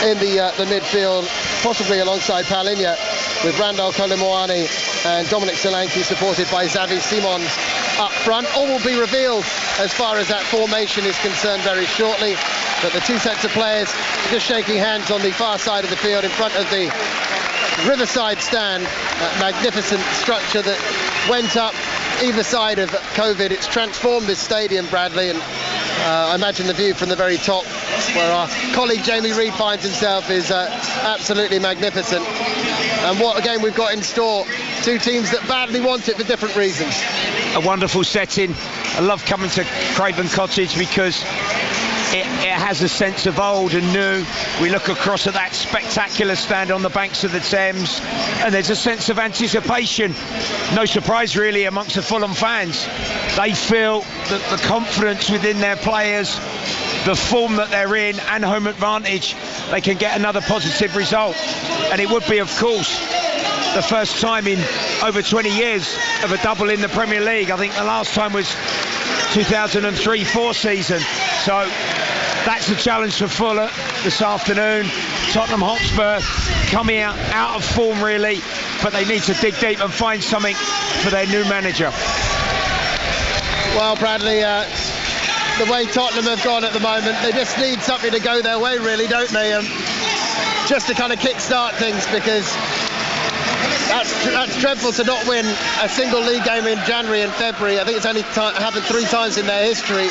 in the midfield, possibly alongside Paulinho, with Randall Kolomoani and Dominic Solanke supported by Xavi Simons up front. All will be revealed as far as that formation is concerned very shortly. But the two sets of players just shaking hands on the far side of the field in front of the Riverside stand, that magnificent structure that went up either side of COVID. It's transformed this stadium, Bradley, and I imagine the view from the very top where our colleague Jamie Reid finds himself is absolutely magnificent. And what a game we've got in store. Two teams that badly want it for different reasons. A wonderful setting. I love coming to Craven Cottage because it has a sense of old and new. We look across at that spectacular stand on the banks of the Thames, and there's a sense of anticipation. No surprise really amongst the Fulham fans. They feel that the confidence within their players, the form that they're in, and home advantage, they can get another positive result. And it would be, of course, the first time in over 20 years of a double in the Premier League. I think the last time was 2003-04 season. So that's the challenge for Fulham this afternoon. Tottenham Hotspur coming out of form really, but they need to dig deep and find something for their new manager. Well, Bradley, the way Tottenham have gone at the moment, they just need something to go their way really, don't they? Just to kind of kick-start things, because that's dreadful to not win a single league game in January and February. I think it's only happened 3 times in their history.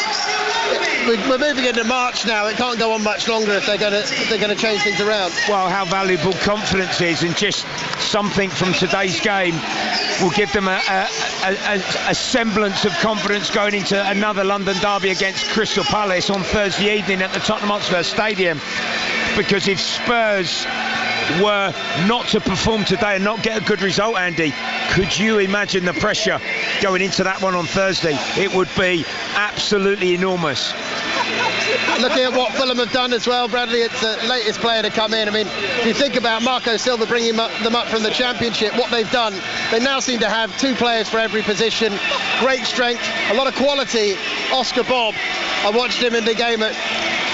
We're moving into March now. It can't go on much longer if they're going to change things around. Well, how valuable confidence is, and just something from today's game will give them a semblance of confidence going into another London derby against Crystal Palace on Thursday evening at the Tottenham Hotspur Stadium. Because if Spurs were not to perform today and not get a good result, Andy, could you imagine the pressure going into that one on Thursday? It would be absolutely enormous. Looking at what Fulham have done as well, Bradley, it's the latest player to come in. I mean, if you think about Marco Silva bringing them up from the Championship, what they've done, they now seem to have 2 players for every position. Great strength, a lot of quality. Oscar Bobb, I watched him in the game at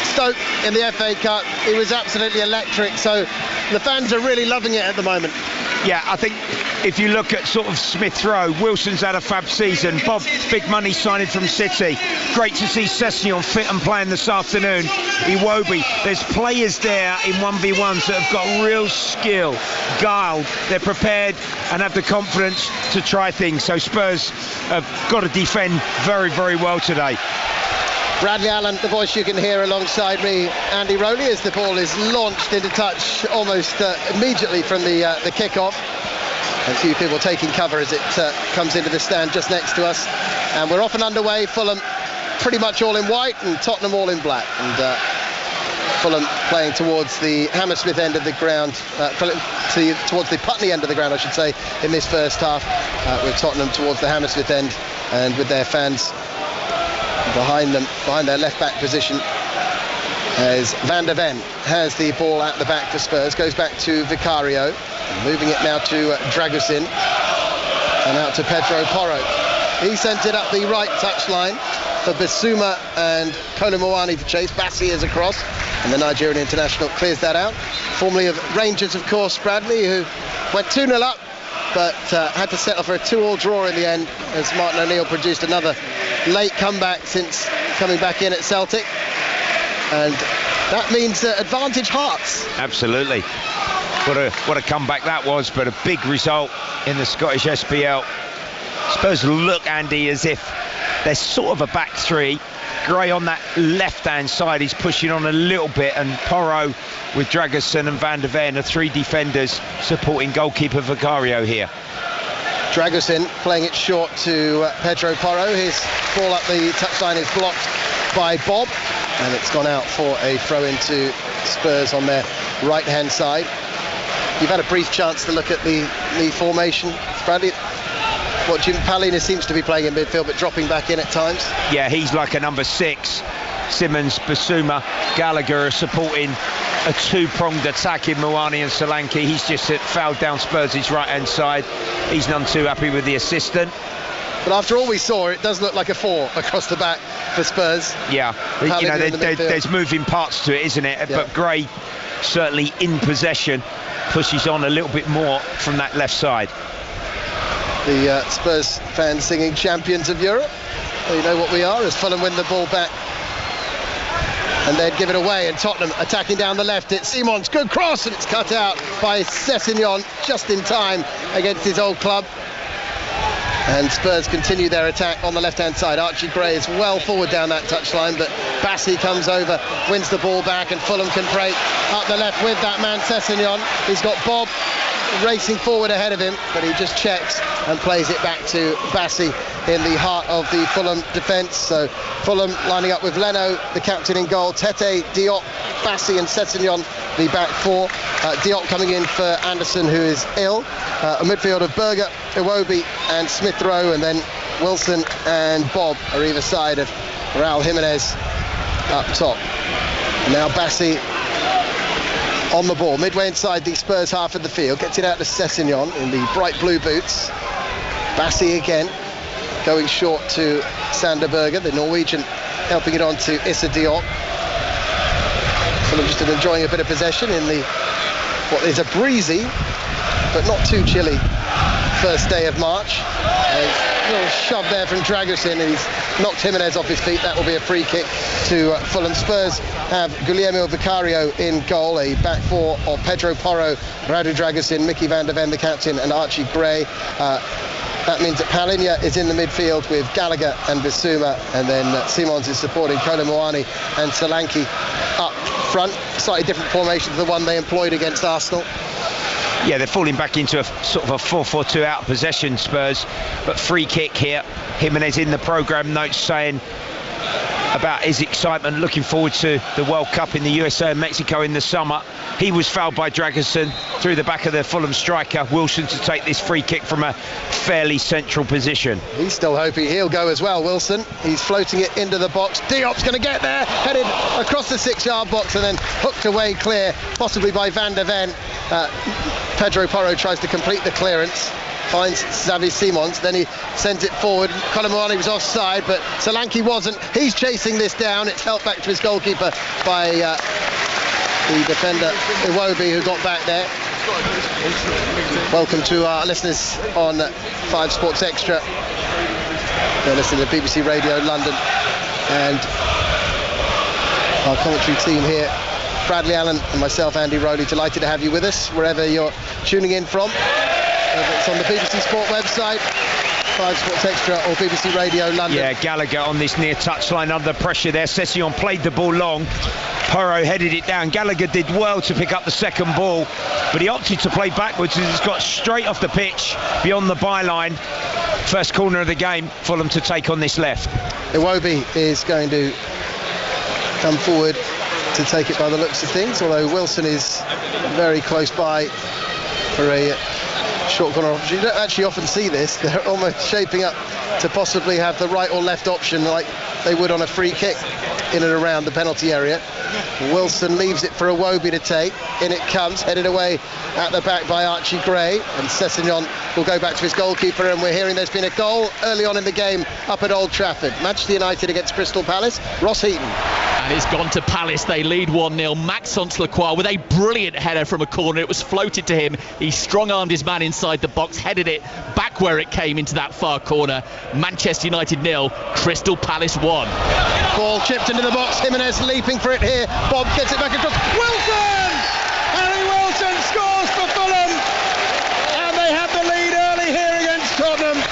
Stoke in the FA Cup. He was absolutely electric. So the fans are really loving it at the moment. Yeah, I think if you look at sort of Smith Rowe, Wilson's had a fab season. Bob, big money signing from City. Great to see Sessegnon fit and playing this afternoon. Iwobi, there's players there in 1v1s that have got real skill, guile. They're prepared and have the confidence to try things. So Spurs have got to defend very, very well today. Bradley Allen, the voice you can hear alongside me, Andy Rowley, as the ball is launched into touch almost immediately from the kick-off. A few people taking cover as it comes into the stand just next to us. And we're off and underway. Fulham pretty much all in white and Tottenham all in black. And Fulham playing towards the Hammersmith end of the ground, towards the Putney end of the ground, I should say, in this first half, with Tottenham towards the Hammersmith end and with their fans behind them, behind their left back position, as Van der Ven has the ball at the back for Spurs, goes back to Vicario, moving it now to Dragusin and out to Pedro Porro. He sent it up the right touchline for Bissouma and Kolomoani for chase. Bassi is across and the Nigerian international clears that out. Formerly of Rangers, of course, Bradley, who went 2-0 up but had to settle for a 2-2 draw in the end as Martin O'Neill produced another late comeback since coming back in at Celtic. And that means advantage Hearts. Absolutely. What a comeback that was, but a big result in the Scottish SPL. Spurs look, Andy, as if they're sort of a back three. Gray on that left-hand side, he's pushing on a little bit, and Porro with Dragusin and Van der Ven are 3 defenders supporting goalkeeper Vicario here. Dragusin playing it short to Pedro Porro. His ball up the touchline is blocked by Bob, and it's gone out for a throw-in to Spurs on their right-hand side. You've had a brief chance to look at the formation, Bradley. What Jim Paulinho seems to be playing in midfield, but dropping back in at times. Yeah, he's like a number 6. Simmons, Bissouma, Gallagher are supporting a 2-pronged attack in Moani and Solanke. He's just fouled down Spurs' right-hand side. He's none too happy with the assistant. But after all we saw, it does look like a 4 across the back for Spurs. Yeah, you know, there's moving parts to it, isn't it? Yeah. But Gray certainly in possession, pushes on a little bit more from that left side. The Spurs fans singing champions of Europe. They know what we are as Fulham win the ball back and then give it away, and Tottenham attacking down the left. It's Simons, good cross, and it's cut out by Sessegnon just in time against his old club. And Spurs continue their attack on the left-hand side. Archie Gray is well forward down that touchline, but Bassi comes over, wins the ball back, and Fulham can break up the left with that man Sessegnon. He's got Bob racing forward ahead of him, but he just checks and plays it back to Bassi in the heart of the Fulham defence. So Fulham lining up with Leno, the captain, in goal. Tete, Diop, Bassi and Sessegnon, the back four. Diop coming in for Anderson, who is ill. A midfield of Berger, Iwobi and Smith Rowe, and then Wilson and Bob are either side of Raul Jimenez up top. And now Bassi on the ball, midway inside the Spurs half of the field, gets it out to Sessegnon in the bright blue boots. Bassi again, going short to Sander Berger, the Norwegian, helping it on to Issa Diop. Fulham just enjoying a bit of possession in the what is a breezy but not too chilly first day of March. A little shove there from Dragusin, and he's knocked Jimenez off his feet. That will be a free kick to Fulham. Spurs have Guillermo Vicario in goal, a back four of Pedro Porro, Radu Dragusin, Mickey van der Ven, the captain, and Archie Gray. That means that Palinha is in the midfield with Gallagher and Bissouma, and then Simons is supporting Kolo Muani and Solanke up front. Slightly different formation to the one they employed against Arsenal. Yeah, they're falling back into a sort of a 4-4-2 out of possession, Spurs, but free kick here. Jimenez in the programme notes saying about his excitement, looking forward to the World Cup in the USA and Mexico in the summer. He was fouled by Dragusin through the back of the Fulham striker Wilson to take this free kick from a fairly central position. He's still hoping he'll go as well, Wilson. He's floating it into the box. Diop's going to get there, headed across the 6-yard box and then hooked away clear, possibly by Van der Ven. Pedro Porro tries to complete the clearance, finds Xavi Simons, then he sends it forward. Kolo Muani was offside, but Solanke wasn't. He's chasing this down. It's helped back to his goalkeeper by the defender Iwobi, who got back there. Welcome to our listeners on 5 Sports Extra. They're listening to BBC Radio London, and our commentary team here, Bradley Allen and myself, Andy Rowley, delighted to have you with us wherever you're tuning in from. It's on the BBC Sport website, 5 Sports Extra or BBC Radio London. Yeah, Gallagher on this near touchline under pressure there. Sessegnon played the ball long. Porro headed it down. Gallagher did well to pick up the second ball, but he opted to play backwards as it's got straight off the pitch beyond the byline. First corner of the game, Fulham to take on this left. Iwobi is going to come forward to take it by the looks of things, although Wilson is very close by for a short corner opportunity. You don't actually often see this. They're almost shaping up to possibly have the right or left option like they would on a free kick in and around the penalty area. Wilson leaves it for Iwobi to take. In it comes, headed away at the back by Archie Gray, and Sessegnon will go back to his goalkeeper, and we're hearing there's been a goal early on in the game up at Old Trafford. Manchester United against Crystal Palace. Ross Heaton. And it's gone to Palace. They lead 1-0. Maxence Lacroix with a brilliant header from a corner. It was floated to him. He strong-armed his man inside the box, headed it back where it came into that far corner. Manchester United 0, Crystal Palace 1. Ball chipped into the box. Jimenez leaping for it here. Bob gets it back across. Wilson! Harry Wilson scores for Fulham. And they have the lead early here against Tottenham.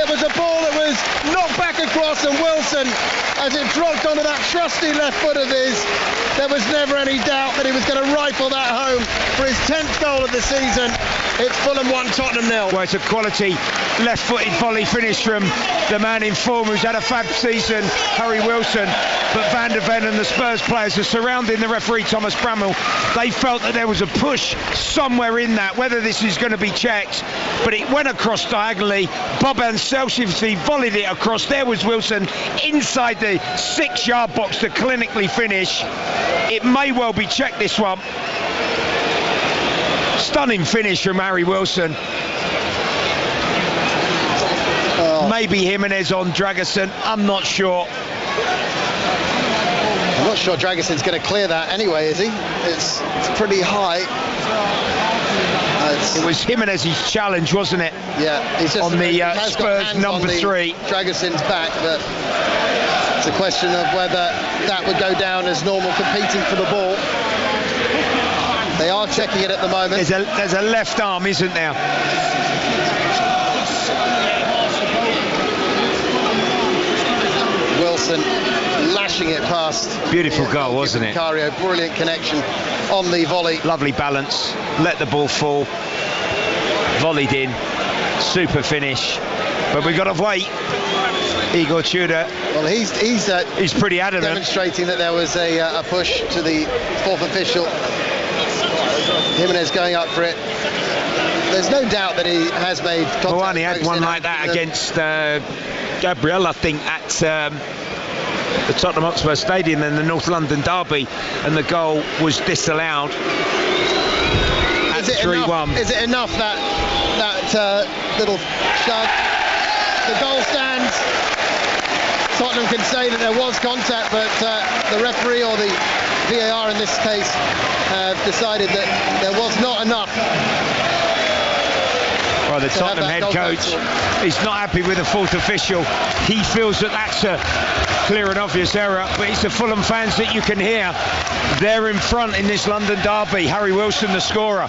It was a ball that was knocked back across, and Wilson, as it dropped onto that trusty left foot of his, there was never any doubt that he was going to rifle that home for his 10th goal of the season. It's Fulham 1, Tottenham 0. Well, it's a quality left-footed volley finish from the man in form who's had a fab season, Harry Wilson. But Van der Ven and the Spurs players are surrounding the referee, Thomas Bramwell. They felt that there was a push somewhere in that, whether this is going to be checked, but it went across diagonally. Bob Anselmi volleyed it across. There was Wilson inside the 6-yard box to clinically finish. It may well be checked, this one. Stunning finish from Harry Wilson. Maybe Jimenez on Dragusin, I'm not sure. I'm Not sure Dragason's going to clear that anyway, is he? It's pretty high. It was Jimenez's challenge, wasn't it? Yeah, he's just on the Spurs number 3. Dragason's back, but it's a question of whether that would go down as normal competing for the ball. They are checking it at the moment. There's a left arm, isn't there? Wilson lashing it past. Beautiful goal, wasn't it? Cario, brilliant connection on the volley. Lovely balance, let the ball fall, volleyed in, super finish. But we've got to wait. Igor Tudor. Well, he's pretty adamant, demonstrating that there was a push to the 4th official. Jimenez going up for it. There's no doubt that he has made contact. Moani had one like that against Gabriel, I think, at the Tottenham Hotspur Stadium in the North London derby, and the goal was disallowed at 3-1. Is it enough that little shove? The goal stands. Tottenham can say that there was contact, but the referee, or the VAR in this case, have decided that there was not enough. Well, the Tottenham head coach is not happy with the 4th official. He feels that that's a clear and obvious error, but it's the Fulham fans that you can hear. They're in front in this London derby. Harry Wilson, the scorer.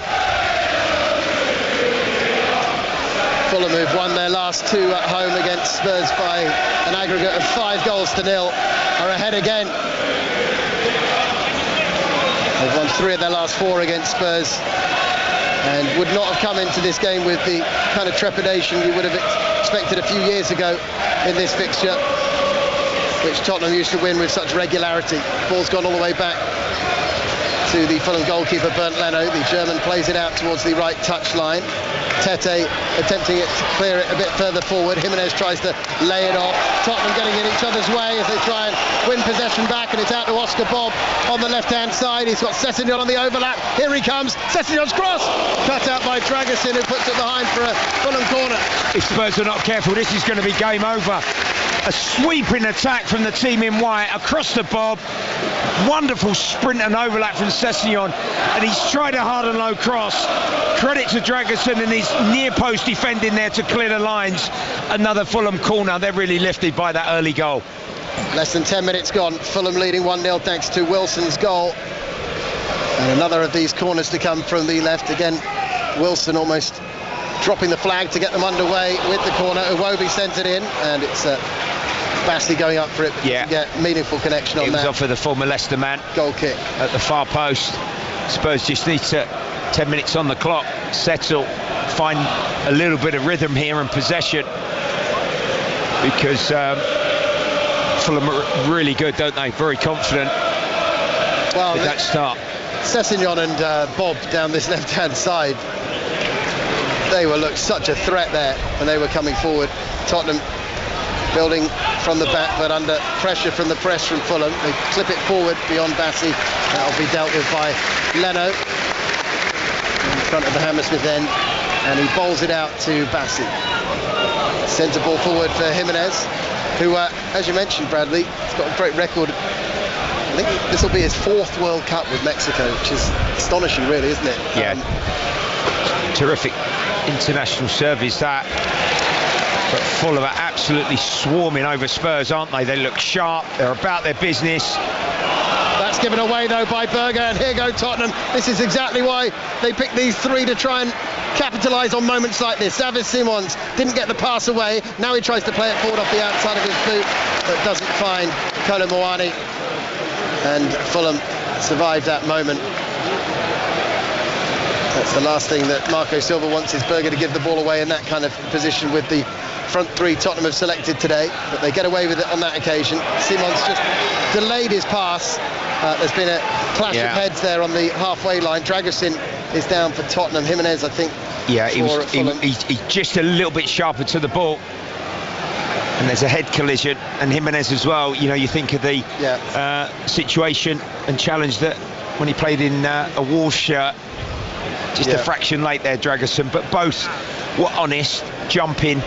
Fulham, who've won their last 2 at home against Spurs by an aggregate of 5-0, are ahead again. They've won 3 of their last 4 against Spurs, and would not have come into this game with the kind of trepidation you would have expected a few years ago in this fixture, which Tottenham used to win with such regularity. Ball's gone all the way back to the Fulham goalkeeper, Bernd Leno. The German plays it out towards the right touchline. Tete attempting to clear it a bit further forward. Jimenez tries to lay it off. Tottenham getting in each other's way as they try and win possession back, and it's out to Oscar Bob on the left-hand side. He's got Sessegnon on the overlap. Here he comes. Sessegnon's cross. Cut out by Dragusin, who puts it behind for a Fulham corner. If Spurs are not careful, this is going to be game over. A sweeping attack from the team in white across the Bob. Wonderful sprint and overlap from Sessegnon, and he's tried a hard and low cross. Credit to Dragusin and his near post defending there to clear the lines. Another Fulham corner. They're really lifted by that early goal. Less than 10 minutes gone. Fulham leading 1-0 thanks to Wilson's goal. And another of these corners to come from the left. Again, Wilson almost dropping the flag to get them underway with the corner. Iwobi sends it in, and it's Bassey going up for it. Yeah, get meaningful connection on that. It was off of the former Leicester man. Goal kick at the far post. Spurs just need to 10 minutes on the clock, settle, find a little bit of rhythm here and possession, because Fulham are really good, don't they? Very confident with that start. Sessegnon and Bob down this left-hand side, they looked such a threat there when they were coming forward. Tottenham building from the back, but under pressure from the press from Fulham. They clip it forward beyond Bassey. That'll be dealt with by Leno in front of the Hammersmith end, and he bowls it out to Bassey. Centre ball forward for Jimenez, who, as you mentioned, Bradley, has got a great record. I think this will be his 4th World Cup with Mexico, which is astonishing, really, isn't it? Yeah. Terrific international service, that. But Fulham are absolutely swarming over Spurs, aren't they? They look sharp, they're about their business. That's given away, though, by Berger, and here go Tottenham. This is exactly why they picked these 3, to try and capitalise on moments like this. Xavi Simons didn't get the pass away. Now he tries to play it forward off the outside of his boot, but doesn't find Kolo Muani. And Fulham survived that moment. That's the last thing that Marco Silva wants, is Berger to give the ball away in that kind of position with the front 3 Tottenham have selected today, but they get away with it on that occasion. Simons just delayed his pass. There's been a clash of heads there on the halfway line. Dragusin is down for Tottenham. Jimenez, I think, he's just a little bit sharper to the ball, and there's a head collision, and Jimenez as well. You know, you think of the situation and challenge that when he played in a Wolves shirt, just a fraction late there, Dragusin, but both were honest, jumping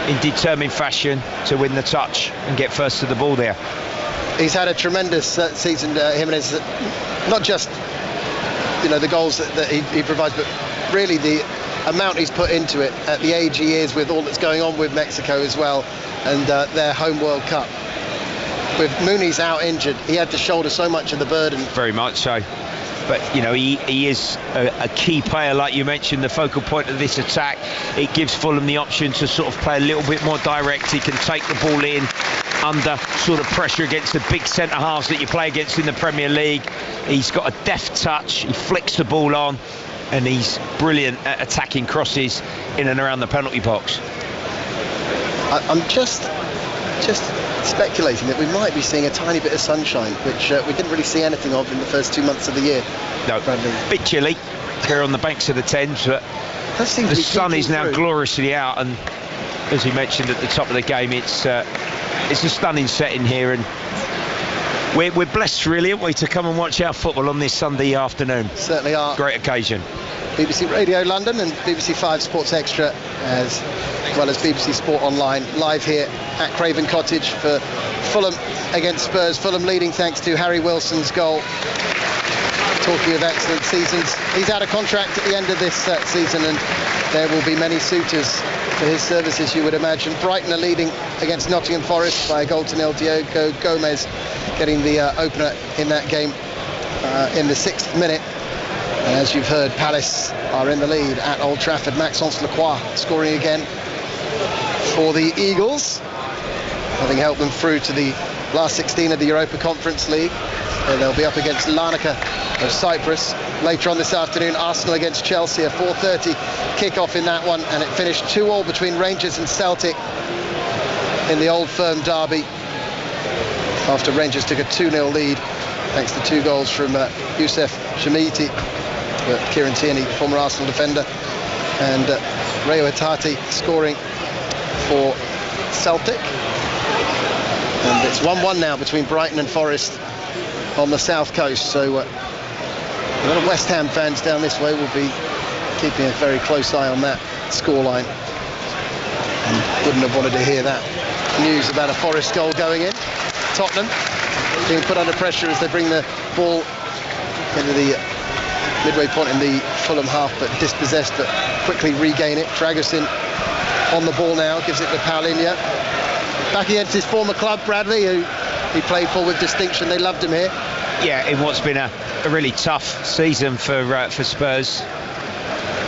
in determined fashion to win the touch and get first to the ball there. He's had a tremendous season, Jimenez. Not just the goals that he provides, but really the amount he's put into it at the age he is, with all that's going on with Mexico as well, and their home World Cup. With Muniz out injured, he had to shoulder so much of the burden. Very much so. But he is a key player, like you mentioned, the focal point of this attack. It gives Fulham the option to sort of play a little bit more direct. He can take the ball in under sort of pressure against the big centre halves that you play against in the Premier League. He's got a deft touch. He flicks the ball on, and he's brilliant at attacking crosses in and around the penalty box. I'm just speculating that we might be seeing a tiny bit of sunshine, which we didn't really see anything of in the first 2 months of the year. No, a bit chilly here on the banks of the Thames, but the sun is now gloriously out, and as you mentioned at the top of the game, it's a stunning setting here, and we're blessed, really, aren't we, to come and watch our football on this Sunday afternoon. Certainly are. Great occasion. BBC Radio London and BBC 5 Sports Extra, as well as BBC Sport Online, live here at Craven Cottage for Fulham against Spurs. Fulham leading thanks to Harry Wilson's goal. Talking of excellent seasons, he's out of contract at the end of this season, and there will be many suitors for his services, you would imagine. Brighton are leading against Nottingham Forest by a 0-0. Diogo Gomez getting the opener in that game in the 6th minute. And as you've heard, Palace are in the lead at Old Trafford. Maxence Lacroix scoring again for the Eagles, having helped them through to the last 16 of the Europa Conference League. And they'll be up against Larnaca of Cyprus later on this afternoon. Arsenal against Chelsea, a 4:30 kick-off in that one, and it finished 2-2 between Rangers and Celtic in the Old Firm derby, after Rangers took a 2-0 lead thanks to 2 goals from Youssef Chamiti, Kieran Tierney, former Arsenal defender, and Reo Hatate scoring for Celtic. And it's 1-1 now between Brighton and Forest on the south coast, so a lot of West Ham fans down this way will be keeping a very close eye on that scoreline, and wouldn't have wanted to hear that news about a Forest goal going in. Tottenham being put under pressure as they bring the ball into the midway point in the Fulham half, but dispossessed, but quickly regain it. Dragusin on the ball now, gives it to Paulinho, back against his former club, Bradley, who he played for with distinction. They loved him here. Yeah, in what's been a really tough season for Spurs.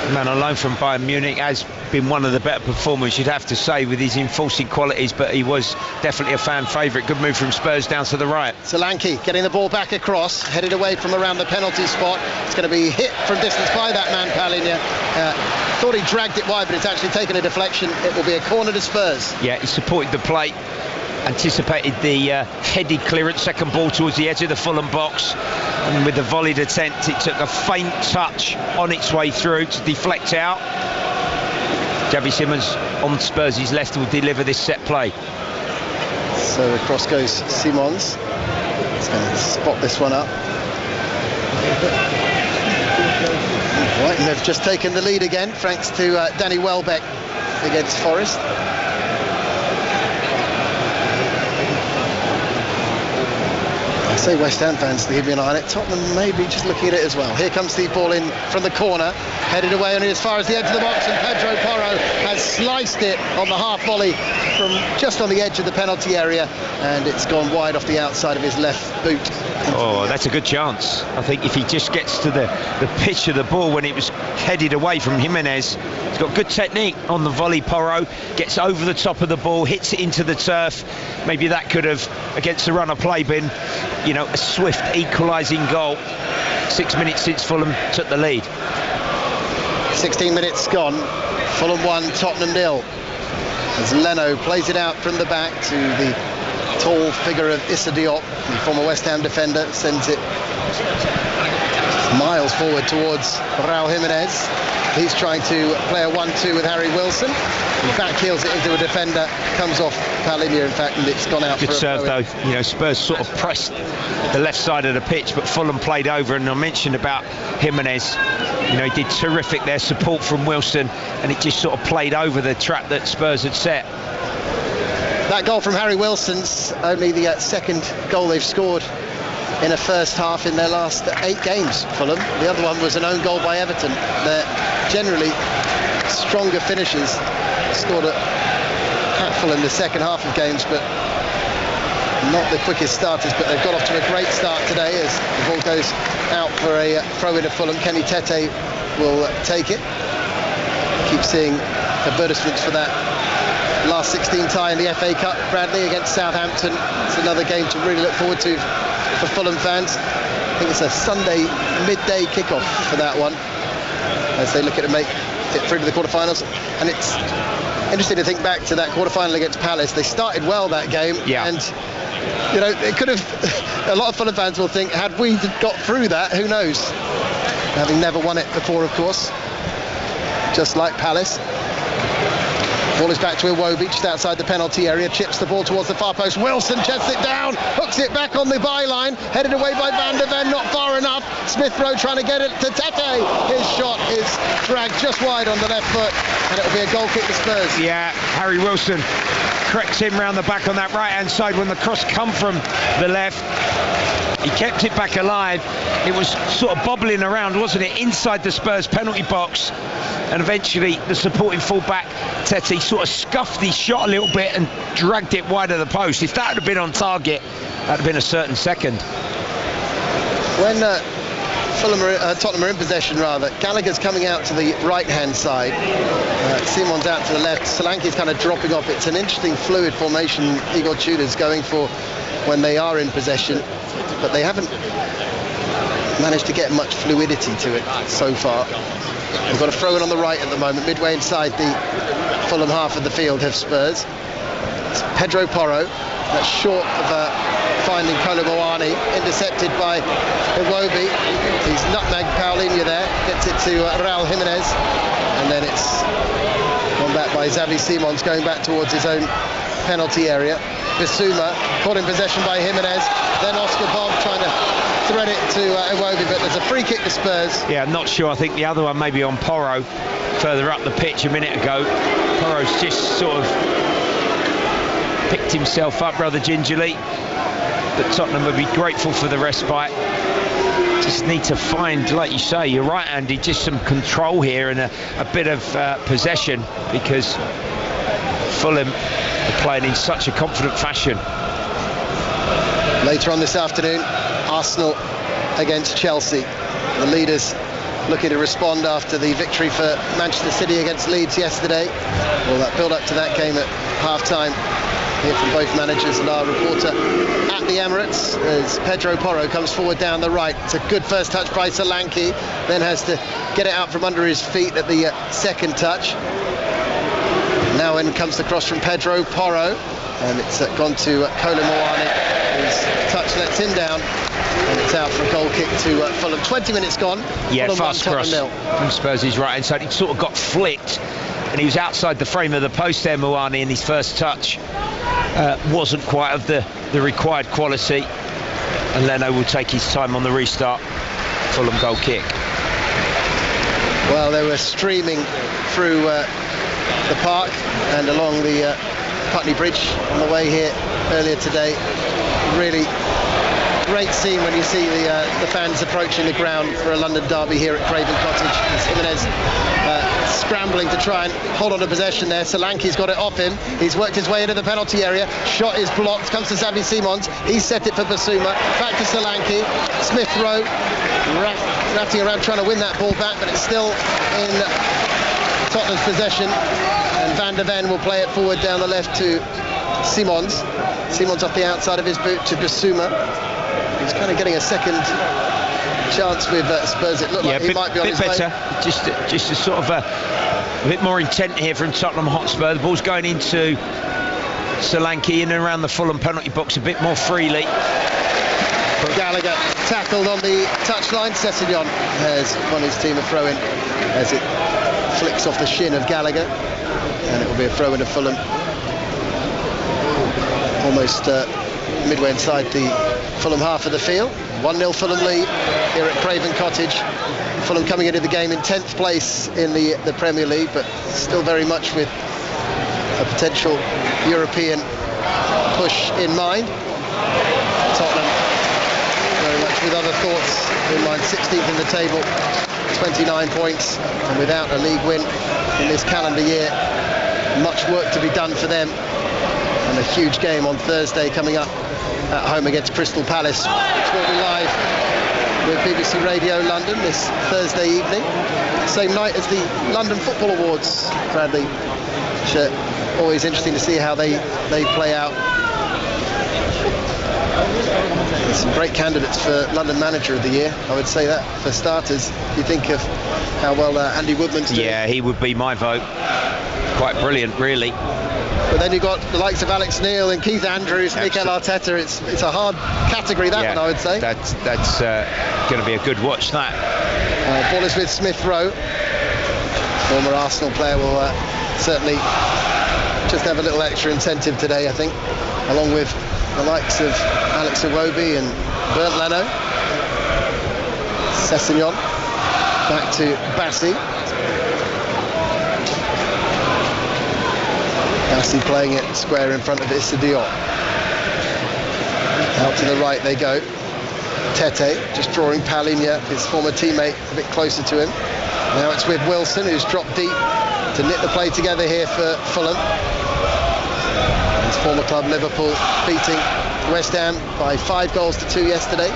The man on loan from Bayern Munich has been one of the better performers, you'd have to say, with his enforcing qualities, but he was definitely a fan favourite. Good move from Spurs down to the right. Solanke getting the ball back across, headed away from around the penalty spot. It's going to be hit from distance by that man, Paulinho. Thought he dragged it wide, but it's actually taken a deflection. It will be a corner to Spurs. Yeah, he supported the play, anticipated the headed clearance, second ball towards the edge of the Fulham box, and with the volleyed attempt, it took a faint touch on its way through to deflect out. Xavi Simons on Spurs' left will deliver this set play. So across goes Simons. He's going to spot this one up. Right, and they've just taken the lead again, thanks to Danny Welbeck against Forest. I say West Ham fans to keep an eye on it. Tottenham maybe just looking at it as well. Here comes the ball in from the corner, headed away only as far as the edge of the box, and Pedro Porro has sliced it on the half volley from just on the edge of the penalty area, and it's gone wide off the outside of his left boot. Oh, that's a good chance. I think if he just gets to the pitch of the ball when it was headed away from Jimenez, he's got good technique on the volley. Porro gets over the top of the ball, hits it into the turf. Maybe that could have, against the run of play, been, a swift equalising goal. 6 minutes since Fulham took the lead. 16 minutes gone. Fulham 1, Tottenham 0. As Leno plays it out from the back to the tall figure of Issa Diop, the former West Ham defender, sends it miles forward towards Raul Jimenez. He's trying to play a 1-2 with Harry Wilson. He back heels it into a defender, comes off Paulinho, in fact, and it's gone out. Good serve though. Spurs sort of pressed the left side of the pitch, but Fulham played over. And I mentioned about Jimenez, he did terrific there, support from Wilson, and it just sort of played over the trap that Spurs had set. That goal from Harry Wilson's only the second goal they've scored in a first half in their last 8 games, Fulham. The other one was an own goal by Everton. They're generally stronger finishers. Scored a handful in the second half of games, but not the quickest starters. But they've got off to a great start today as the ball goes out for a throw-in of Fulham. Kenny Tete will take it. Keep seeing advertisements for that last 16 tie in the FA Cup, Bradley, against Southampton. It's another game to really look forward to for Fulham fans. I think it's a Sunday midday kickoff for that one as they look at to make it through to the quarterfinals. And it's interesting to think back to that quarterfinal against Palace. They started well that game, and you know, it could have a lot of Fulham fans will think, had we got through that, who knows, having never won it before, of course, just like Palace. Ball is back to Iwobi, just outside the penalty area, chips the ball towards the far post. Wilson chests it down, hooks it back on the byline, headed away by Van der Ven, not far enough. Smith Rowe trying to get it to Tete. His shot is dragged just wide on the left foot, and it'll be a goal kick to Spurs. Yeah, Harry Wilson corrects him round the back on that right-hand side when the cross come from the left. He kept it back alive. It was sort of bobbling around, wasn't it, inside the Spurs penalty box. And eventually the supporting fullback Tete sort of scuffed his shot a little bit and dragged it wide of the post. If that had been on target, that would have been a certain second. When Tottenham are in possession, Gallagher's coming out to the right-hand side. Simon's out to the left. Solanke's kind of dropping off. It's an interesting fluid formation Igor Tudor's going for when they are in possession, but they haven't managed to get much fluidity to it so far. We've got a throw-in on the right at the moment, midway inside the Fulham half of the field have Spurs. It's Pedro Porro. That's short of finding Kolo Muani, intercepted by Iwobi. He's nutmegged Paulinho there, gets it to Raul Jimenez, and then it's gone back by Xavi Simons, going back towards his own penalty area. Bissouma caught in possession by Jimenez, then Oscar Bob trying to thread it to Iwobi, but there's a free kick to Spurs. Yeah, I'm not sure. I think the other one maybe on Porro further up the pitch a minute ago. Porro's just sort of picked himself up rather gingerly, but Tottenham would be grateful for the respite. Just need to find, like you say, you're right, Andy, just some control here and a bit of possession, because Fulham are playing in such a confident fashion. Later on this afternoon, Arsenal against Chelsea. The leaders looking to respond after the victory for Manchester City against Leeds yesterday. Well, that build up to that game at half-time. Here from both managers and our reporter at the Emirates as Pedro Porro comes forward down the right. It's a good first touch by Solanke, then has to get it out from under his feet at the second touch. Now in comes the cross from Pedro Porro, and it's gone to Kolo Muani, whose touch lets him down, and it's out for a goal kick to Fulham. 20 minutes gone. Yeah, Fulham fast cross from Spurs' right hand side. He sort of got flicked, and he was outside the frame of the post there, Muani, in his first touch. Wasn't quite of the required quality, and Leno will take his time on the restart. Fulham goal kick. Well, they were streaming through the park and along the Putney Bridge on the way here earlier today. Really great scene when you see the fans approaching the ground for a London derby here at Craven Cottage. As Jimenez scrambling to try and hold on to possession there. Solanke's got it off him. He's worked his way into the penalty area. Shot is blocked. Comes to Xavi Simons. He's set it for Bissouma. Back to Solanke. Smith Rowe ratting around trying to win that ball back, but it's still in Tottenham's possession. And Van der Ven will play it forward down the left to Simons. Simons off the outside of his boot to Bissouma. He's kind of getting a second chance with Spurs. It looked like he might be on his better. way. Just a sort of a bit more intent here from Tottenham Hotspur. The ball's going into Solanke in and around the Fulham penalty box a bit more freely. Gallagher tackled on the touchline. Sessegnon has won his team a throw-in as it flicks off the shin of Gallagher, and it will be a throw-in to Fulham. Almost midway inside the Fulham half of the field. 1-0 Fulham lead here at Craven Cottage. Fulham coming into the game in 10th place in the Premier League, but still very much with a potential European push in mind. Tottenham very much with other thoughts in mind. 16th in the table, 29 points, and without a league win in this calendar year. Much work to be done for them, and a huge game on Thursday coming up at home against Crystal Palace, which will be live with BBC Radio London this Thursday evening, same night as the London Football Awards, Bradley. Always interesting to see how they play out. There's some great candidates for London Manager of the Year, I would say that, for starters. If you think of how well Andy Woodman's doing. Yeah, he would be my vote. Quite brilliant, really. But then you've got the likes of Alex Neil and Keith Andrews, Mikel Arteta. It's a hard category, that one, I would say. That's going to be a good watch, that. Ball is with Smith Rowe. Former Arsenal player will certainly just have a little extra incentive today, I think, along with the likes of Alex Iwobi and Bernd Leno. Sessegnon back to Bassi. Bassi playing it square in front of Issa Diop. Out to the right they go. Tete just drawing Paulinho, his former teammate, a bit closer to him. Now it's with Wilson, who's dropped deep to knit the play together here for Fulham. His former club Liverpool beating West Ham by 5-2 yesterday.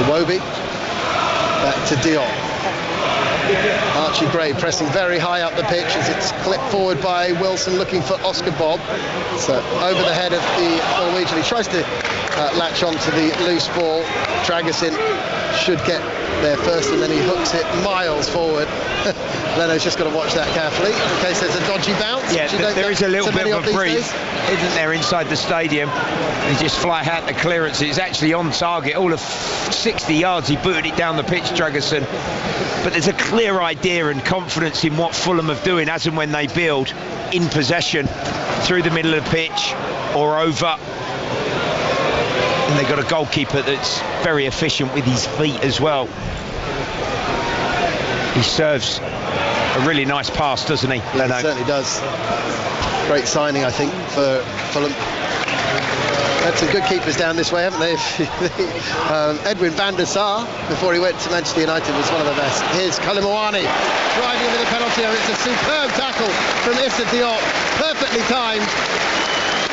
Iwobi back to Diop. Archie Gray pressing very high up the pitch as it's clipped forward by Wilson, looking for Oscar Bob. So over the head of the Norwegian. He tries to latch on to the loose ball. Dragusin should get there first, and then he hooks it miles forward. Leno's just got to watch that carefully in case there's a dodgy bounce. Yeah, there is a little bit of a breeze, isn't there, inside the stadium? He just fly out the clearance. It's actually on target. All of 60 yards, he booted it down the pitch, Dragusin. But there's a clear idea and confidence in what Fulham are doing as and when they build in possession through the middle of the pitch or over. And they've got a goalkeeper that's very efficient with his feet as well. He serves a really nice pass, doesn't he, Leno? He certainly does. Great signing, I think, for Fulham. Had some good keepers down this way, haven't they? Edwin van der Sar, before he went to Manchester United, was one of the best. Here's Kalimawani driving into the penalty area. It's a superb tackle from Issa Diop, perfectly timed,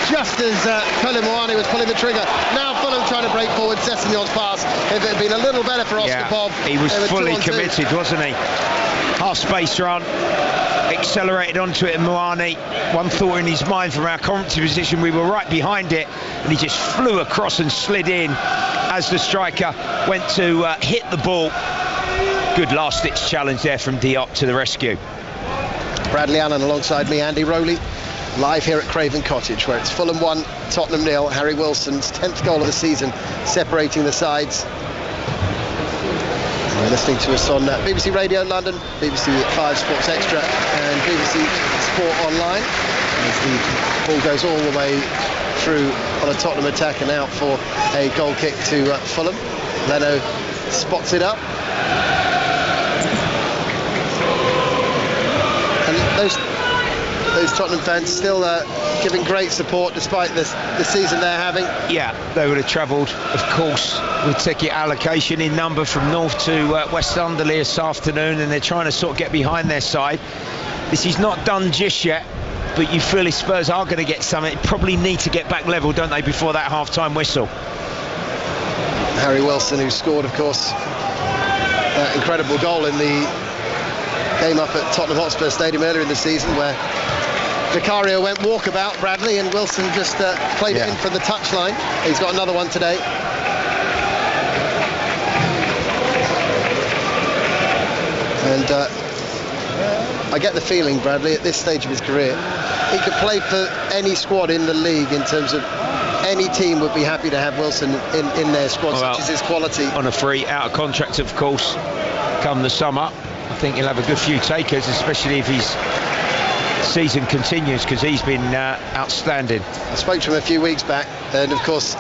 just as Kalimawani was pulling the trigger. Now Fulham trying to break forward Sessegnon's pass. If it had been a little better for Oscar Bob. He was fully committed, wasn't he? Half space run, accelerated onto it, and Moani, one thought in his mind from our commentary position, we were right behind it, and he just flew across and slid in as the striker went to hit the ball. Good last-ditch challenge there from Diop to the rescue. Bradley Allen alongside me, Andy Rowley, live here at Craven Cottage, where it's Fulham 1, Tottenham 0. Harry Wilson's 10th goal of the season, separating the sides. You're listening to us on BBC Radio London, BBC 5 Sports Extra and BBC Sport Online, as the ball goes all the way through on a Tottenham attack and out for a goal kick to Fulham. Leno spots it up. And those Tottenham fans still giving great support despite the season they're having. Yeah, they would have travelled, of course, with ticket allocation in number from north to West Underley this afternoon, and they're trying to sort of get behind their side. This is not done just yet, but you feel if Spurs are going to get something, probably need to get back level, don't they, before that half-time whistle. Harry Wilson, who scored, of course, that incredible goal in the game up at Tottenham Hotspur Stadium earlier in the season, where Vicario went walkabout, Bradley, and Wilson just played it in from the touchline. He's got another one today. And I get the feeling, Bradley, at this stage of his career, he could play for any squad in the league in terms of any team would be happy to have Wilson in their squad, such as his quality. On a free, out of contract, of course, come the summer. I think he'll have a good few takers, especially if his season continues, because he's been outstanding. I spoke to him a few weeks back, and of course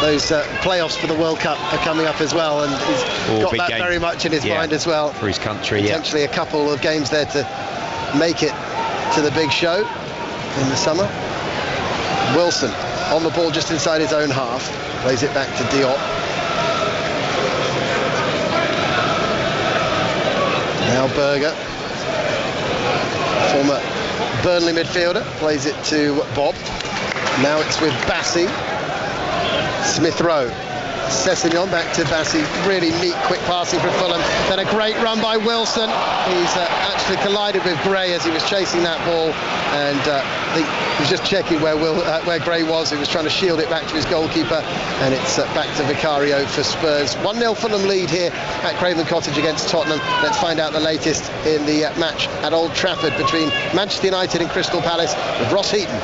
those playoffs for the World Cup are coming up as well, and he's got that game very much in his mind as well. For his country, potentially a couple of games there to make it to the big show in the summer. Wilson on the ball just inside his own half, plays it back to Diop. Now Berger, former Burnley midfielder, plays it to Bob. Now it's with Bassey. Smith Rowe. Sessegnon back to Bassey. Really neat, quick passing from Fulham. Then a great run by Wilson. He's actually collided with Gray as he was chasing that ball, and he was just checking where Gray was. He was trying to shield it back to his goalkeeper, and it's back to Vicario for Spurs. 1-0 Fulham lead here at Craven Cottage against Tottenham. Let's find out the latest in the match at Old Trafford between Manchester United and Crystal Palace with Ross Heaton.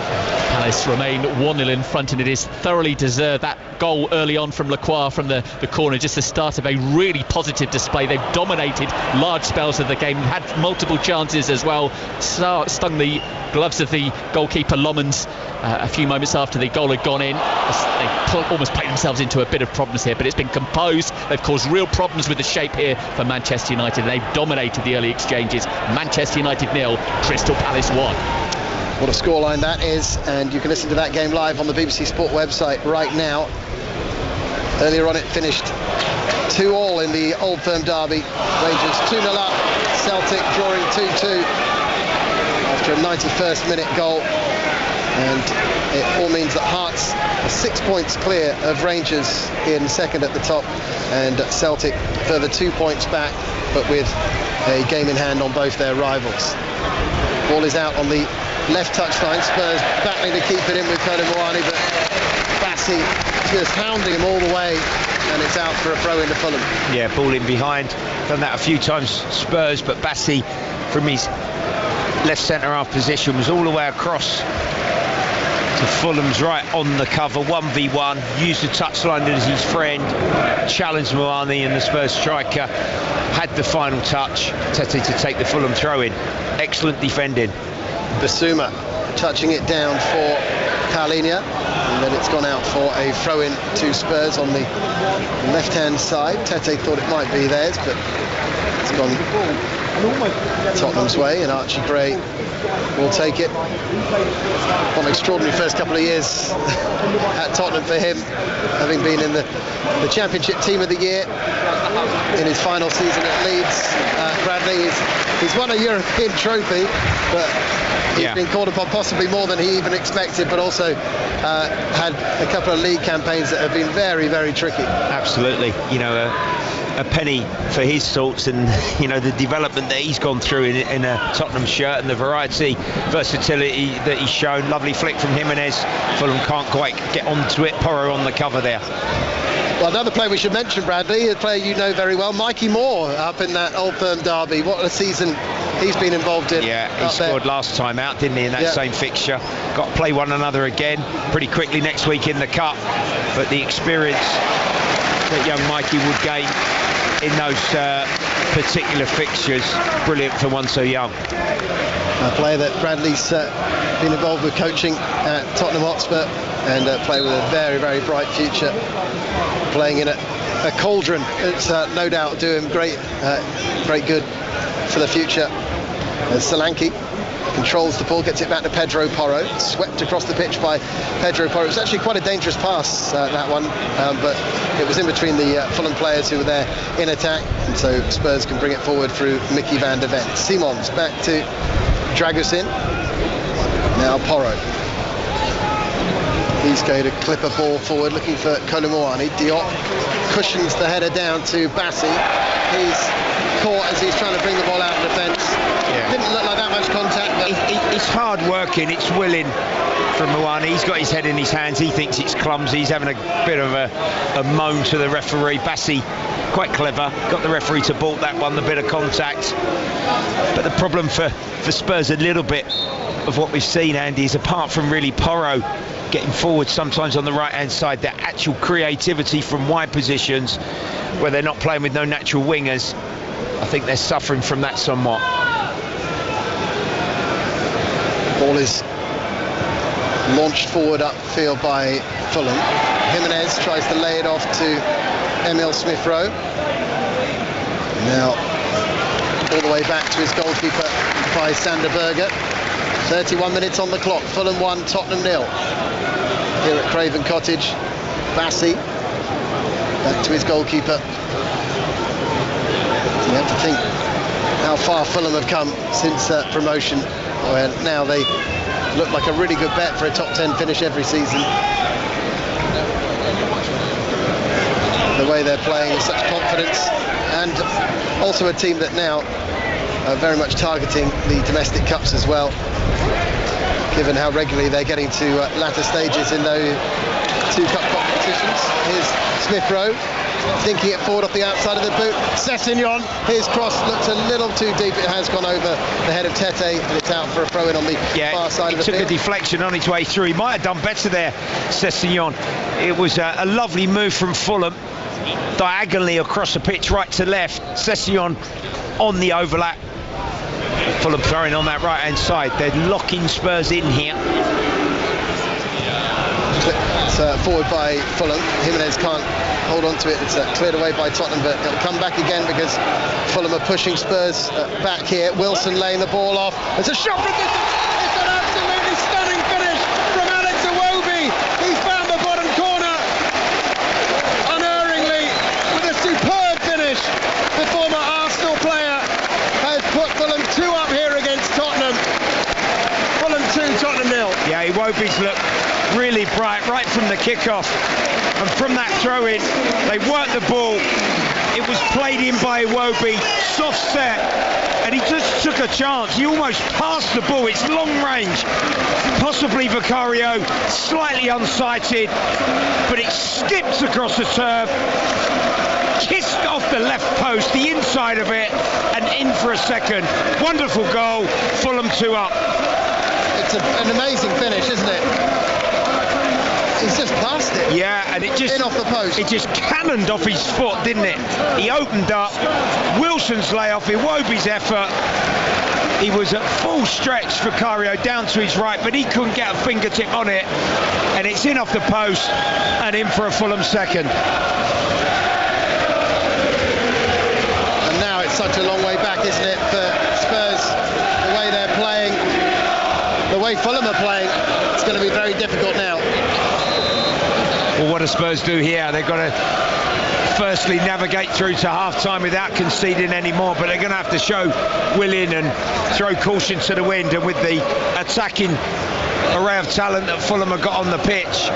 Palace remain 1-0 in front, and it is thoroughly deserved. That goal early on from Lacroix from the corner, just the start of a really positive display. They've dominated large spells of the game, had multiple chances as well, stung the gloves of the goalkeeper Lommans a few moments after the goal had gone in. They almost played themselves into a bit of problems here, but it's been composed. They've caused real problems with the shape here for Manchester United. They've dominated the early exchanges. Manchester United 0, Crystal Palace 1. What a scoreline that is, and you can listen to that game live on the BBC Sport website right now. Earlier on it finished 2-2 in the Old Firm derby. Rangers 2-0 up, Celtic drawing 2-2 after a 91st minute goal, and it all means that Hearts are 6 points clear of Rangers in second at the top, and Celtic further 2 points back, but with a game in hand on both their rivals. Ball is out on the left touchline. Spurs battling to keep it in with Kolo Muani, but Bassey just hounding him all the way, and it's out for a throw into Fulham. Yeah, ball in behind. Done that a few times, Spurs, but Bassey from his left centre half position was all the way across to Fulham's right on the cover. 1v1, used the touchline as his friend, challenged Muani, and the Spurs striker had the final touch. Tete to take the Fulham throw in. Excellent defending. Basuma touching it down for Carlinia, and then it's gone out for a throw-in to Spurs on the left-hand side. Tete thought it might be theirs, but it's gone Tottenham's way, and Archie Gray will take it. What an extraordinary first couple of years at Tottenham for him, having been in the Championship Team of the Year in his final season at Leeds. Bradley, he's won a European trophy, but he's been called upon possibly more than he even expected, but also had a couple of league campaigns that have been very, very tricky. Absolutely. You know, a penny for his sorts, and you know, the development that he's gone through in a Tottenham shirt, and the versatility that he's shown. Lovely flick from Jimenez. Fulham can't quite get onto it. Porro on the cover there. Well, another player we should mention, Bradley, a player you know very well, Mikey Moore, up in that Old Firm derby. What a season he's been involved in. Yeah, he scored last time out, didn't he, in that same fixture. Got to play one another again pretty quickly next week in the Cup, but the experience that young Mikey would gain in those particular fixtures, brilliant for one so young. A player that Bradley's been involved with coaching at Tottenham Hotspur, and a player with a very, very bright future, playing in a cauldron. It's no doubt do him great good for the future. Solanke controls the ball, gets it back to Pedro Porro, swept across the pitch by Pedro Porro. It was actually quite a dangerous pass, that one, but it was in between the Fulham players who were there in attack, and so Spurs can bring it forward through Mickey van der Ven. Simons back to Dragusin, now Porro. He's going to clip a ball forward, looking for Kolo Muani. Diop cushions the header down to Bassey. He's caught as he's trying to bring the ball out of defence. Didn't look like that much contact, but it's hard working, it's willing from Muani. He's got his head in his hands, he thinks it's clumsy, he's having a bit of a moan to the referee. Bassey, quite clever, got the referee to balk that one, the bit of contact. But the problem for Spurs, a little bit of what we've seen, Andy, is apart from really Porro getting forward sometimes on the right hand side, their actual creativity from wide positions where they're not playing with no natural wingers, I think they're suffering from that somewhat. Ball is launched forward upfield by Fulham. Jimenez tries to lay it off to Emil Smith Rowe. Now all the way back to his goalkeeper by Sander Berger. 31 minutes on the clock. Fulham 1, Tottenham 0. Here at Craven Cottage. Bassey back to his goalkeeper. You have to think how far Fulham have come since promotion, where now they look like a really good bet for a top 10 finish every season. The way they're playing with such confidence, and also a team that now are very much targeting the domestic cups as well, given how regularly they're getting to latter stages in those 2 cup competitions. Here's Smith Rowe thinking it forward off the outside of the boot. Sessegnon, his cross looks a little too deep. It has gone over the head of Tete, and it's out for a throw-in on the far side of the field. He took a deflection on its way through. He might have done better there, Sessegnon. It was a lovely move from Fulham, diagonally across the pitch, right to left. Sessegnon on the overlap. Fulham throwing on that right-hand side. They're locking Spurs in here. It's forward by Fulham. Jimenez can't hold on to it. It's cleared away by Tottenham, but it'll come back again because Fulham are pushing Spurs back here. Wilson laying the ball off. There's a shot from distance. It's an absolutely stunning finish from Alex Iwobi. He's found the bottom corner unerringly with a superb finish. The former Arsenal player has put Fulham 2 up here against Tottenham. Fulham 2, Tottenham 0. Yeah, Iwobi's looked really bright right from the kickoff, and from that throw-in they worked the ball. It was played in by Iwobi, soft set, and he just took a chance. He almost passed the ball. It's long range, possibly Vicario slightly unsighted, but it skips across the turf, kissed off the left post, the inside of it, and in for a second. Wonderful goal. Fulham 2 up. It's an amazing finish, isn't it? He's just passed it. Yeah, and it just in off the post. It just cannoned off his foot, didn't it? He opened up. Wilson's layoff, Iwobi's effort. He was at full stretch, Vicario down to his right, but he couldn't get a fingertip on it, and it's in off the post and in for a Fulham second. And now it's such a long way back, isn't it, for Spurs? The way they're playing, the way Fulham are playing, it's going to be very difficult now. Well, what do Spurs do here? They've got to firstly navigate through to half-time without conceding any more, but they're going to have to show willing and throw caution to the wind, and with the attacking array of talent that Fulham have got on the pitch,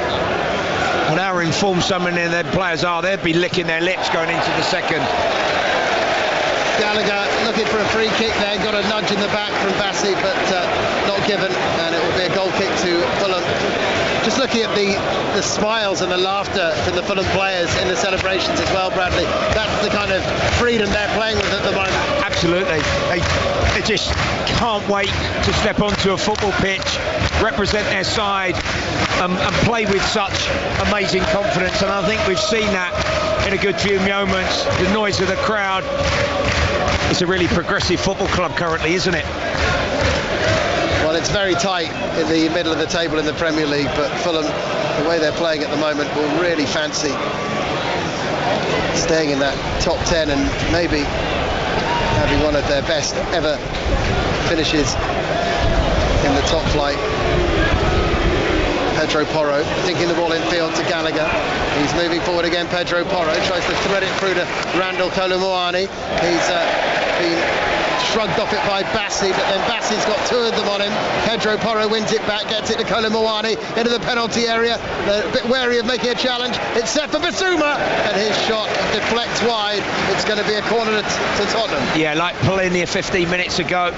and how informed so many of their players are, they'd be licking their lips going into the second. Gallagher looking for a free kick there, got a nudge in the back from Bassey, but not given, and it will be a goal kick to Fulham. Just looking at the smiles and the laughter from the Fulham players in the celebrations as well, Bradley. That's the kind of freedom they're playing with at the moment. Absolutely. They just can't wait to step onto a football pitch, represent their side, and play with such amazing confidence. And I think we've seen that in a good few moments. The noise of the crowd. It's a really progressive football club currently, isn't it? Well, it's very tight in the middle of the table in the Premier League, but Fulham, the way they're playing at the moment, will really fancy staying in that top 10 and maybe having one of their best ever finishes in the top flight. Pedro Porro thinking the ball in field to Gallagher. He's moving forward again. Pedro Porro tries to thread it through to Randall Kolomuani. He's been shrugged off it by Bassey, but then Bassey's got 2 of them on him. Pedro Porro wins it back, gets it to Kolomuani into the penalty area. They're a bit wary of making a challenge. It's set for Basuma, and his shot deflects wide. It's going to be a corner to Tottenham. Yeah, like plenty of 15 minutes ago.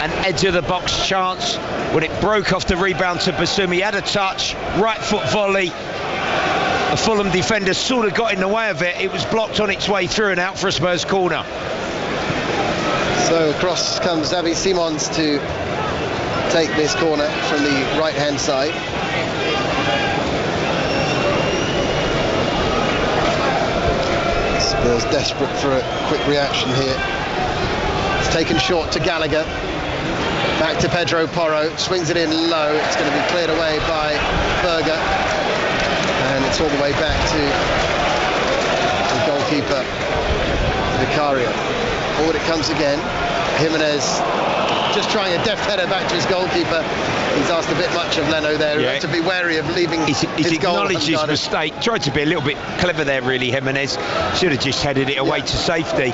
An edge of the box chance when it broke off the rebound to Basuma. He had a touch, right foot volley. The Fulham defender sort of got in the way of it. It was blocked on its way through and out for a Spurs corner. So across comes Xavi Simons to take this corner from the right-hand side. Spurs desperate for a quick reaction here. It's taken short to Gallagher. Back to Pedro Porro, swings it in low. It's going to be cleared away by Berger. And it's all the way back to the goalkeeper, Vicario. Forward it comes again. Jimenez just trying a deft header back to his goalkeeper. He's asked a bit much of Leno there. He had to be wary of leaving he's his goal. Acknowledged his mistake. Tried to be a little bit clever there, really, Jimenez. Should have just headed it away to safety.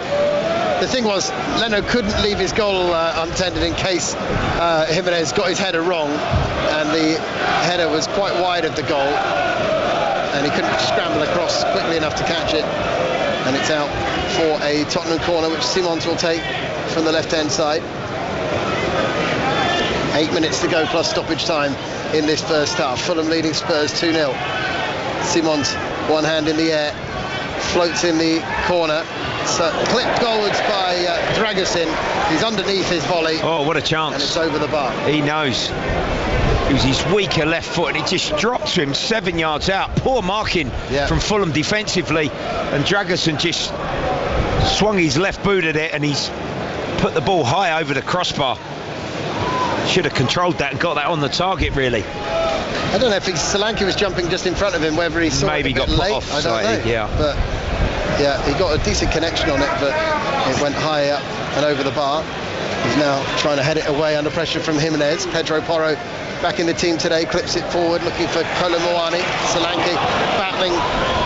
The thing was, Leno couldn't leave his goal untended in case Jimenez got his header wrong, and the header was quite wide of the goal, and he couldn't scramble across quickly enough to catch it, and it's out for a Tottenham corner, which Simons will take from the left-hand side. 8 minutes to go plus stoppage time in this first half. Fulham leading Spurs 2-0. Simons, one hand in the air, floats in the corner. So clipped goalwards by Dragusin. He's underneath his volley. Oh, what a chance. And it's over the bar. He knows. It was his weaker left foot, and it just dropped to him 7 yards out. Poor marking from Fulham defensively, and Dragusin just swung his left boot at it, and he's put the ball high over the crossbar. Should have controlled that and got that on the target, really. I don't know if Solanke was jumping just in front of him, whether he saw maybe it a bit got late. put off I don't know. Yeah. But yeah, he got a decent connection on it, but it went high up and over the bar. He's now trying to head it away under pressure from Jimenez. Pedro Porro back in the team today, clips it forward, looking for Kolomuani. Solanke battling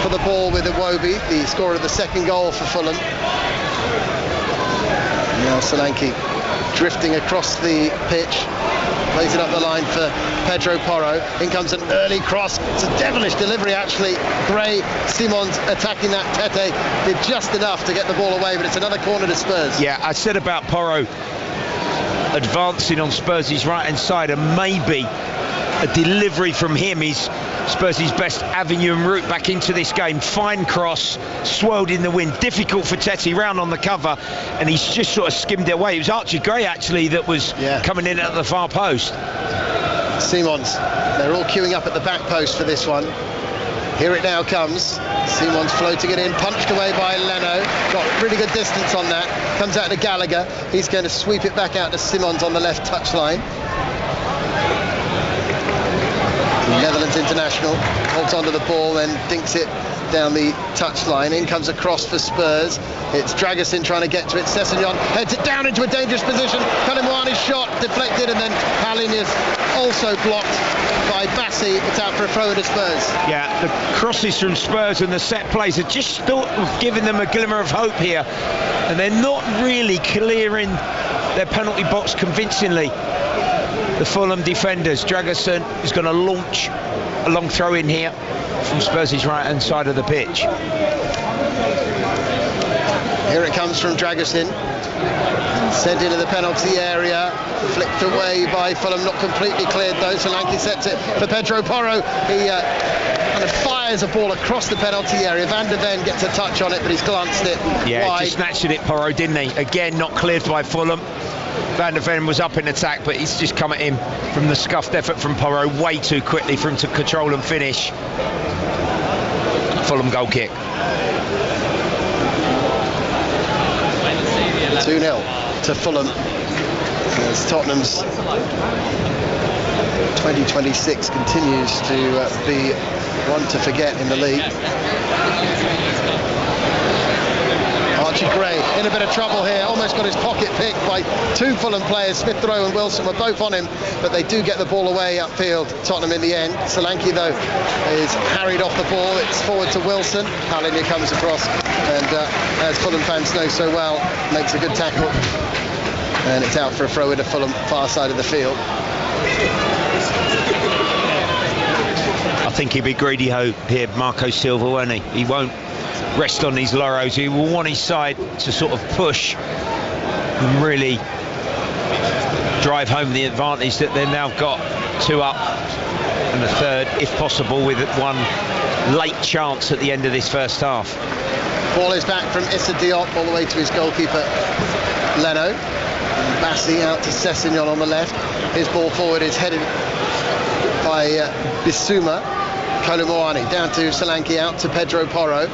for the ball with Iwobi, the scorer of the second goal for Fulham. Now Solanke drifting across the pitch, plays it up the line for Pedro Porro. In comes an early cross. It's a devilish delivery, actually. Gray, Simons attacking that. Tete did just enough to get the ball away, but it's another corner to Spurs. Yeah, I said about Porro advancing on Spurs' right-hand side, and maybe a delivery from him is Spurs' best avenue and route back into this game. Fine cross, swirled in the wind, difficult for Tete, round on the cover, and he's just sort of skimmed it away. It was Archie Gray, actually, that was coming in at the far post. Simons, they're all queuing up at the back post for this one. Here it now comes. Simons floating it in, punched away by Leno. Got really good distance on that. Comes out to Gallagher. He's going to sweep it back out to Simons on the left touchline. Netherlands international holds onto the ball, then dinks it down the touchline. In comes a cross for Spurs. It's Dragusin trying to get to it. Sessegnon heads it down into a dangerous position. Kolomuani's shot deflected, and then Palhinha's also blocked by Bassi. It's out for a throw to Spurs. Yeah, the crosses from Spurs and the set plays are just sort of giving them a glimmer of hope here, and they're not really clearing their penalty box convincingly. The Fulham defenders. Dragusin is going to launch a long throw in here from Spurs' right-hand side of the pitch. Here it comes from Dragusin. Sent into the penalty area. Flicked away by Fulham. Not completely cleared though. Solanke sets it for Pedro Porro. He kind of fires a ball across the penalty area. Van der Ven gets a touch on it, but he's glanced it wide. Just snatched it, Porro, didn't he? Again, not cleared by Fulham. Van der Ven was up in attack, but he's just come at him from the scuffed effort from Porro way too quickly for him to control and finish. Fulham goal kick. 2-0 to Fulham as Tottenham's 2026 continues to be one to forget in the league. Archie Gray in a bit of trouble here, almost got his pocket picked by two Fulham players. Smith Rowe and Wilson were both on him, but they do get the ball away upfield, Tottenham in the end. Solanke though is harried off the ball. It's forward to Wilson. Palhinha comes across and as Fulham fans know so well, makes a good tackle, and it's out for a throw into Fulham, far side of the field. I think he'll be greedy here, Marco Silva, won't he? He won't rest on his laurels. He will want his side to sort of push and really drive home the advantage that they've now got. Two up and a third, if possible, with one late chance at the end of this first half. Ball is back from Issa Diop all the way to his goalkeeper Leno. Bassi out to Sessegnon on the left. His ball forward is headed by Bissouma. Kolomuani down to Solanke, out to Pedro Porro.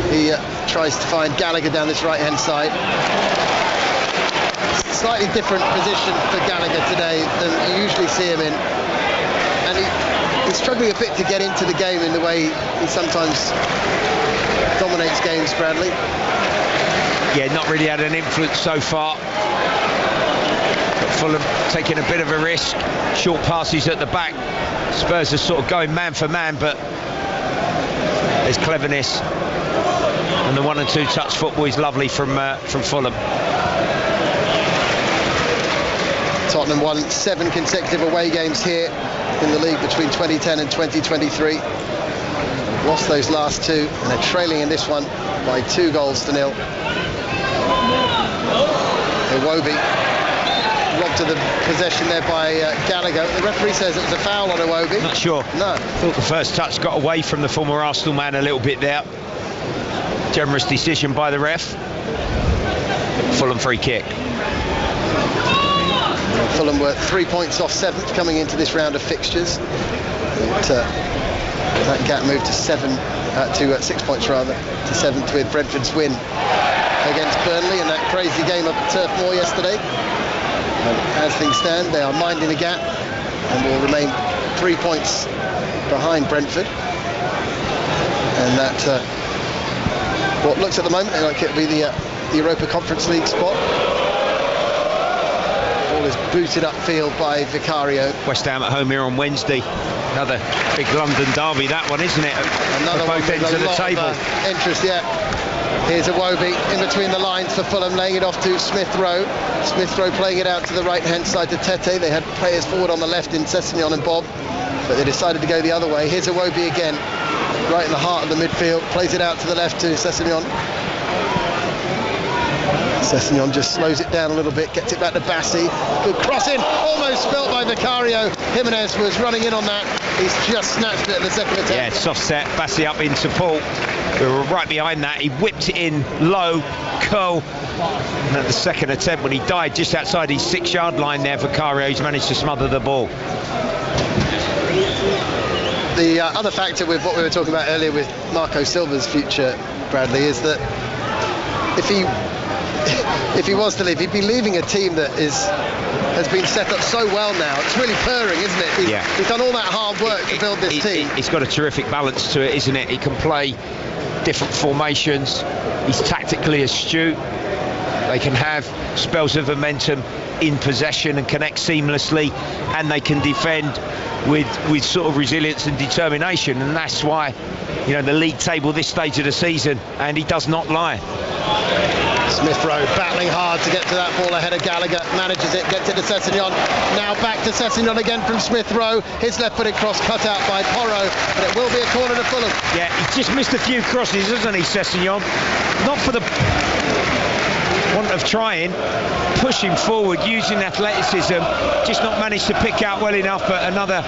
He tries to find Gallagher down this right hand side. Slightly different position for Gallagher today than you usually see him in, and he's struggling a bit to get into the game in the way he sometimes dominates games, Bradley. Yeah, not really had an influence so far. But Fulham taking a bit of a risk. Short passes at the back. Spurs are sort of going man for man, but there's cleverness. And the 1 and 2 touch football is lovely from Fulham. Tottenham won 7 consecutive away games here in the league between 2010 and 2023. Lost those last 2 and are trailing in this one by 2 goals to 0. Iwobi robbed of the possession there by Gallagher. The referee says it was a foul on Iwobi. Not sure. No. Thought the first touch got away from the former Arsenal man a little bit there. Generous decision by the ref. Fulham free kick. Fulham were 3 points off 7th coming into this round of fixtures. That gap moved to 6 points rather, to 7th with Brentford's win against Burnley in that crazy game up at Turf Moor yesterday. As things stand, they are minding the gap and will remain 3 points behind Brentford. And that what looks at the moment like it'll be the Europa Conference League spot. Ball is booted upfield by Vicario. West Ham at home here on Wednesday. Another big London derby, that one, isn't it? Another both one ends of the table. Interest, yeah. Here's Iwobi in between the lines for Fulham, laying it off to Smith Rowe. Smith Rowe playing it out to the right-hand side to Tete. They had players forward on the left in Sessegnon and Bob, but they decided to go the other way. Here's Iwobi again, right in the heart of the midfield. Plays it out to the left to Sessegnon. Sessegnon just slows it down a little bit, gets it back to Bassi. Good crossing, almost spelt by Vicario. Jimenez was running in on that. He's just snatched it at the second attempt. Yeah, soft set, Bassi up in support. We were right behind that. He whipped it in low, curl. And at the second attempt, when he died just outside his 6-yard line there, Vicario's managed to smother the ball. The other factor with what we were talking about earlier with Marco Silva's future, Bradley, is that if he was to leave, he'd be leaving a team that has been set up so well now. It's really purring, isn't it? He's done all that hard work to build this team. He's got a terrific balance to it, isn't it? He can play different formations. He's tactically astute. They can have spells of momentum in possession and connect seamlessly, and they can defend with sort of resilience and determination, and that's why, you know, the league table this stage of the season, and he does not lie. Smith Rowe battling hard to get to that ball ahead of Gallagher, manages it, gets it to Sessegnon. Now back to Sessegnon again from Smith Rowe. His left-footed cross cut out by Porro, but it will be a corner to Fulham. Yeah, he's just missed a few crosses, hasn't he, Sessegnon? Not for the want of trying, pushing forward, using athleticism, just not managed to pick out well enough. But another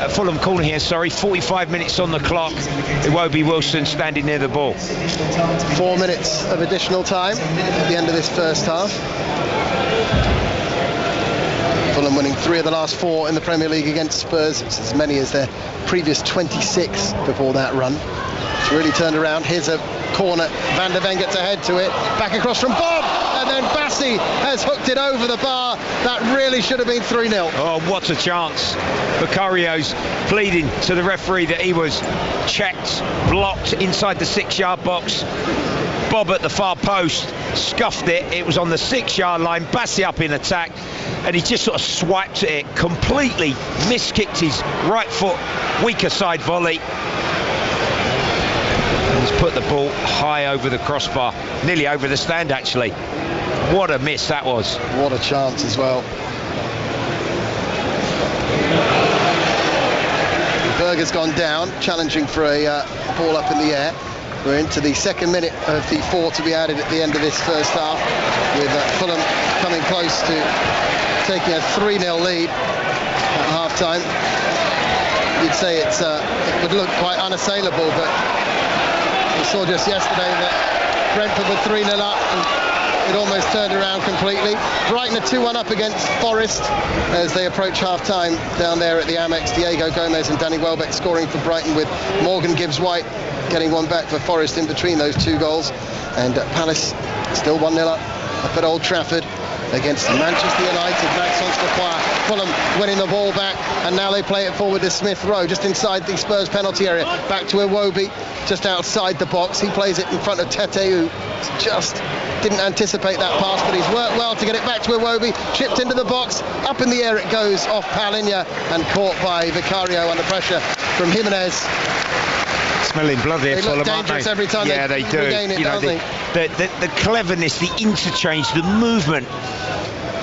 Fulham corner here, 45 minutes on the clock. Iwobi Wilson standing near the ball. 4 minutes of additional time at the end of this first half. Fulham winning 3 of the last 4 in the Premier League against Spurs. It's as many as their previous 26 before that run. It's really turned around. Here's a corner. Van der Ven gets ahead to it. Back across from Bob. And then Bassi has hooked it over the bar. That really should have been 3-0. Oh, what a chance. Vicario's pleading to the referee that he was checked, blocked inside the 6-yard box. Bob at the far post scuffed it. It was on the 6-yard line. Bassi up in attack, and he just sort of swiped at it, completely miskicked his right foot, weaker side volley. He's put the ball high over the crossbar, nearly over the stand actually. What a miss that was. What a chance as well. Berger's gone down, challenging for a ball up in the air. We're into the second minute of the 4 to be added at the end of this first half, with Fulham coming close to taking a 3-0 lead at half-time. You'd say it would look quite unassailable, but we saw just yesterday that Brentford were 3-0 up and it almost turned around completely. Brighton are 2-1 up against Forest as they approach half-time down there at the Amex. Diego Gomez and Danny Welbeck scoring for Brighton, with Morgan Gibbs-White getting one back for Forest in between those 2 goals. And Palace still 1-0 up at Old Trafford. against Manchester United. Maxence Lacroix, Fulham winning the ball back, and now they play it forward to Smith Rowe, just inside the Spurs penalty area. Back to Iwobi, just outside the box. He plays it in front of Tete, who just didn't anticipate that pass, but he's worked well to get it back to Iwobi. Chipped into the box, up in the air it goes off Paulinho, and caught by Vicario under pressure from Jimenez. Smelling blood here, Fulham, aren't they? Every time they do. Regain it, the cleverness, the interchange, the movement.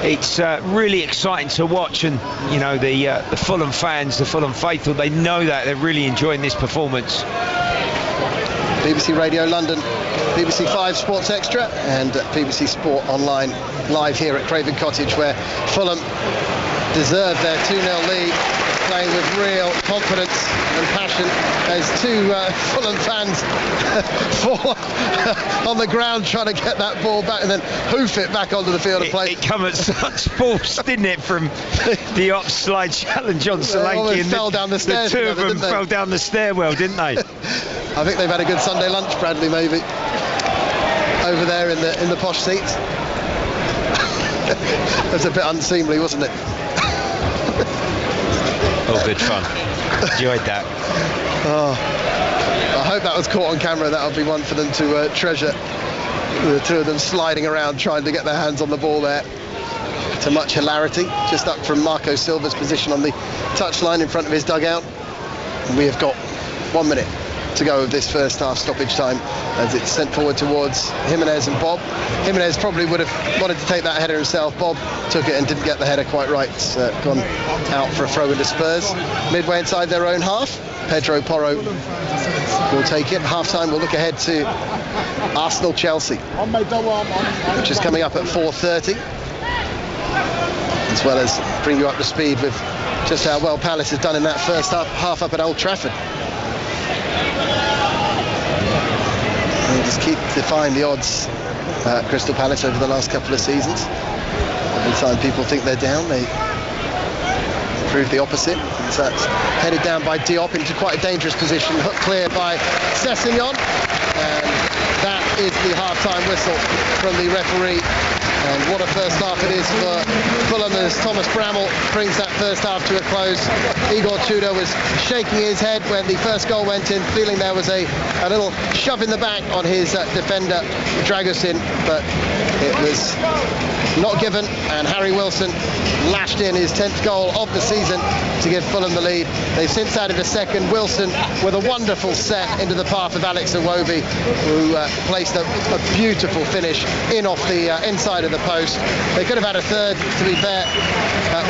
It's really exciting to watch, and the Fulham fans, the Fulham faithful, they know that they're really enjoying this performance. BBC Radio London, BBC 5 Sports Extra, and BBC Sport Online live here at Craven Cottage, where Fulham deserved their 2-0 lead, playing with real confidence and passion as two Fulham fans fall on the ground trying to get that ball back and then hoof it back onto the field of play. It came at such force, didn't it, from the offside challenge on Solanke, and fell down the stairs. The two of them fell down the stairwell, didn't they? I think they've had a good Sunday lunch, Bradley, maybe, over there in the posh seats. It was a bit unseemly, wasn't it? All good fun. Enjoyed that. Oh, I hope that was caught on camera. That'll be one for them to treasure. The two of them sliding around trying to get their hands on the ball there, to much hilarity. Just up from Marco Silva's position on the touchline in front of his dugout. And we have got 1 minute to go of this first half stoppage time, as it's sent forward towards Jimenez and Bob. Jimenez probably would have wanted to take that header himself. Bob took it and didn't get the header quite right. It's gone out for a throw into Spurs. Midway inside their own half, Pedro Porro will take it. Half-time, we'll look ahead to Arsenal-Chelsea, which is coming up at 4:30, as well as bring you up to speed with just how well Palace has done in that first half up at Old Trafford. They just keep defying the odds, Crystal Palace, over the last couple of seasons. Every time people think they're down, they prove the opposite. So that's headed down by Diop into quite a dangerous position. Hook clear by Sessegnon, and that is the half-time whistle from the referee. And what a first half it is for Fulham, as Thomas Bramall brings that first half to a close. Igor Tudor was shaking his head when the first goal went in, feeling there was a little shove in the back on his defender, Dragusin, but it was not given, and Harry Wilson lashed in his 10th goal of the season to give Fulham the lead. They've since added a second. Wilson with a wonderful set into the path of Alex Iwobi, who placed a beautiful finish in off the inside of the post. They could have had a third, to be fair,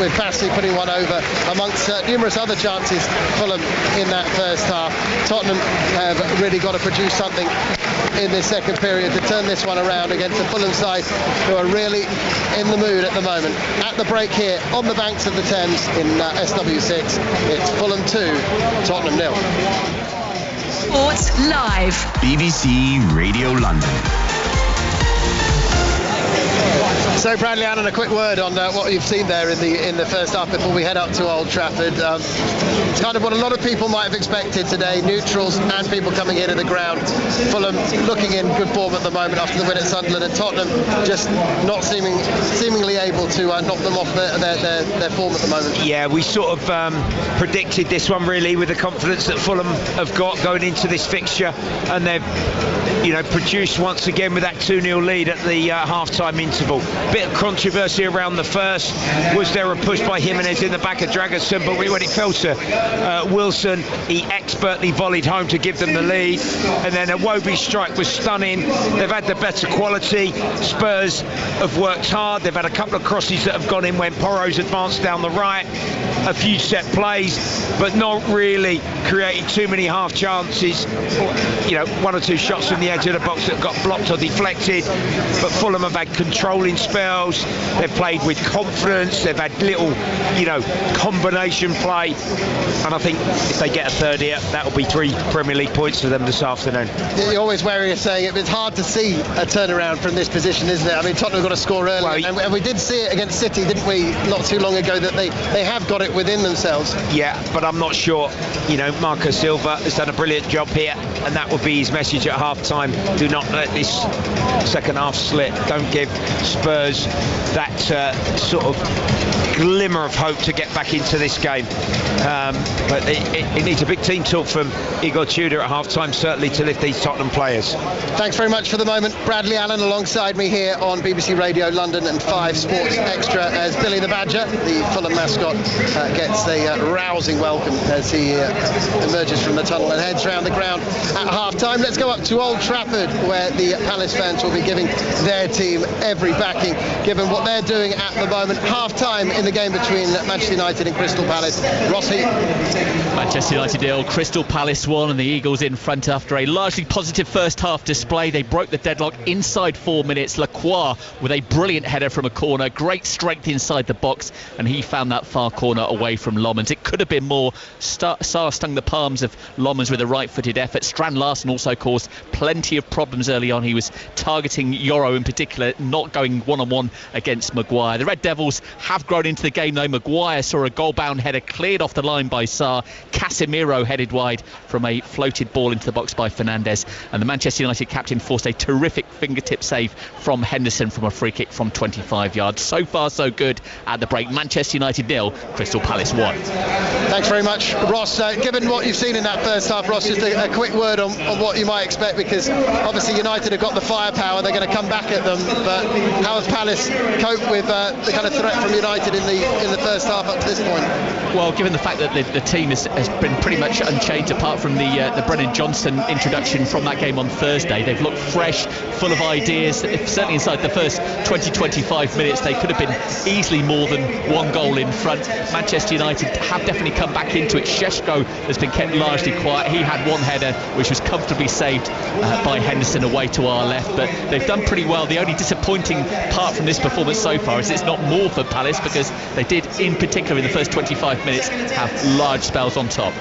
with Bassey putting one over, amongst numerous other chances Fulham in that first half. Tottenham have really got to produce something in this second period to turn this one around against a Fulham side who are really in the mood at the moment. At the break here on the banks of the Thames in SW6, it's Fulham 2, Tottenham 0. Sports Live. BBC Radio London. So Bradley Allen, a quick word on what you've seen there in the first half before we head up to Old Trafford. It's kind of what a lot of people might have expected today, neutrals and people coming into the ground. Fulham looking in good form at the moment after the win at Sunderland, and Tottenham just not seemingly able to knock them off their form at the moment. Yeah, we sort of predicted this one really, with the confidence that Fulham have got going into this fixture, and they've produced once again with that 2-0 lead at the half-time interval. Bit of controversy around the first. Was there a push by Jimenez in the back of Dragusin? But when it fell to Wilson, he expertly volleyed home to give them the lead. And then Iwobi's strike was stunning. They've had the better quality. Spurs have worked hard. They've had a couple of crosses that have gone in when Porro's advanced down the right. A few set plays, but not really creating too many half chances. One or two shots from the edge of the box that got blocked or deflected. But Fulham have had controlling spells. They've played with confidence. They've had little, combination play. And I think if they get a third here, that'll be 3 Premier League points for them this afternoon. You're always wary of saying it, but it's hard to see a turnaround from this position, isn't it? I mean, Tottenham got to score early, and we did see it against City, didn't we, not too long ago, that they have got it within themselves. Yeah, but I'm not sure. Marco Silva has done a brilliant job here, and that will be his message at half-time. Do not let this second half slip. Don't give Spurs us that sort of glimmer of hope to get back into this game. But it needs a big team talk from Igor Tudor at half-time, certainly, to lift these Tottenham players. Thanks very much for the moment. Bradley Allen alongside me here on BBC Radio London and 5 Sports Extra as Billy the Badger, the Fulham mascot, gets a rousing welcome as he emerges from the tunnel and heads round the ground at half-time. Let's go up to Old Trafford, where the Palace fans will be giving their team every backing, given what they're doing at the moment. Half-time in the game between Manchester United and Crystal Palace. Ross Heaton. Manchester United 0, Crystal Palace 1, and the Eagles in front after a largely positive first half display. They broke the deadlock inside 4 minutes. Lacroix with a brilliant header from a corner, great strength inside the box, and he found that far corner away from Lommans. It could have been more. Sarr stung the palms of Lommans with a right-footed effort. Strand Larsen also caused plenty of problems early on. He was targeting Yoro in particular, not going one-on-one against Maguire. The Red Devils have grown into the game though. Maguire saw a goal-bound header cleared off the line by Sarr. Casemiro headed wide from a floated ball into the box by Fernandes, and the Manchester United captain forced a terrific fingertip save from Henderson from a free kick from 25 yards. So far so good at the break. Manchester United 0, Crystal Palace 1. Thanks very much, Ross. Given what you've seen in that first half, Ross, just a quick word on what you might expect, because obviously United have got the firepower, they're going to come back at them, but how has Palace coped with the kind of threat from United in the first half up to this point? Well, given the fact that the team has been pretty much unchanged apart from the Brennan Johnson introduction from that game on Thursday, they've looked fresh, full of ideas. Certainly inside the first 20-25 minutes they could have been easily more than one goal in front. Manchester United have definitely come back into it. Šeško has been kept largely quiet. He had one header which was comfortably saved by Henderson away to our left, but they've done pretty well. The only disappointing part from this performance so far is it's not more for Palace, because they did in particular in the first 25 minutes have large spells on top.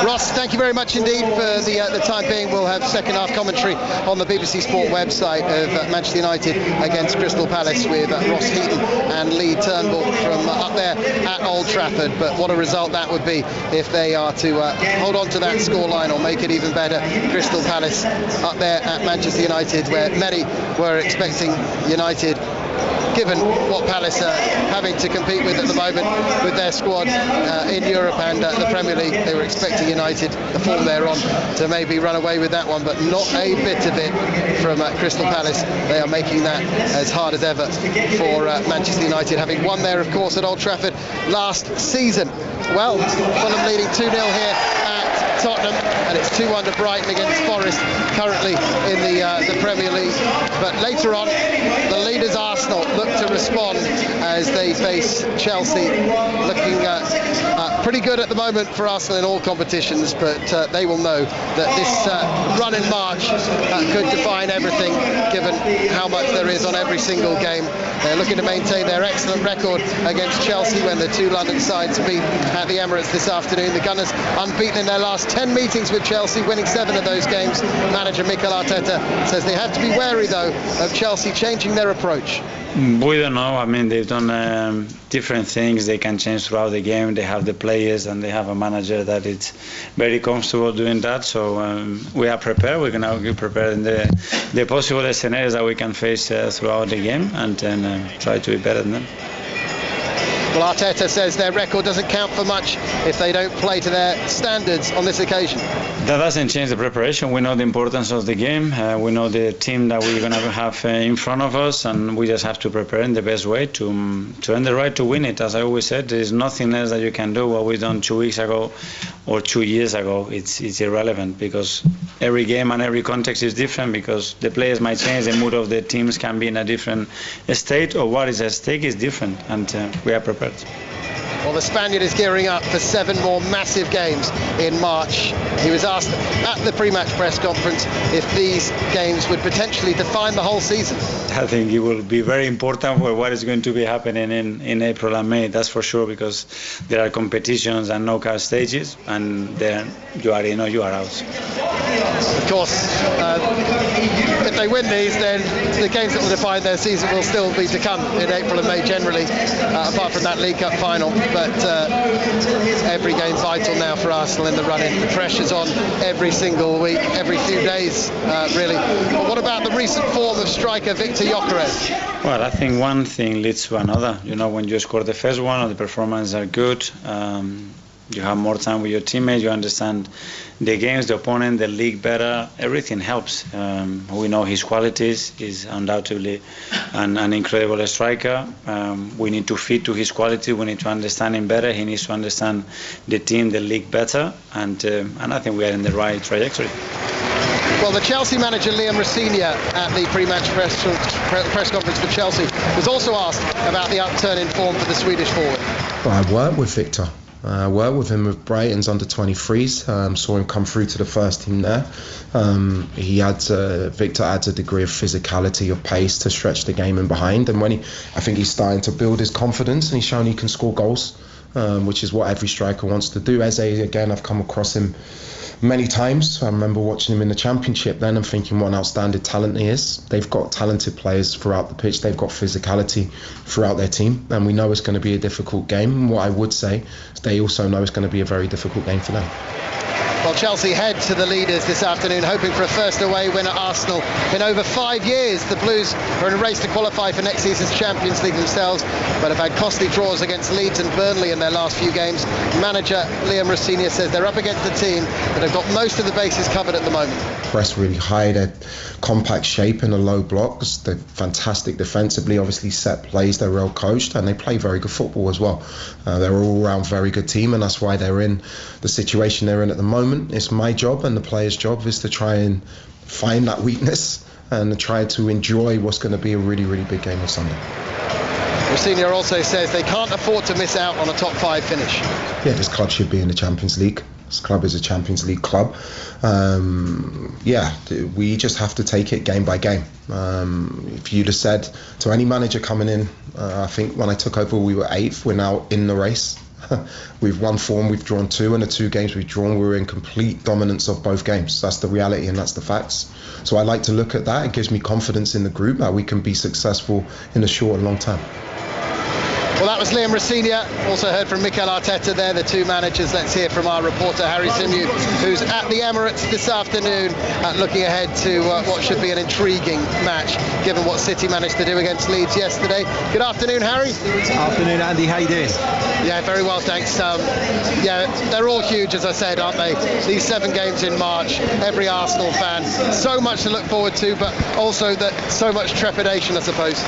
Ross, thank you very much indeed for the time being. We'll have second half commentary on the BBC Sport website of Manchester United against Crystal Palace with Ross Heaton and Lee Turnbull from up there at Old Trafford. But what a result that would be if they are to hold on to that scoreline or make it even better. Crystal Palace up there at Manchester United, where many were expecting United, given what Palace are having to compete with at the moment with their squad in Europe and the Premier League. They were expecting United, the form they're on, to maybe run away with that one, but not a bit of it from Crystal Palace. They are making that as hard as ever for Manchester United, having won there, of course, at Old Trafford last season. Well, Fulham leading 2-0 here at Tottenham, and it's 2-1 to Brighton against Forest, currently in the Premier League. But later on, the leaders Arsenal look to respond as they face Chelsea, looking pretty good at the moment for Arsenal in all competitions, but they will know that this run in March could define everything, given how much there is on every single game. They're looking to maintain their excellent record against Chelsea when the two London sides meet at the Emirates this afternoon. The Gunners unbeaten in their last 10 meetings with Chelsea, winning 7 of those games. Manager Mikel Arteta says they have to be wary, though, of Chelsea changing their approach. We don't know. I mean, they've done different things. They can change throughout the game. They have the players and they have a manager that is very comfortable doing that. So we are prepared. We're going to be prepared in the possible scenarios that we can face throughout the game, and then try to be better than them. Well, Arteta says their record doesn't count for much if they don't play to their standards on this occasion. That doesn't change the preparation. We know the importance of the game. We know the team that we're going to have in front of us, and we just have to prepare in the best way to earn the right to win it. As I always said, there is nothing else that you can do. What we've done 2 weeks ago or 2 years ago, it's irrelevant, because every game and every context is different, because the players might change, the mood of the teams can be in a different state, or what is at stake is different, and we are prepared. Well, the Spaniard is gearing up for 7 more massive games in March. He was asked at the pre-match press conference if these games would potentially define the whole season. I think it will be very important for what is going to be happening in April and May, that's for sure, because there are competitions and knockout stages, and then you are in or you are out. Of course, if they win these, then the games that will define their season will still be to come in April and May generally, apart from that League Cup final. But every game vital now for Arsenal in the run-in. The pressure's on every single week, every few days, really. But what about the recent form of striker Victor Gyökeres? Well, I think one thing leads to another. You know, when you score the first one or the performances are good, you have more time with your teammates, you understand the games, the opponent, the league better, everything helps. We know his qualities, he's undoubtedly an incredible striker. We need to fit to his quality, we need to understand him better, he needs to understand the team, the league better, and I think we are in the right trajectory. Well, the Chelsea manager Liam Rossigna at the pre-match press conference for Chelsea was also asked about the upturn in form for the Swedish forward. Well, I worked with Victor. I worked with him with Brighton's under-23s. Saw him come through to the first team there. Victor adds a degree of physicality, of pace to stretch the game in behind. And I think he's starting to build his confidence, and he's shown he can score goals, which is what every striker wants to do. Eze, again, I've come across him many times. I remember watching him in the Championship then and thinking what an outstanding talent he is. They've got talented players throughout the pitch. They've got physicality throughout their team, and we know it's going to be a difficult game. What I would say is they also know it's going to be a very difficult game for them. Well, Chelsea head to the leaders this afternoon, hoping for a first away win at Arsenal in over 5 years. The Blues are in a race to qualify for next season's Champions League themselves, but have had costly draws against Leeds and Burnley in their last few games. Manager Liam Rossigna says they're up against a team that have got most of the bases covered at the moment. Press really high, their compact shape in the low blocks, they're fantastic defensively, obviously set plays, they're well coached, and they play very good football as well. They're an all-round very good team, and that's why they're in the situation they're in at the moment. It's my job and the players' job is to try and find that weakness and try to enjoy what's going to be a really, really big game on Sunday. Rossigna also says they can't afford to miss out on a top 5 finish. Yeah, this club should be in the Champions League. This club is a Champions League club. We just have to take it game by game. If you'd have said to any manager coming in, I think when I took over we were 8th, we're now in the race. We've won 4 and we've drawn 2, and the 2 games we've drawn, we were in complete dominance of both games. That's the reality and that's the facts. So I like to look at that. It gives me confidence in the group that we can be successful in the short and long term. Well, that was Liam Rossigna. Also heard from Mikel Arteta there, the 2 managers. Let's hear from our reporter Harry Symeou, who's at the Emirates this afternoon, looking ahead to what should be an intriguing match, given what City managed to do against Leeds yesterday. Good afternoon, Harry. Afternoon, Andy. How you doing? Yeah, very well, thanks. They're all huge, as I said, aren't they? These 7 games in March, every Arsenal fan. So much to look forward to, but also so much trepidation, I suppose.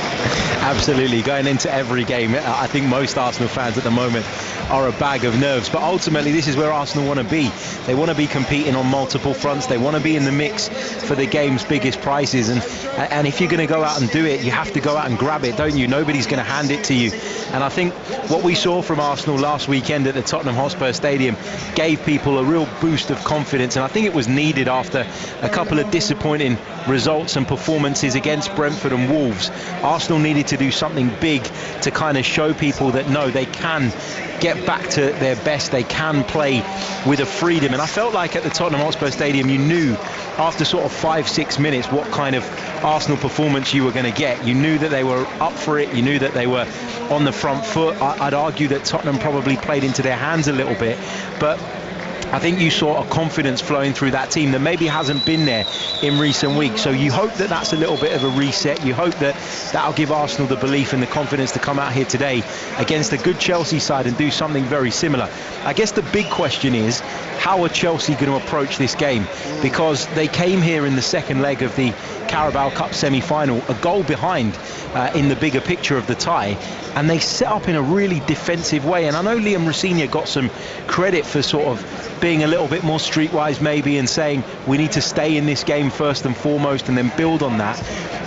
Absolutely. Going into every game, I think most Arsenal fans at the moment are a bag of nerves, but ultimately this is where Arsenal want to be. They want to be competing on multiple fronts. They want to be in the mix for the game's biggest prizes, and if you're going to go out and do it, you have to go out and grab it, don't you? Nobody's going to hand it to you. And I think what we saw from Arsenal last weekend at the Tottenham Hotspur Stadium gave people a real boost of confidence, and I think it was needed after a couple of disappointing results and performances against Brentford and Wolves. Arsenal needed to do something big to kind of show people that no, they can get back to their best, they can play with a freedom. And I felt like at the Tottenham Hotspur Stadium you knew after sort of 5-6 minutes what kind of Arsenal performance you were going to get. You knew that they were up for it, you knew that they were on the front foot. I'd argue that Tottenham probably played into their hands a little bit, but I think you saw a confidence flowing through that team that maybe hasn't been there in recent weeks. So you hope that that's a little bit of a reset. You hope that that'll give Arsenal the belief and the confidence to come out here today against a good Chelsea side and do something very similar. I guess the big question is, how are Chelsea going to approach this game? Because they came here in the second leg of the Carabao Cup semi-final, a goal behind in the bigger picture of the tie, and they set up in a really defensive way. And I know Liam Rossigna got some credit for sort of being a little bit more streetwise maybe and saying we need to stay in this game first and foremost and then build on that.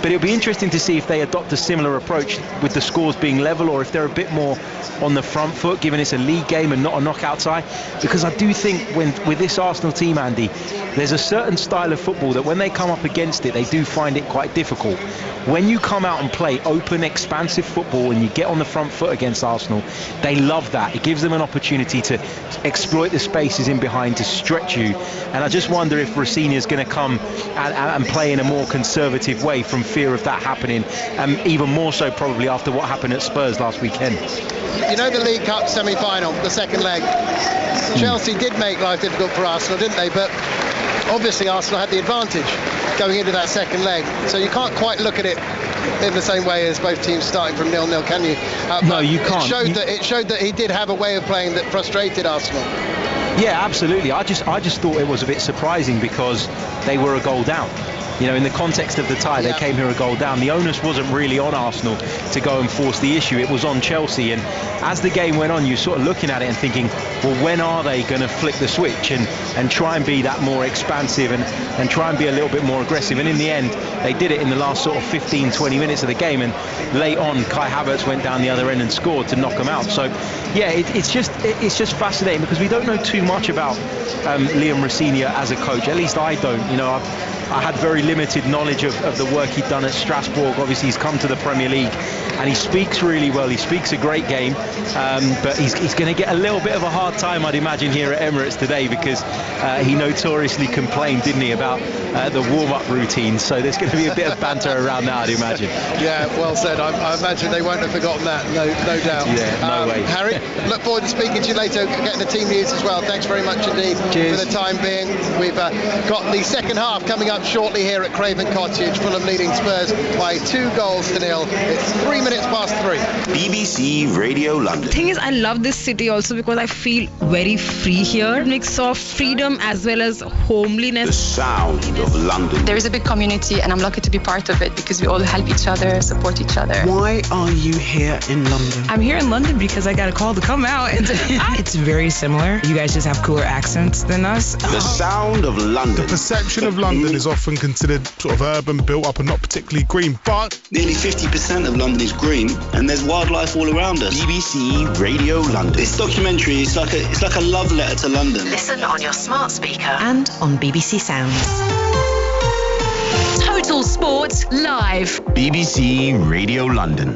But it'll be interesting to see if they adopt a similar approach with the scores being level, or if they're a bit more on the front foot, given it's a league game and not a knockout tie. Because I do think with this Arsenal team, Andy, there's a certain style of football that when they come up against it, they do find it quite difficult. When you come out and play open, expansive football and you get on the front foot against Arsenal, they love that. It gives them an opportunity to exploit the spaces in behind, to stretch you. And I just wonder if Rossini's going to come and play in a more conservative way from fear of that happening, even more so probably after what happened at Spurs last weekend. You know the League Cup semi-final, the second leg, Chelsea did make life difficult for Arsenal, didn't they? But obviously Arsenal had the advantage going into that second leg, so you can't quite look at it in the same way as both teams starting from 0-0, can you? No, you can't. It showed that he did have a way of playing that frustrated Arsenal. Yeah, absolutely. I just thought it was a bit surprising because they were a goal down. You know, in the context of the tie, they came here a goal down. The onus wasn't really on Arsenal to go and force the issue. It was on Chelsea. And as the game went on, you're sort of looking at it and thinking, well, when are they going to flick the switch and try and be that more expansive and try and be a little bit more aggressive? And in the end, they did it in the last sort of 15, 20 minutes of the game. And late on, Kai Havertz went down the other end and scored to knock them out. So, yeah, it's just fascinating because we don't know too much about Liam Rossini as a coach. At least I don't. You know, I had very limited knowledge of the work he'd done at Strasbourg. Obviously, he's come to the Premier League and he speaks really well. He speaks a great game, but he's going to get a little bit of a hard time, I'd imagine, here at Emirates today because he notoriously complained, didn't he, about the warm-up routine. So there's going to be a bit of banter around that, I'd imagine. Yeah, well said. I imagine they won't have forgotten that, no doubt. Yeah, no way. Harry, look forward to speaking to you later, getting the team news as well. Thanks very much indeed. Cheers. For the time being. We've got the second half coming up shortly here at Craven Cottage. Fulham leading Spurs by 2-0. It's 3 minutes past 3. BBC Radio London. The thing is, I love this city also because I feel very free here. A mix of freedom as well as homeliness. The sound of London. There is a big community and I'm lucky to be part of it because we all help each other, support each other. Why are you here in London? I'm here in London because I got a call to come out. It's very similar. You guys just have cooler accents than us. The sound of London. The perception of London is often considered sort of urban, built up and not particularly green, but nearly 50% of London is green and there's wildlife all around us. BBC Radio London. This documentary is like a love letter to London. Listen on your smart speaker and on BBC Sounds. Total Sport Live. BBC Radio London.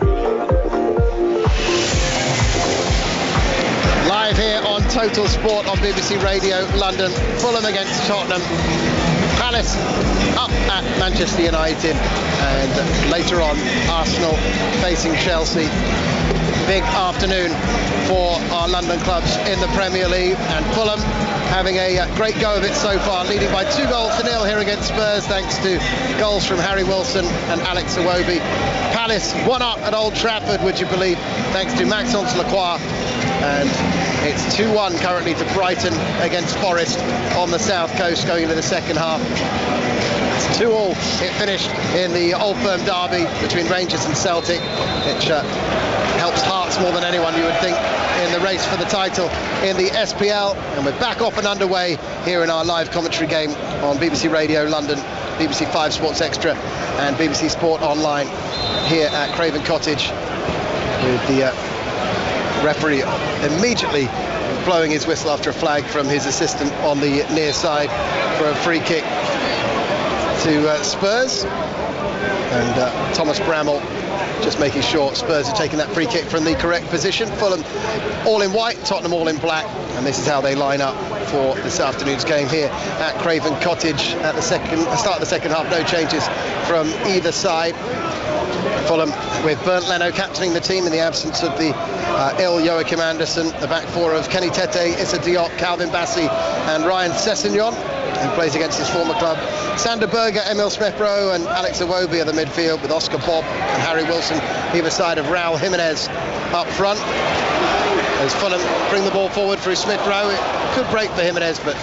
Live here on Total Sport on BBC Radio London. Fulham against Tottenham. Palace up at Manchester United, and later on Arsenal facing Chelsea. Big afternoon for our London clubs in the Premier League, and Fulham having a great go of it so far, leading by 2-0 here against Spurs thanks to goals from Harry Wilson and Alex Iwobi. Palace 1-up at Old Trafford, would you believe, thanks to Maxence Lacroix, and it's 2-1 currently to Brighton against Forest on the south coast going into the second half. It's 2-2 it finished in the Old Firm derby between Rangers and Celtic, which helps Hearts more than anyone, you would think, in the race for the title in the SPL. And we're back off and underway here in our live commentary game on BBC Radio London, BBC 5 Sports Extra and BBC Sport Online here at Craven Cottage, with the referee immediately blowing his whistle after a flag from his assistant on the near side for a free kick to Spurs, and Thomas Bramall just making sure Spurs are taking that free kick from the correct position. Fulham all in white, Tottenham all in black, and this is how they line up for this afternoon's game here at Craven Cottage at the start of the second half. No changes from either side. Fulham with Bernd Leno captaining the team in the absence of the ill Joachim Andersen. The back four of Kenny Tete, Issa Diop, Calvin Bassey and Ryan Sessegnon, who plays against his former club. Sander Berger, Emil Smith-Rowe and Alex Iwobi are the midfield, with Oscar Bob and Harry Wilson either side of Raul Jimenez up front. As Fulham bring the ball forward through Smith-Rowe, it could break for Jimenez, but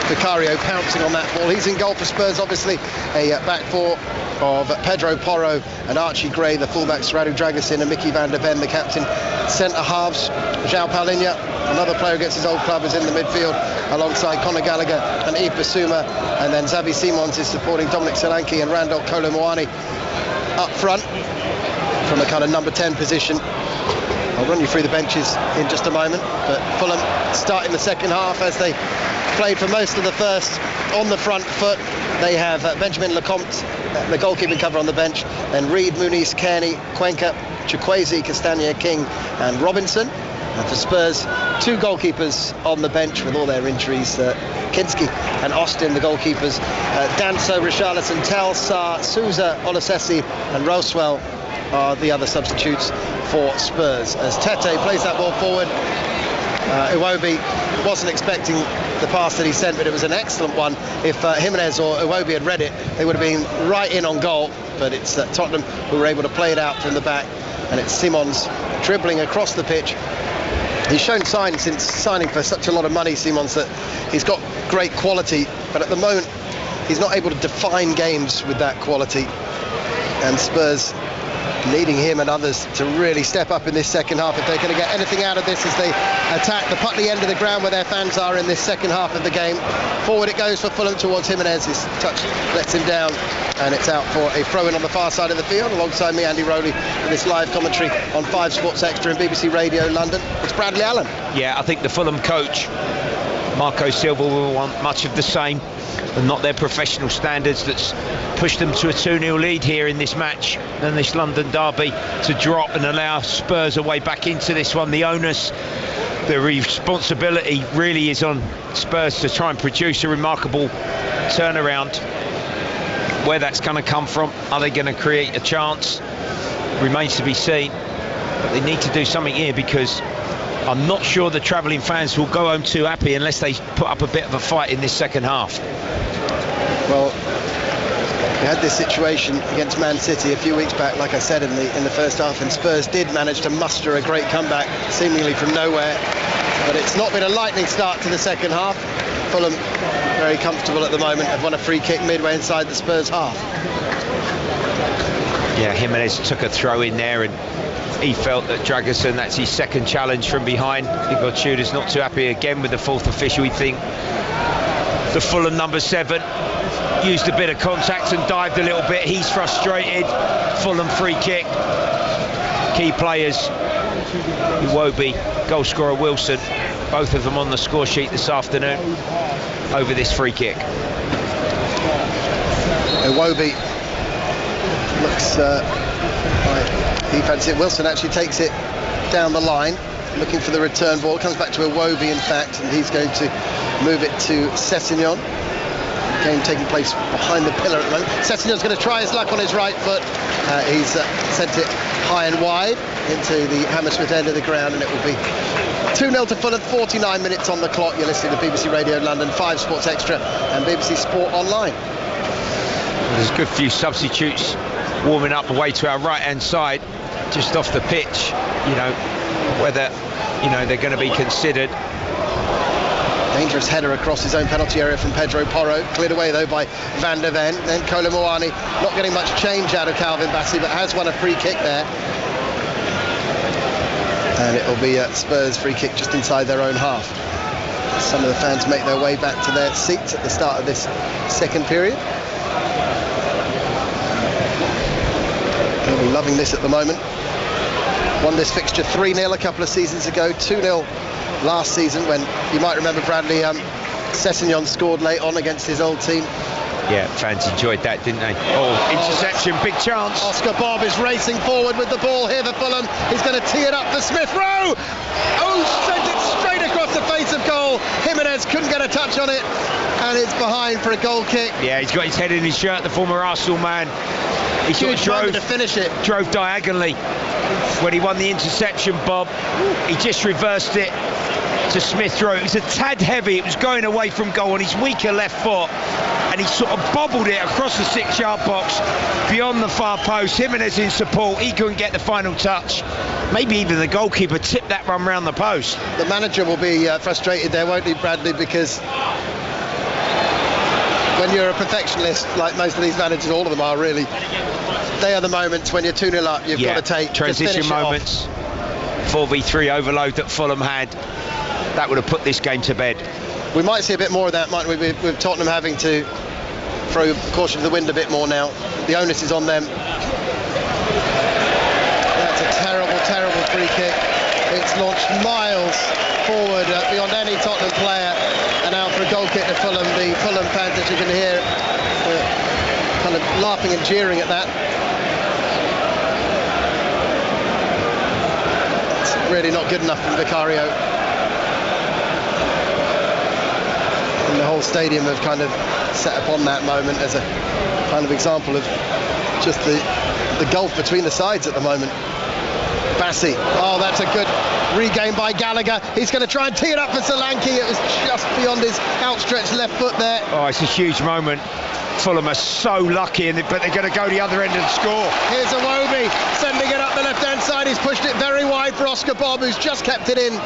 Vicario pouncing on that ball. He's in goal for Spurs, obviously. A back four of Pedro Porro and Archie Gray, the fullbacks Radu Dragusin and Mickey van der Ven, the captain. Centre halves, João Paulinho, another player against his old club, is in the midfield alongside Conor Gallagher and Yves Bissouma, and then Xavi Simons is supporting Dominic Solanke and Randall Kolo Muani up front from a kind of number 10 position. I'll run you through the benches in just a moment, but Fulham starting the second half as they played for most of the first on the front foot. They have Benjamin Lecomte, the goalkeeping cover, on the bench, then Reid, Muniz, Kearney, Cuenca, Chukwueze, Castagna, King and Robinson. And for Spurs, 2 goalkeepers on the bench with all their injuries. Kinski and Austin, the goalkeepers. Danso, Richarlison, Tel, Sarr, Sousa, Olasesi and Roswell are the other substitutes for Spurs. As Tete plays that ball forward, Iwobi wasn't expecting the pass that he sent, but it was an excellent one. If Jimenez or Iwobi had read it, they would have been right in on goal. But it's Tottenham who were able to play it out from the back, and it's Simons dribbling across the pitch. He's shown signs since signing for such a lot of money, Simons, that he's got great quality, but at the moment he's not able to define games with that quality. And Spurs needing him and others to really step up in this second half if they're going to get anything out of this as they attack the Putney end of the ground where their fans are in this second half of the game. Forward it goes for Fulham towards Jimenez. His touch lets him down, and it's out for a throw-in on the far side of the field. Alongside me, Andy Rowley, with this live commentary on 5 Sports Extra and BBC Radio London. It's Bradley Allen. Yeah, I think the Fulham coach, Marco Silva, will want much of the same, and not their professional standards that's pushed them to a 2-0 lead here in this match and this London derby to drop and allow Spurs a way back into this one. The onus, the responsibility really is on Spurs to try and produce a remarkable turnaround. Where that's going to come from, are they going to create a chance, remains to be seen. But they need to do something here, because I'm not sure the travelling fans will go home too happy unless they put up a bit of a fight in this second half. Well, we had this situation against Man City a few weeks back, like I said, in the first half, and Spurs did manage to muster a great comeback seemingly from nowhere, but it's not been a lightning start to the second half. Fulham very comfortable at the moment, have won a free kick midway inside the Spurs half. Yeah, Jimenez took a throw in there, and he felt that Dragerson, that's his second challenge from behind. Igor Tudor's not too happy again with the 4th official. We think the Fulham number 7 used a bit of contact and dived a little bit. He's frustrated. Fulham free kick. Key players, Iwobi, goal scorer Wilson, both of them on the score sheet this afternoon over this free kick. Iwobi looks like he fancies it. Wilson actually takes it down the line, looking for the return ball. It comes back to Iwobi, in fact, and he's going to move it to Sessegnon. Game taking place behind the pillar at the moment. Sessegnon's going to try his luck on his right foot. He's sent it high and wide into the Hammersmith end of the ground, and it will be 2-0 to Fulham. 49 minutes on the clock. You're listening to BBC Radio London, 5 Sports Extra and BBC Sport Online. There's a good few substitutes warming up away to our right hand side, just off the pitch. You know, whether they're going to be considered. Dangerous header across his own penalty area from Pedro Porro, cleared away though by Van der Ven. Then Kolo Muani, not getting much change out of Calvin Bassey, but has won a free kick there, and it will be a Spurs free kick just inside their own half. Some of the fans make their way back to their seats at the start of this second period. They'll be loving this at the moment. Won this fixture 3-0 a couple of seasons ago, 2-0 last season, when, you might remember, Bradley, Sessegnon scored late on against his old team. Yeah, fans enjoyed that, didn't they? Oh, interception, big chance. Oscar Bob is racing forward with the ball here for Fulham. He's going to tee it up for Smith Rowe. Oh, sent it straight across the face of goal. Jimenez couldn't get a touch on it, and it's behind for a goal kick. Yeah, he's got his head in his shirt, the former Arsenal man. He Huge moment to finish it. Drove diagonally when he won the interception, Bob. He just reversed it to Smith Rowe. It was a tad heavy. It was going away from goal on his weaker left foot, and he sort of bobbled it across the 6-yard box beyond the far post. Jimenez in support. He couldn't get the final touch. Maybe even the goalkeeper tipped that run round the post. The manager will be frustrated there, won't he, Bradley? Because when you're a perfectionist, like most of these managers, all of them are really, they are the moments when you're 2-0 up, you've got to take transition moments. 4v3 overload that Fulham had, that would have put this game to bed. We might see a bit more of that, mightn't we, with Tottenham having to throw caution to the wind a bit more now. The onus is on them. That's a terrible, terrible free kick. It's launched miles forward beyond any Tottenham player, and out for a goal kick to Fulham. The Fulham fans, as you can hear, kind of laughing and jeering at that. It's really not good enough from Vicario. And the whole stadium have kind of set upon that moment as a kind of example of just the gulf between the sides at the moment. Bassi, oh, that's a good regain by Gallagher. He's going to try and tee it up for Solanke. It was just beyond his outstretched left foot there. Oh, it's a huge moment. Fulham are so lucky, but they're going to go the other end and score. Here's Iwobi sending it up the left-hand side. He's pushed it very wide for Oscar Bob, who's just kept it in.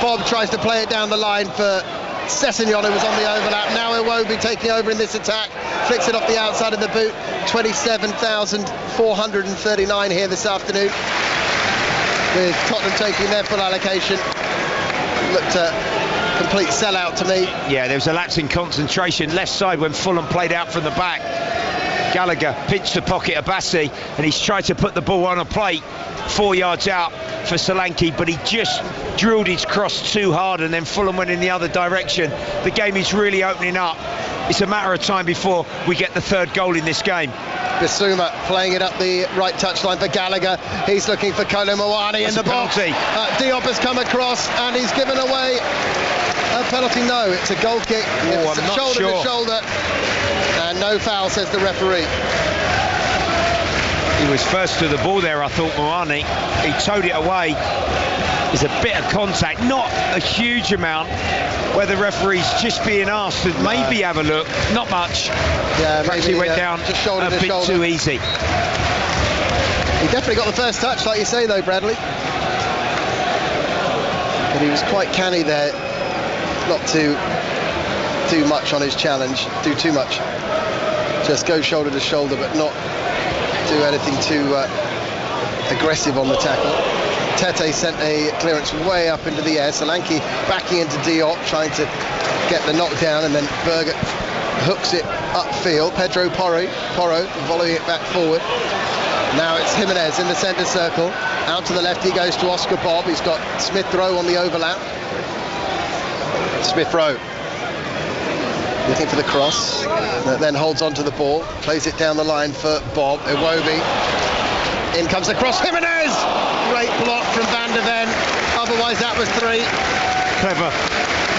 Bob tries to play it down the line for Sessegnon, who was on the overlap. Now Iwobi taking over in this attack. Flicks it off the outside of the boot. 27,439 here this afternoon, with Tottenham taking their full allocation. Looked a complete sellout to me. Yeah, there was a lapse in concentration left side when Fulham played out from the back. Gallagher pinched the pocket of Bassi, and he's tried to put the ball on a plate 4 yards out for Solanke, but he just drilled his cross too hard, and then Fulham went in the other direction. The game is really opening up. It's a matter of time before we get the third goal in this game. Bissouma playing it up the right touchline for Gallagher. He's looking for Kolo Muani in the box. Diop has come across and he's given away a penalty. No, it's a goal kick. It's a shoulder to shoulder, and no foul, says the referee. He was first to the ball there, I thought, Muani. He towed it away. There's a bit of contact, not a huge amount, where the referee's just being asked to maybe have a look. Not much. Yeah, perhaps he went down just shoulder a bit too easy. He definitely got the first touch, like you say, though, Bradley. But he was quite canny there, not to do much on his challenge, do too much. Just go shoulder to shoulder, but not do anything too aggressive on the tackle. Tete sent a clearance way up into the air. Solanke backing into Diop, trying to get the knockdown, and then Berger hooks it upfield. Pedro Porro volleying it back forward. Now it's Jimenez in the centre circle. Out to the left he goes to Oscar Bob. He's got Smith Rowe on the overlap. Smith Rowe looking for the cross, then holds on to the ball, plays it down the line for Bob. Iwobi. In comes the cross. Jimenez! Great block from Van der Ven. Otherwise that was 3. Clever.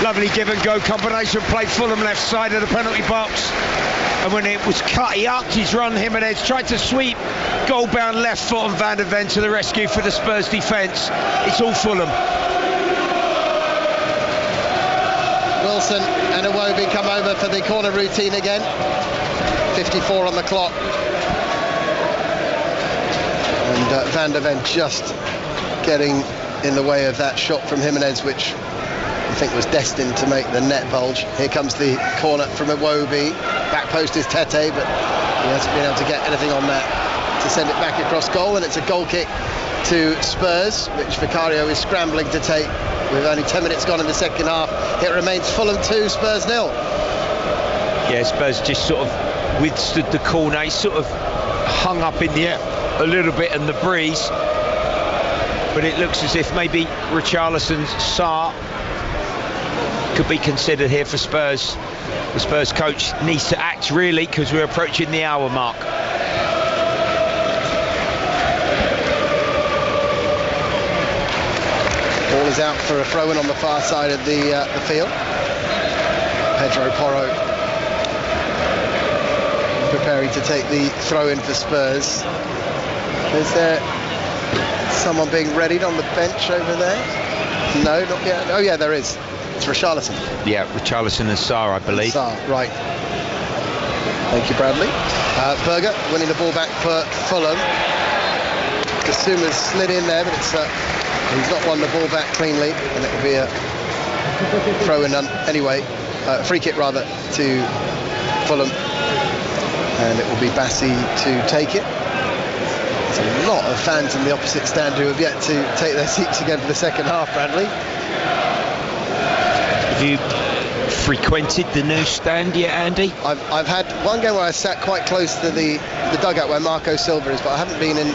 Lovely give and go combination play. Fulham left side of the penalty box. And when it was cut, he upped his run. Jimenez tried to sweep. Goal bound left foot on Van der Ven to the rescue for the Spurs defence. It's all Fulham. Wilson and Iwobi come over for the corner routine again. 54 on the clock. And Van der Ven just getting in the way of that shot from Jimenez, which I think was destined to make the net bulge. Here comes the corner from Iwobi. Back post is Tete, but he hasn't been able to get anything on that to send it back across goal, and it's a goal kick to Spurs, which Vicario is scrambling to take with only 10 minutes gone in the second half. It remains Fulham 2, Spurs 0. Yeah, Spurs just sort of withstood the corner. He sort of hung up in the air a little bit in the breeze, but it looks as if maybe Richarlison's Sarr could be considered here for Spurs. The Spurs coach needs to act really, because we're approaching the hour mark. Ball is out for a throw-in on the far side of the field. Pedro Porro preparing to take the throw-in for Spurs. Is there someone being readied on the bench over there? No, not yet. Oh yeah, there is. It's Richarlison. Yeah, Richarlison and Sarr, I believe. Sarr, right. Thank you, Bradley. Berger winning the ball back for Fulham. Kasuma's slid in there, but it's he's not won the ball back cleanly, and it will be a throw-in anyway. Free kick rather to Fulham, and it will be Bassi to take it. There's a lot of fans in the opposite stand who have yet to take their seats again for the second half, Bradley. Have you frequented the new stand yet, Andy? I've had one game where I sat quite close to the dugout where Marco Silva is, but I haven't been in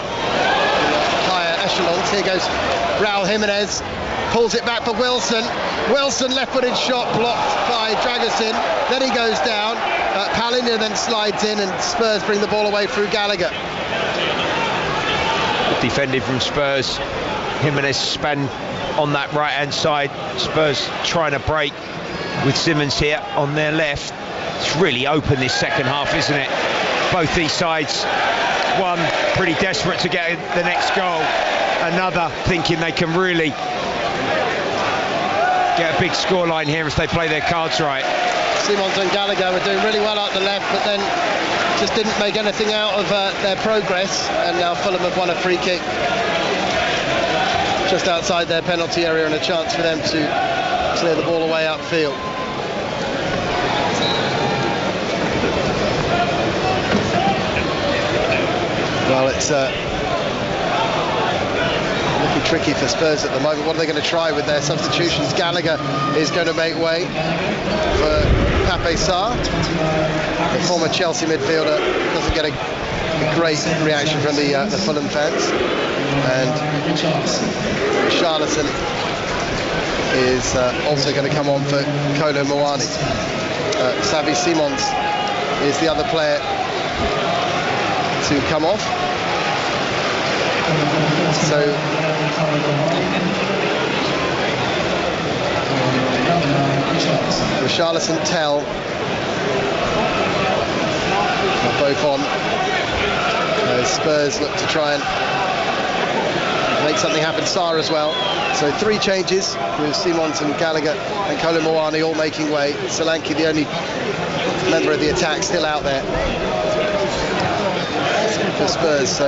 higher echelons. Here goes Raul Jimenez, pulls it back for Wilson. Wilson, left-footed shot blocked by Dragusin. Then he goes down. Palhinha then slides in, and Spurs bring the ball away through Gallagher. Defended from Spurs. Jimenez span on that right-hand side. Spurs trying to break with Simmons here on their left. It's really open this second half, isn't it? Both these sides, one pretty desperate to get the next goal, another thinking they can really get a big scoreline here if they play their cards right. Simons and Gallagher were doing really well out the left, but then just didn't make anything out of their progress, and now Fulham have won a free kick just outside their penalty area, and a chance for them to clear the ball away upfield. Well, it's looking tricky for Spurs at the moment. What are they going to try with their substitutions? Gallagher is going to make way for Pape Sarr. The former Chelsea midfielder doesn't get a great reaction from the Fulham fans. And Richarlison is also going to come on for Kolo Muani. Xavi Simons is the other player to come off. So Richarlison, Tell are both on. Spurs look to try and make something happen. Sarr as well. So 3 changes with Simons and Gallagher and Kolo Muani all making way. Solanke, the only member of the attack, still out there for Spurs. So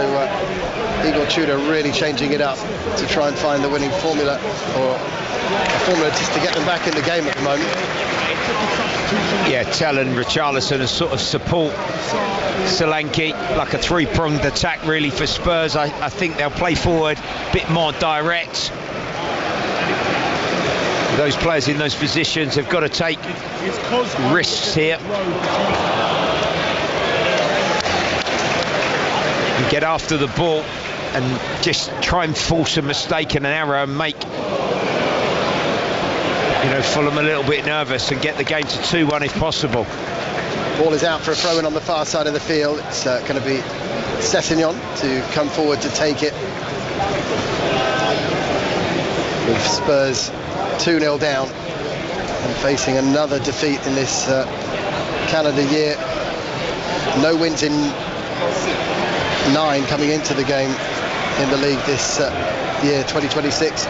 Igor Tudor really changing it up to try and find the winning formula, or a formula just to get them back in the game at the moment. Yeah, Tell and Richarlison as sort of support Solanke, like a 3-pronged attack really for Spurs. I think they'll play forward a bit more direct. Those players in those positions have got to take risks here and get after the ball and just try and force a mistake and an error and make Fulham a little bit nervous and get the game to 2-1 if possible. Ball is out for a throw-in on the far side of the field. It's going to be Sessegnon to come forward to take it, with Spurs 2-0 down and facing another defeat in this calendar year. No wins in 9 coming into the game in the league this year, 2026.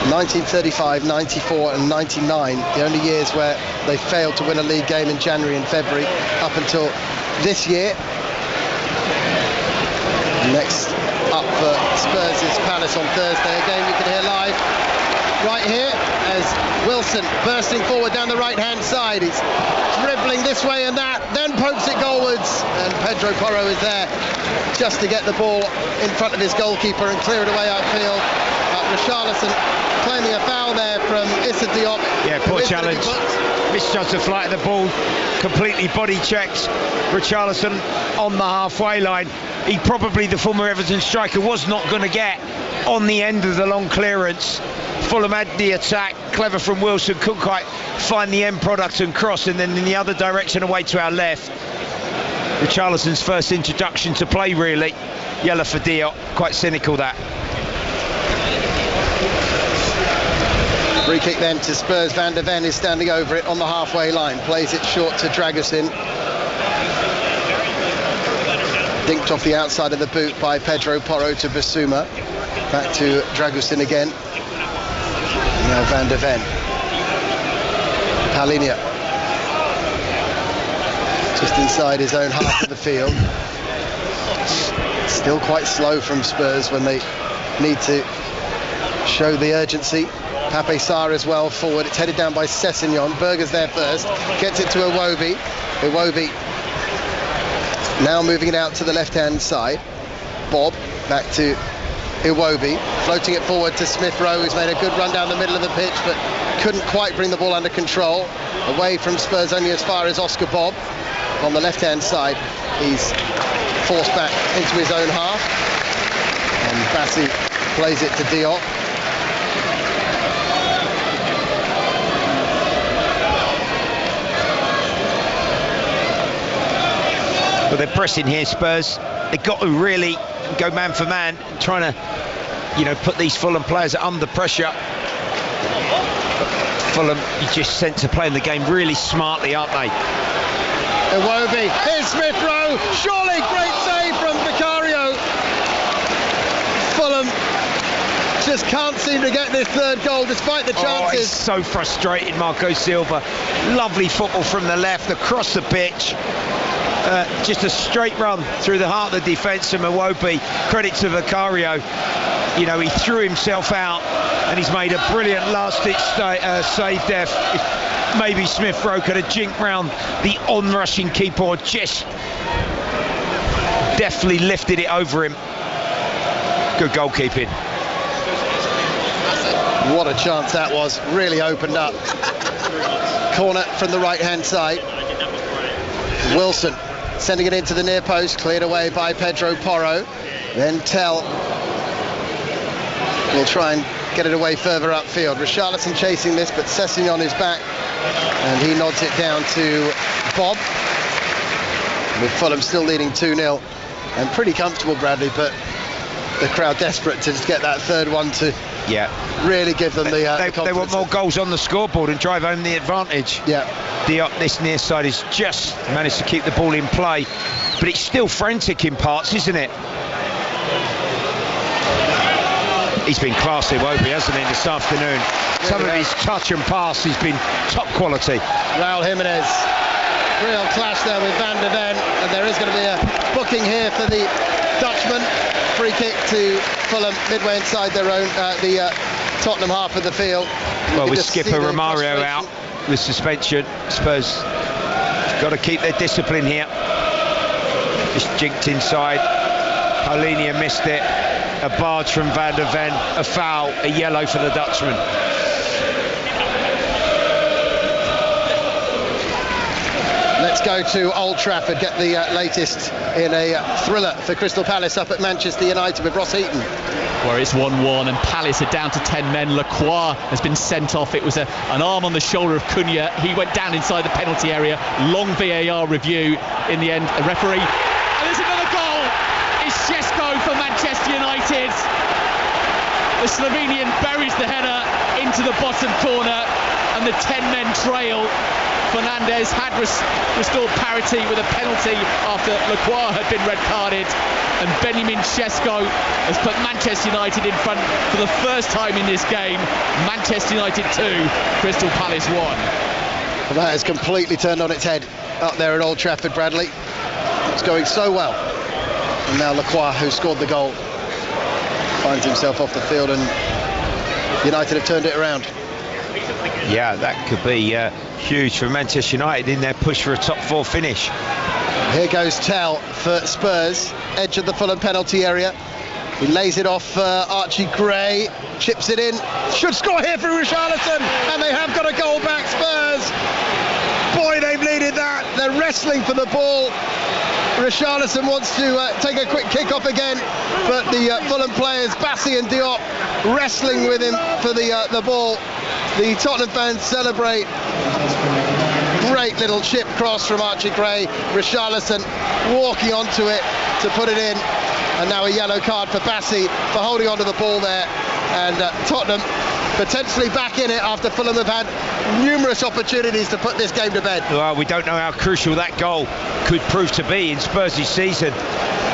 1935, 94 and 99, the only years where they failed to win a league game in January and February up until this year. Next up for Spurs is Palace on Thursday, a game you can hear live right here as Wilson bursting forward down the right-hand side. He's dribbling this way and that, then pokes it goalwards, and Pedro Porro is there just to get the ball in front of his goalkeeper and clear it away outfield. Richarlison claiming a foul there from Issa Diop. Yeah, poor challenge. Misjudged the flight of the ball, completely body checked Richarlison on the halfway line. He probably, the former Everton striker, was not going to get on the end of the long clearance. Fulham had the attack, clever from Wilson, couldn't quite find the end product and cross, and then in the other direction away to our left. Richarlison's first introduction to play really. Yellow for Diop, quite cynical that. Free kick then to Spurs. Van der Ven is standing over it on the halfway line, plays it short to Dragusin. Dinked off the outside of the boot by Pedro Porro to Bissouma. Back to Dragusin again. Now Van der Ven. Palhinha. Just inside his own half of the field. Still quite slow from Spurs when they need to show the urgency. Pape Sarr as well forward. It's headed down by Sessegnon. Berger's there first. Gets it to Iwobi. Iwobi now moving it out to the left-hand side. Bob back to Iwobi. Floating it forward to Smith Rowe, who's made a good run down the middle of the pitch, but couldn't quite bring the ball under control. Away from Spurs only as far as Oscar Bob. On the left-hand side, he's forced back into his own half. And Bassi plays it to Diop. Well, they're pressing here, Spurs. They've got to really go man for man, trying to, put these Fulham players under pressure. Fulham, you just sense to playing the game really smartly, aren't they? Iwobi, here's Smith Rowe, surely great save from Vicario. Fulham just can't seem to get this third goal despite the chances. It's so frustrating, Marco Silva. Lovely football from the left, across the pitch. Just a straight run through the heart of the defence from Iwobi. Credit to Vicario. He threw himself out and he's made a brilliant last-ditch save there. If maybe Smith Rowe could have jinked round the on-rushing keeper, or just definitely lifted it over him. Good goalkeeping. What a chance that was. Really opened up. Corner from the right-hand side. Wilson sending it into the near post, cleared away by Pedro Porro. Then Tell will try and get it away further upfield. Richarlison chasing this, but Sessegnon on his back, and he nods it down to Bob. With Fulham still leading 2-0 and pretty comfortable, Bradley, but the crowd desperate to just get that third one to really give them the confidence. They want more goals on the scoreboard and drive home the advantage. Yeah. Diop, this near side, has just managed to keep the ball in play, but it's still frantic in parts, isn't it? He's been classy, Iwobi, hasn't he, this afternoon? Some of his touch and pass has been top quality. Raul Jimenez, real clash there with Van der Ven, and there is going to be a booking here for the Dutchman. Free kick to Fulham midway inside their own, the Tottenham half of the field. Well, with skipper Romario out with suspension, Spurs got to keep their discipline here. Just jinked inside. Paulinho missed it. A barge from Van der Ven, a foul, a yellow for the Dutchman. Let's go to Old Trafford, get the latest in a thriller for Crystal Palace up at Manchester United with Ross Heaton. Where it's 1-1 and Palace are down to 10 men. Lacroix has been sent off. It was an arm on the shoulder of Cunha. He went down inside the penalty area. Long VAR review. In the end, a referee. And there's another goal. It's Šeško for Manchester United. The Slovenian buries the header into the bottom corner, and the 10 men trail. Fernandez had restored parity with a penalty after Lacroix had been red carded, and Benjamin Šeško has put Manchester United in front for the first time in this game. Manchester United 2, Crystal Palace 1. Well, that has completely turned on its head up there at Old Trafford, Bradley. It's going so well. And now Lacroix, who scored the goal, finds himself off the field, and United have turned it around. Yeah, that could be huge for Manchester United in their push for a top 4 finish. Here goes Tell for Spurs, edge of the Fulham penalty area. He lays it off Archie Gray, chips it in, should score here for Richarlison, and they have got a goal back, Spurs. Boy, they've needed that. They're wrestling for the ball. Richarlison wants to take a quick kick off again, but the Fulham players, Bassi and Diop, wrestling with him for the ball. The Tottenham fans celebrate. Great little chip cross from Archie Gray. Richarlison walking onto it to put it in, and now a yellow card for Bassi for holding onto the ball there. And Tottenham potentially back in it after Fulham have had numerous opportunities to put this game to bed. Well, we don't know how crucial that goal could prove to be in Spurs' season.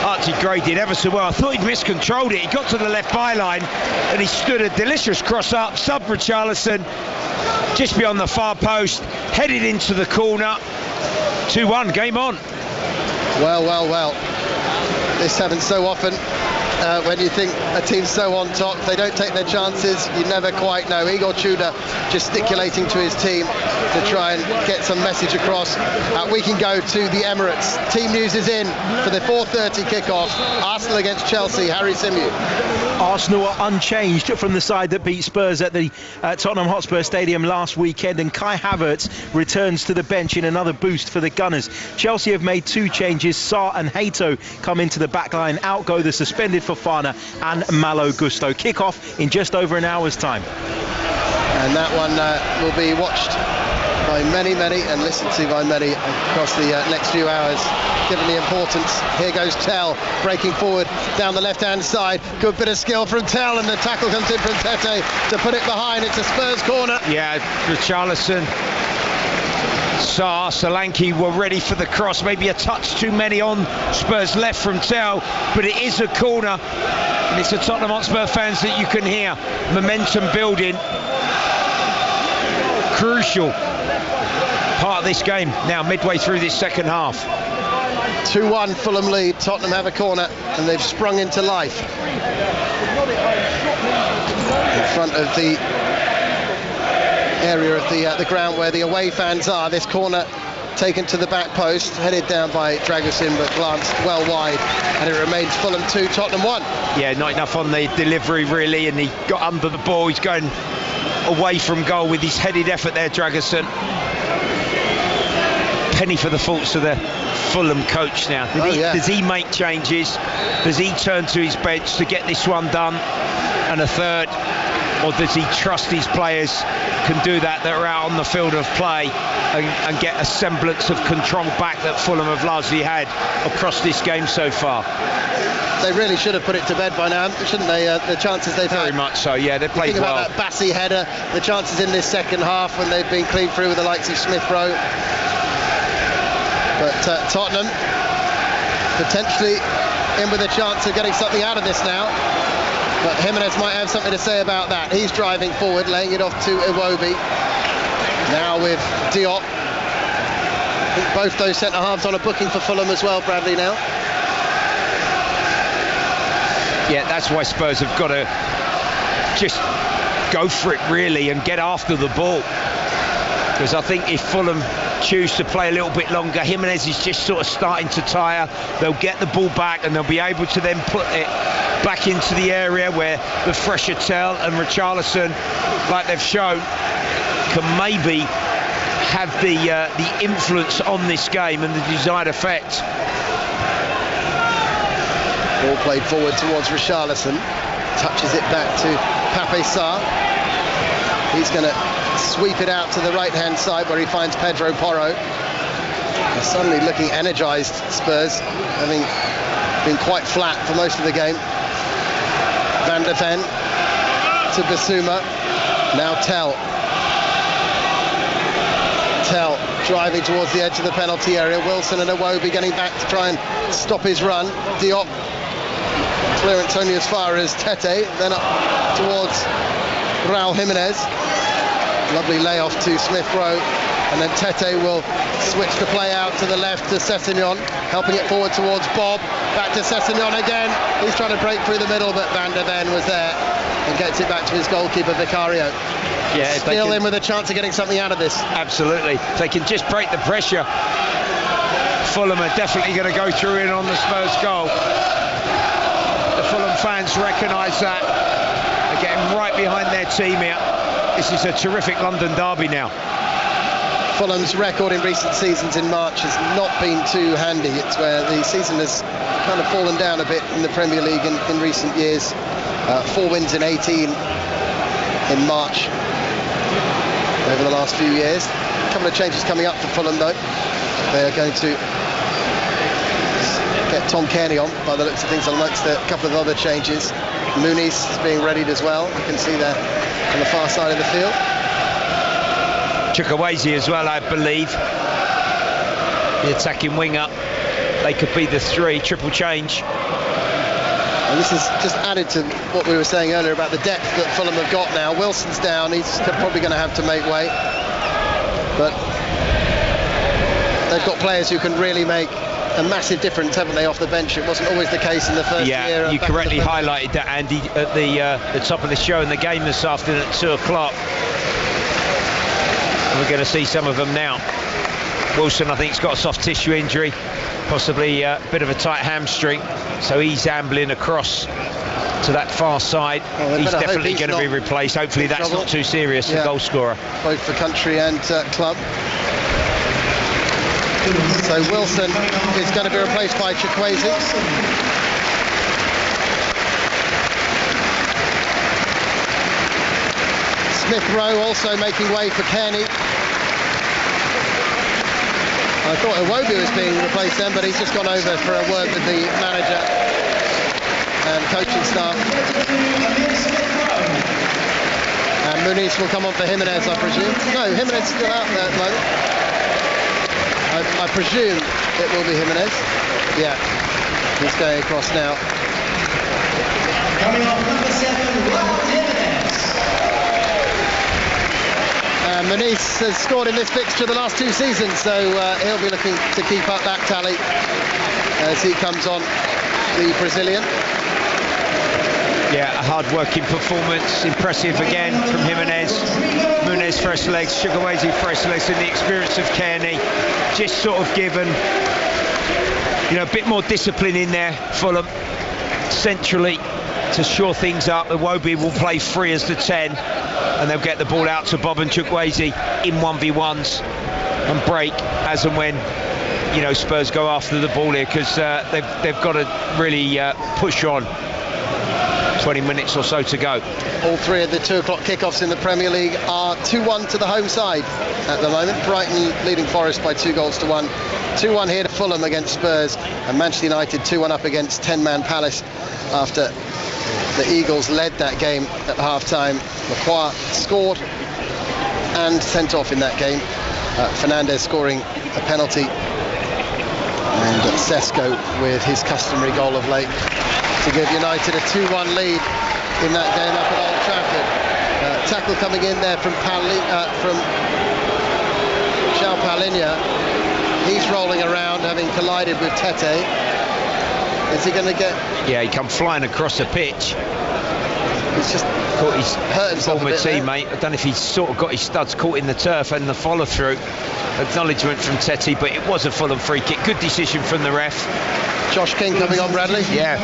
Archie Gray did ever so well. I thought he'd miscontrolled it. He got to the left byline and he stood a delicious cross up, sub Richarlison just beyond the far post, headed into the corner. 2-1, game on. Well. This happens so often. When you think a team's so on top, they don't take their chances. You never quite know. Igor Tudor gesticulating to his team to try and get some message across. We can go to the Emirates. Team news is in for the 4:30 kickoff. Arsenal against Chelsea. Harry Symeou. Arsenal are unchanged from the side that beat Spurs at the Tottenham Hotspur Stadium last weekend, and Kai Havertz returns to the bench in another boost for the Gunners. Chelsea have made 2 changes. Sarr and Hato come into the back line. Out go the suspended Fofana and Malo Gusto. Kick-off in just over an hour's time. And that one will be watched by many, and listened to by many across the next few hours, given the importance. Here goes Tell, breaking forward down the left-hand side. Good bit of skill from Tell, and the tackle comes in from Tete to put it behind. It's a Spurs corner. Yeah, Richarlison, Sarr, Solanke were ready for the cross. Maybe a touch too many on Spurs left from Tell, but it is a corner, and it's the Tottenham Hotspur fans that you can hear. Momentum building. Crucial part of this game now, midway through this second half. 2-1 Fulham lead. Tottenham have a corner, and they've sprung into life in front of the area of the ground where the away fans are. This corner taken to the back post, headed down by Dragusin, but glanced well wide, and it remains Fulham 2, Tottenham 1. Yeah, not enough on the delivery really, and he got under the ball. He's going away from goal with his headed effort there, Dragusin. Penny for the faults of the Fulham coach now. Does he make changes? Does he turn to his bench to get this one done and a third? Or does he trust his players can do that are out on the field of play and get a semblance of control back that Fulham have largely had across this game so far? They really should have put it to bed by now, shouldn't they? The chances they've had. Very much so, yeah, they played well. About that Bassi header, the chances in this second half when they've been clean through with the likes of Smith Rowe. But Tottenham potentially in with a chance of getting something out of this now. But Jimenez might have something to say about that. He's driving forward, laying it off to Iwobi. Now with Diop. I think both those centre-halves on a booking for Fulham as well, Bradley, now. Yeah, that's why Spurs have got to just go for it, really, and get after the ball. Because I think if Fulham choose to play a little bit longer, Jimenez is just sort of starting to tire. They'll get the ball back, and they'll be able to then put it back into the area where the fresher Tell and Richarlison, like they've shown, can maybe have the influence on this game and the desired effect. Ball played forward towards Richarlison, touches it back to Pape Sarr. He's going to sweep it out to the right-hand side where he finds Pedro Porro. They're suddenly looking energised, Spurs, having been quite flat for most of the game. Van de Ven to Bissouma. Now Tell driving towards the edge of the penalty area. Wilson and Iwobi getting back to try and stop his run. Diop clearance only as far as Tete, then up towards Raul Jimenez. Lovely layoff to Smith Rowe, and then Tete will switch the play out to the left to Sessegnon, helping it forward towards Bob. Back to Sessegnon again. He's trying to break through the middle, but Van de Ven was there and gets it back to his goalkeeper Vicario. Yeah, still in with a chance of getting something out of this. Absolutely. If they can just break the pressure, Fulham are definitely going to go through in on the Spurs goal. The Fulham fans recognise that. They're getting right behind their team here. This is a terrific London derby now. Fulham's record in recent seasons in March has not been too handy. It's where the season has kind of fallen down a bit in the Premier League in recent years. 4 wins in 18 in March over the last few years. A couple of changes coming up for Fulham though. They are going to get Tom Cairney on by the looks of things, amongst a couple of other changes. Muniz is being readied as well. You can see there on the far side of the field. Chukwueze as well, I believe. The attacking winger. They could be the 3, triple change. And this is just added to what we were saying earlier about the depth that Fulham have got now. Wilson's down, he's probably going to have to make way. But they've got players who can really make a massive difference, haven't they, off the bench? It wasn't always the case in the first year. Yeah, you correctly highlighted that, Andy, at the top of the show in the game this afternoon at 2 o'clock. We're going to see some of them now. Wilson, I think, has got a soft tissue injury, possibly a bit of a tight hamstring, so he's ambling across to that far side. Well, he's definitely going to be replaced. Hopefully that's not too serious, the goal scorer. Both for country and club. So Wilson is going to be replaced by Chukwueze. Smith Rowe also making way for Kearney. I thought Iwobi was being replaced then, but he's just gone over for a word with the manager and coaching staff. And Muniz will come on for Jimenez, I presume. No, Jimenez is still out there at the moment. I presume it will be Jimenez. Yeah, he's going across now. Coming off number 7, Jimenez. And Muniz has scored in this fixture the last 2 seasons, so he'll be looking to keep up that tally as he comes on, the Brazilian. Yeah, a hard-working performance, impressive again from Jimenez. Muniz fresh legs, Chukwueze fresh legs, and the experience of Kearney just sort of given, you know, a bit more discipline in there. Fulham centrally to shore things up. Iwobi will play free as the 10, and they'll get the ball out to Bob and Chukwueze in 1v1s and break as and when, you know, Spurs go after the ball here, because they've got to really push on. 20 minutes or so to go. All 3 of the 2 o'clock kickoffs in the Premier League are 2-1 to the home side at the moment. Brighton leading Forest by 2-1. 2-1 here to Fulham against Spurs, and Manchester United 2-1 up against 10-man Palace after the Eagles led that game at half-time. Lacroix scored and sent off in that game. Fernandes scoring a penalty, and Sesko with his customary goal of late to give United a 2-1 lead in that game up at Old Trafford. Tackle coming in there from João Palhinha. He's rolling around, having collided with Tete. Is he going to get... Yeah, he come flying across the pitch. He's just caught his hurt himself former a bit teammate. I don't know if he's sort of got his studs caught in the turf and the follow-through. Acknowledgement from Tete, but it was a Fulham free kick. Good decision from the ref. Josh King coming on, Bradley. Yeah,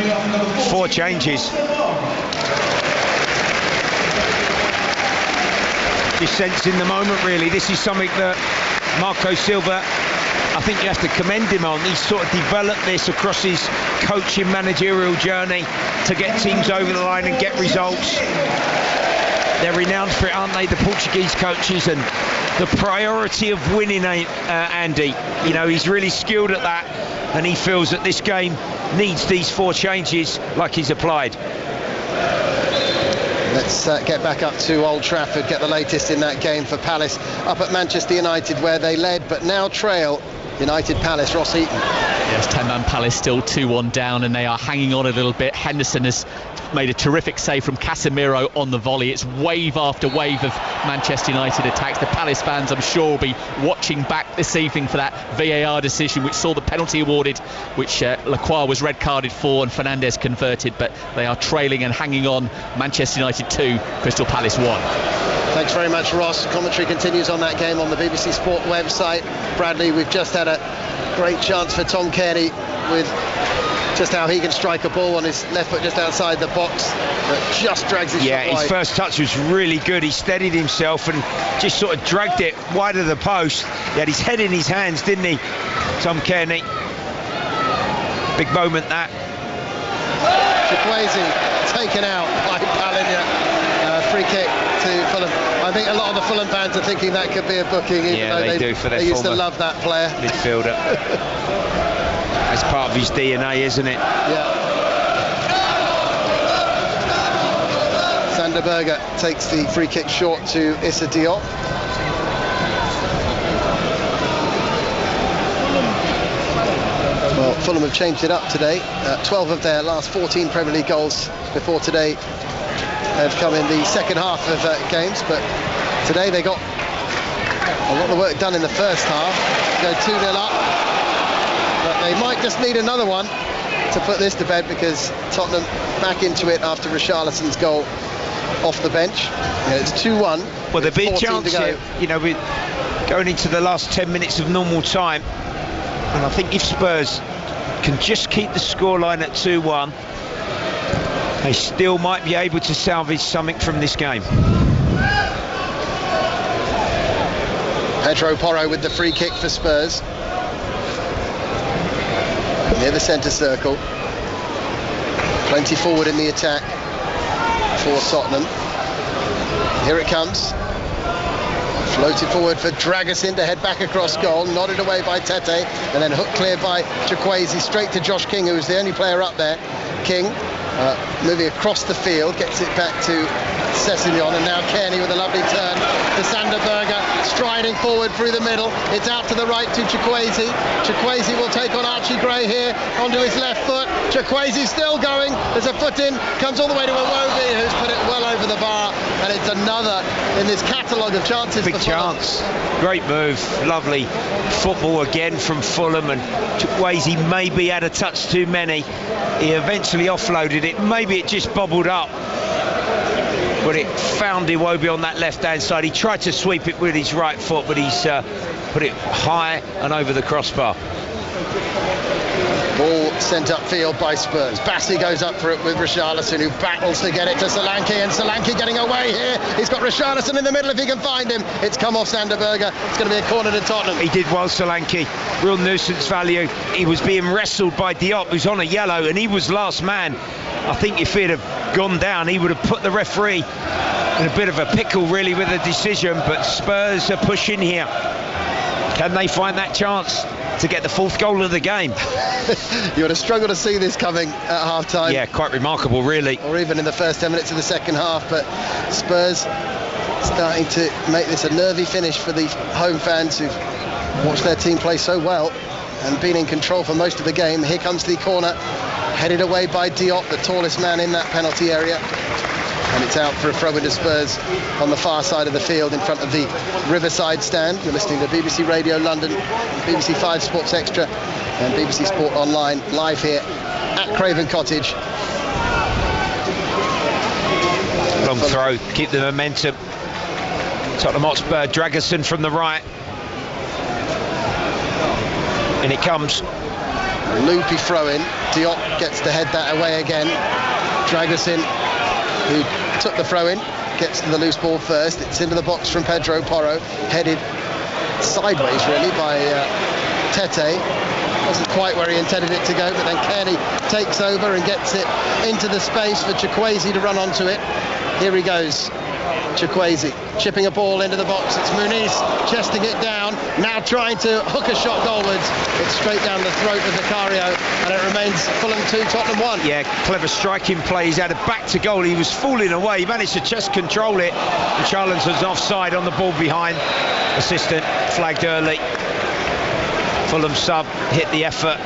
4 changes. Just sensing the moment, really. This is something that Marco Silva, I think you have to commend him on. He's sort of developed this across his coaching managerial journey to get teams over the line and get results. They're renowned for it, aren't they, the Portuguese coaches? And the priority of winning, Andy, you know, he's really skilled at that, and he feels that this game needs these 4 changes like he's applied. Let's get back up to Old Trafford, get the latest in that game for Palace up at Manchester United, where they led but now trail. United Palace, Ross Eaton. Yes, 10-man Palace still 2-1 down, and they are hanging on a little bit. Henderson has made a terrific save from Casemiro on the volley. It's wave after wave of Manchester United attacks. The Palace fans, I'm sure, will be watching back this evening for that VAR decision, which saw the penalty awarded, which Lacroix was red carded for and Fernandes converted, but they are trailing and hanging on. Manchester United 2, Crystal Palace 1. Thanks very much, Ross. Commentary continues on that game on the BBC Sport website. Bradley, we've just had a great chance for Tom Kearney with just how he can strike a ball on his left foot just outside the box, but just drags his shot wide. His first touch was really good. He steadied himself and just sort of dragged it wide of the post. He had his head in his hands, didn't he, Tom Kearney? Big moment, that. Chukwueze taken out by Palhinha. Free kick to Fulham. I think a lot of the Fulham fans are thinking that could be a booking, even though they do for their they used to love that player. Midfielder. That's part of his DNA, isn't it? Yeah. Sander Berge takes the free kick short to Issa Diop. Well, Fulham have changed it up today. 12 of their last 14 Premier League goals before today have come in the second half of games, but today they got a lot of work done in the first half. Go 2-0 up, but they might just need another one to put this to bed, because Tottenham back into it after Richarlison's goal off the bench. Yeah, it's 2-1. Well, there'll be a chance here, you know, we're going into the last 10 minutes of normal time, and I think if Spurs can just keep the scoreline at 2-1, they still might be able to salvage something from this game. Pedro Porro with the free kick for Spurs. Near the centre circle. Plenty forward in the attack for Tottenham. Here it comes. Floated forward for Dragusin to head back across goal, nodded away by Tete, and then hooked clear by Chukwueze, straight to Josh King, who was the only player up there. King moving across the field, gets it back to Sessegnon, and now Kearney with a lovely turn to Sander Berge, striding forward through the middle. It's out to the right to Chukwueze. Chukwueze will take on Archie Gray here, onto his left foot. Chukwueze still going, there's a foot in, comes all the way to Iwobi, who's put it well over the bar, and it's another in this catalogue of chances. Big chance, great move, lovely football again from Fulham, and Chukwueze maybe had a touch too many. He eventually offloaded it, maybe it just bobbled up, but it found Iwobi on that left-hand side. He tried to sweep it with his right foot, but he's put it high and over the crossbar. Ball sent upfield by Spurs. Bassi goes up for it with Richarlison, who battles to get it to Solanke, and Solanke getting away here. He's got Richarlison in the middle if he can find him. It's come off Sander Berge. It's going to be a corner to Tottenham. He did well, Solanke. Real nuisance value. He was being wrestled by Diop, who's on a yellow, and he was last man. I think if he'd have gone down, he would have put the referee in a bit of a pickle, really, with the decision. But Spurs are pushing here. Can they find that chance to get the fourth goal of the game? You would have struggled to see this coming at half-time. Yeah, quite remarkable, really. Or even in the first 10 minutes of the second half. But Spurs starting to make this a nervy finish for the home fans who've watched their team play so well and been in control for most of the game. Here comes the corner, headed away by Diop, the tallest man in that penalty area. And it's out for a throw into Spurs on the far side of the field in front of the Riverside stand. You're listening to BBC Radio London, BBC 5 Sports Extra and BBC Sport Online, live here at Craven Cottage. Long throw, keep the momentum. Tottenham Hotspur, Dragusin from the right. And it comes. Loopy throw in. Diop gets to head that away again. Dragusin, who took the throw in, gets to the loose ball first. It's into the box from Pedro Porro, headed sideways really by Tete. Wasn't quite where he intended it to go, but then Kearney takes over and gets it into the space for Chukwueze to run onto it. Here he goes, Chukwueze chipping a ball into the box. It's Muniz chesting it down, now trying to hook a shot goalwards. It's straight down the throat of Vicario, and it remains Fulham 2, Tottenham 1. Yeah, clever striking play. He's had it back to goal. He was falling away. He managed to just control it. And Richarlison's offside on the ball behind. Assistant flagged early. Fulham sub hit the effort.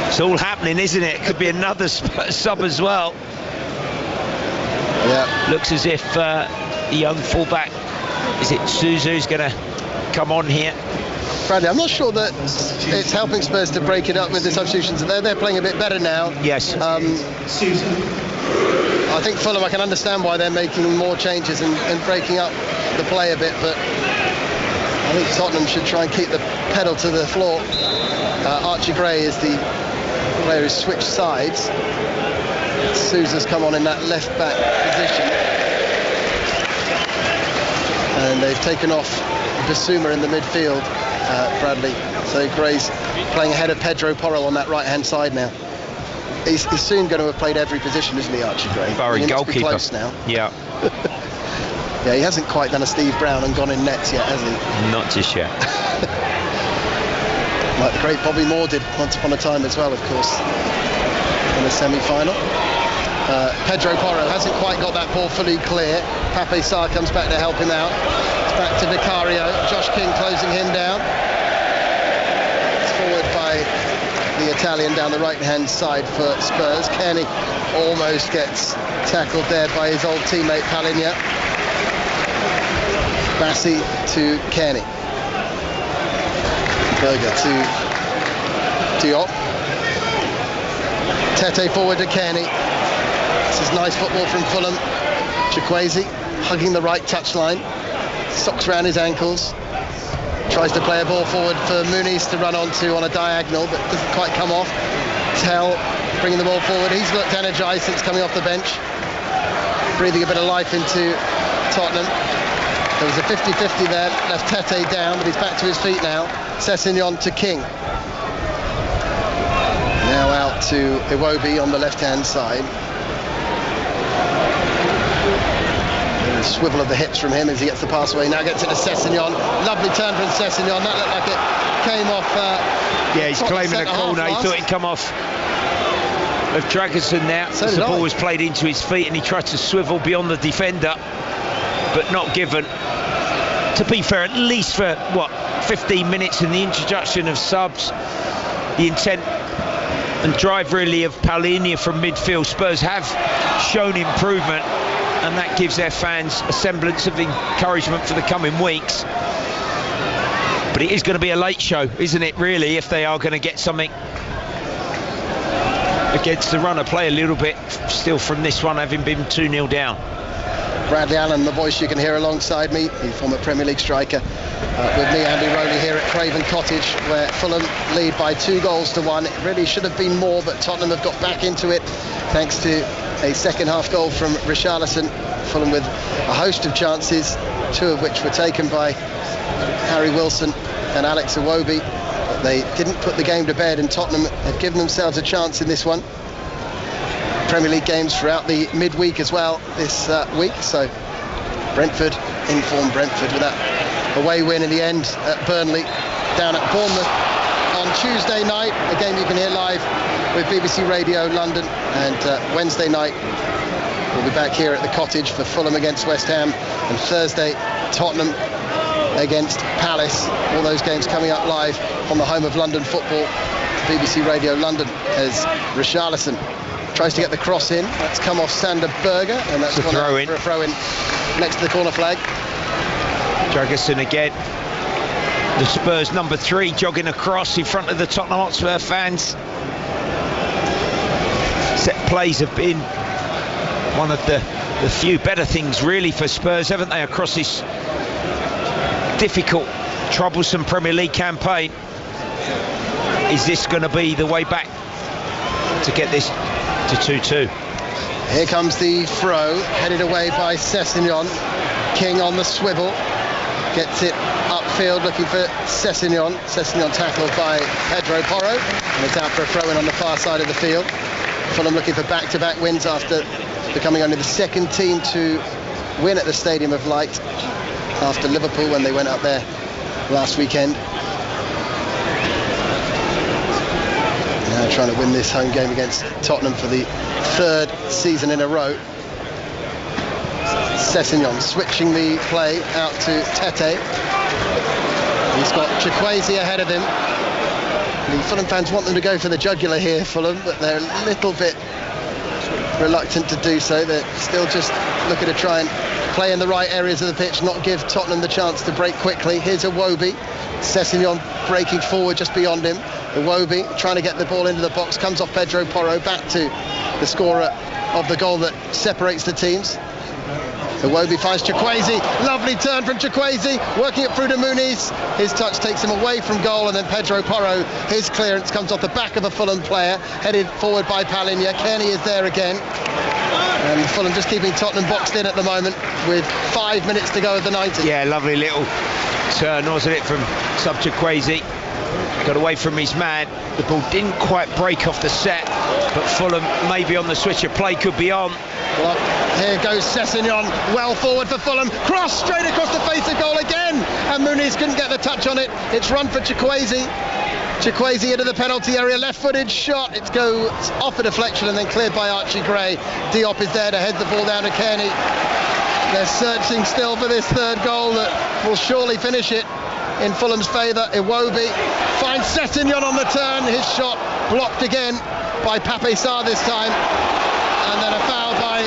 It's all happening, isn't it? Could be another sub as well. Yeah. Looks as if the young fullback, is it Suzu's going to come on here? Bradley, I'm not sure that it's helping Spurs to break it up with the substitutions. They're playing a bit better now. Yes. I think Fulham, I can understand why they're making more changes and breaking up the play a bit, but I think Tottenham should try and keep the pedal to the floor. Archie Gray is the player who's switched sides. Sousa's come on in that left back position, and they've taken off Bissouma in the midfield, Bradley. So Gray's playing ahead of Pedro Porro on that right hand side now. He's soon going to have played every position, isn't he, Archie Gray? Barry goalkeeper. Close now. Yeah. Yeah, he hasn't quite done a Steve Brown and gone in nets yet, has he? Not just yet. Like the great Bobby Moore did once upon a time as well, of course, in the semi-final. Pedro Porro hasn't quite got that ball fully clear. Pape Sarr comes back to help him out. It's back to Vicario. Josh King closing him down. It's forward by the Italian down the right-hand side for Spurs. Kearney almost gets tackled there by his old teammate Palinha. Bassi to Kearney. Berger to Diop. Tete forward to Kearney. This is nice football from Fulham. Chukwueze hugging the right touchline. Socks around his ankles. Tries to play a ball forward for Muniz to run onto on a diagonal, but doesn't quite come off. Tell bringing the ball forward. He's looked energised since coming off the bench. Breathing a bit of life into Tottenham. There was a 50-50 there, left Tete down, but he's back to his feet now. Sessegnon to King. Now out to Iwobi on the left-hand side. There's swivel of the hips from him as he gets the pass away. Now gets it to Sessegnon. Lovely turn from Sessegnon. That looked like it came off. Yeah, he's claiming a corner. He thought it'd come off of Dragerson now. So the ball was played into his feet and he tried to swivel beyond the defender, but not given. To be fair, at least for 15 minutes in the introduction of subs, the intent and drive really of Paulinho from midfield, Spurs have shown improvement, and that gives their fans a semblance of encouragement for the coming weeks. But it is going to be a late show, isn't it, really, if they are going to get something against the runner. Play a little bit still from this one, having been 2-0 down. Bradley Allen, the voice you can hear alongside me, the former Premier League striker, with me, Andy Rowley, here at Craven Cottage, where Fulham lead by 2-1. It really should have been more, but Tottenham have got back into it thanks to a second half goal from Richarlison. Fulham with a host of chances, 2 of which were taken by Harry Wilson and Alex Iwobi. They didn't put the game to bed, and Tottenham have given themselves a chance in this one. Premier League games throughout the midweek as well this week, so Brentford, informed Brentford with that away win in the end at Burnley, down at Bournemouth on Tuesday night, a game you can hear live with BBC Radio London, and Wednesday night we'll be back here at the Cottage for Fulham against West Ham, and Thursday Tottenham against Palace. All those games coming up live on the home of London football, BBC Radio London, as Richarlison tries to get the cross in. That's come off Sander Berger, and that's gone out for a throw-in next to the corner flag. Dragerson again. The Spurs number 3 jogging across in front of the Tottenham Hotspur fans. Set plays have been one of the few better things really for Spurs, haven't they, across this difficult, troublesome Premier League campaign. Is this going to be the way back to get this to 2-2? Here comes the throw, headed away by Sessegnon. King on the swivel, gets it upfield looking for Sessegnon. Sessegnon tackled by Pedro Porro, and it's out for a throw-in on the far side of the field. Fulham looking for back-to-back wins after becoming only the second team to win at the Stadium of Light after Liverpool when they went up there last weekend. Now trying to win this home game against Tottenham for the 3rd season in a row. Sessegnon switching the play out to Tete. He's got Chukwueze ahead of him. The Fulham fans want them to go for the jugular here, Fulham, but they're a little bit reluctant to do so. They're still just looking to try and play in the right areas of the pitch, not give Tottenham the chance to break quickly. Here's Iwobi. Sessegnon breaking forward just beyond him. Iwobi trying to get the ball into the box, comes off Pedro Porro, back to the scorer of the goal that separates the teams. Iwobi finds Chukwueze. Lovely turn from Chukwueze, working it through to Muniz. His touch takes him away from goal, and then Pedro Porro, his clearance comes off the back of a Fulham player, headed forward by Paulinho. Kearney is there again. And Fulham just keeping Tottenham boxed in at the moment with 5 minutes to go of the 90. Yeah, lovely little turn, wasn't it, from sub Chukwueze. Got away from his man. The ball didn't quite break off the set, but Fulham maybe on the switch of play could be on. Well, here goes Sessegnon, well forward for Fulham. Cross straight across the face of goal again, and Muniz couldn't get the touch on it. It's run for Chukwueze. Chukwueze into the penalty area, left-footed shot. It goes off a deflection and then cleared by Archie Gray. Diop is there to head the ball down to Kearney. They're searching still for this 3rd goal that will surely finish it in Fulham's favour. Iwobi finds Sessegnon on the turn. His shot blocked again by Pape Sarr this time. And then a foul by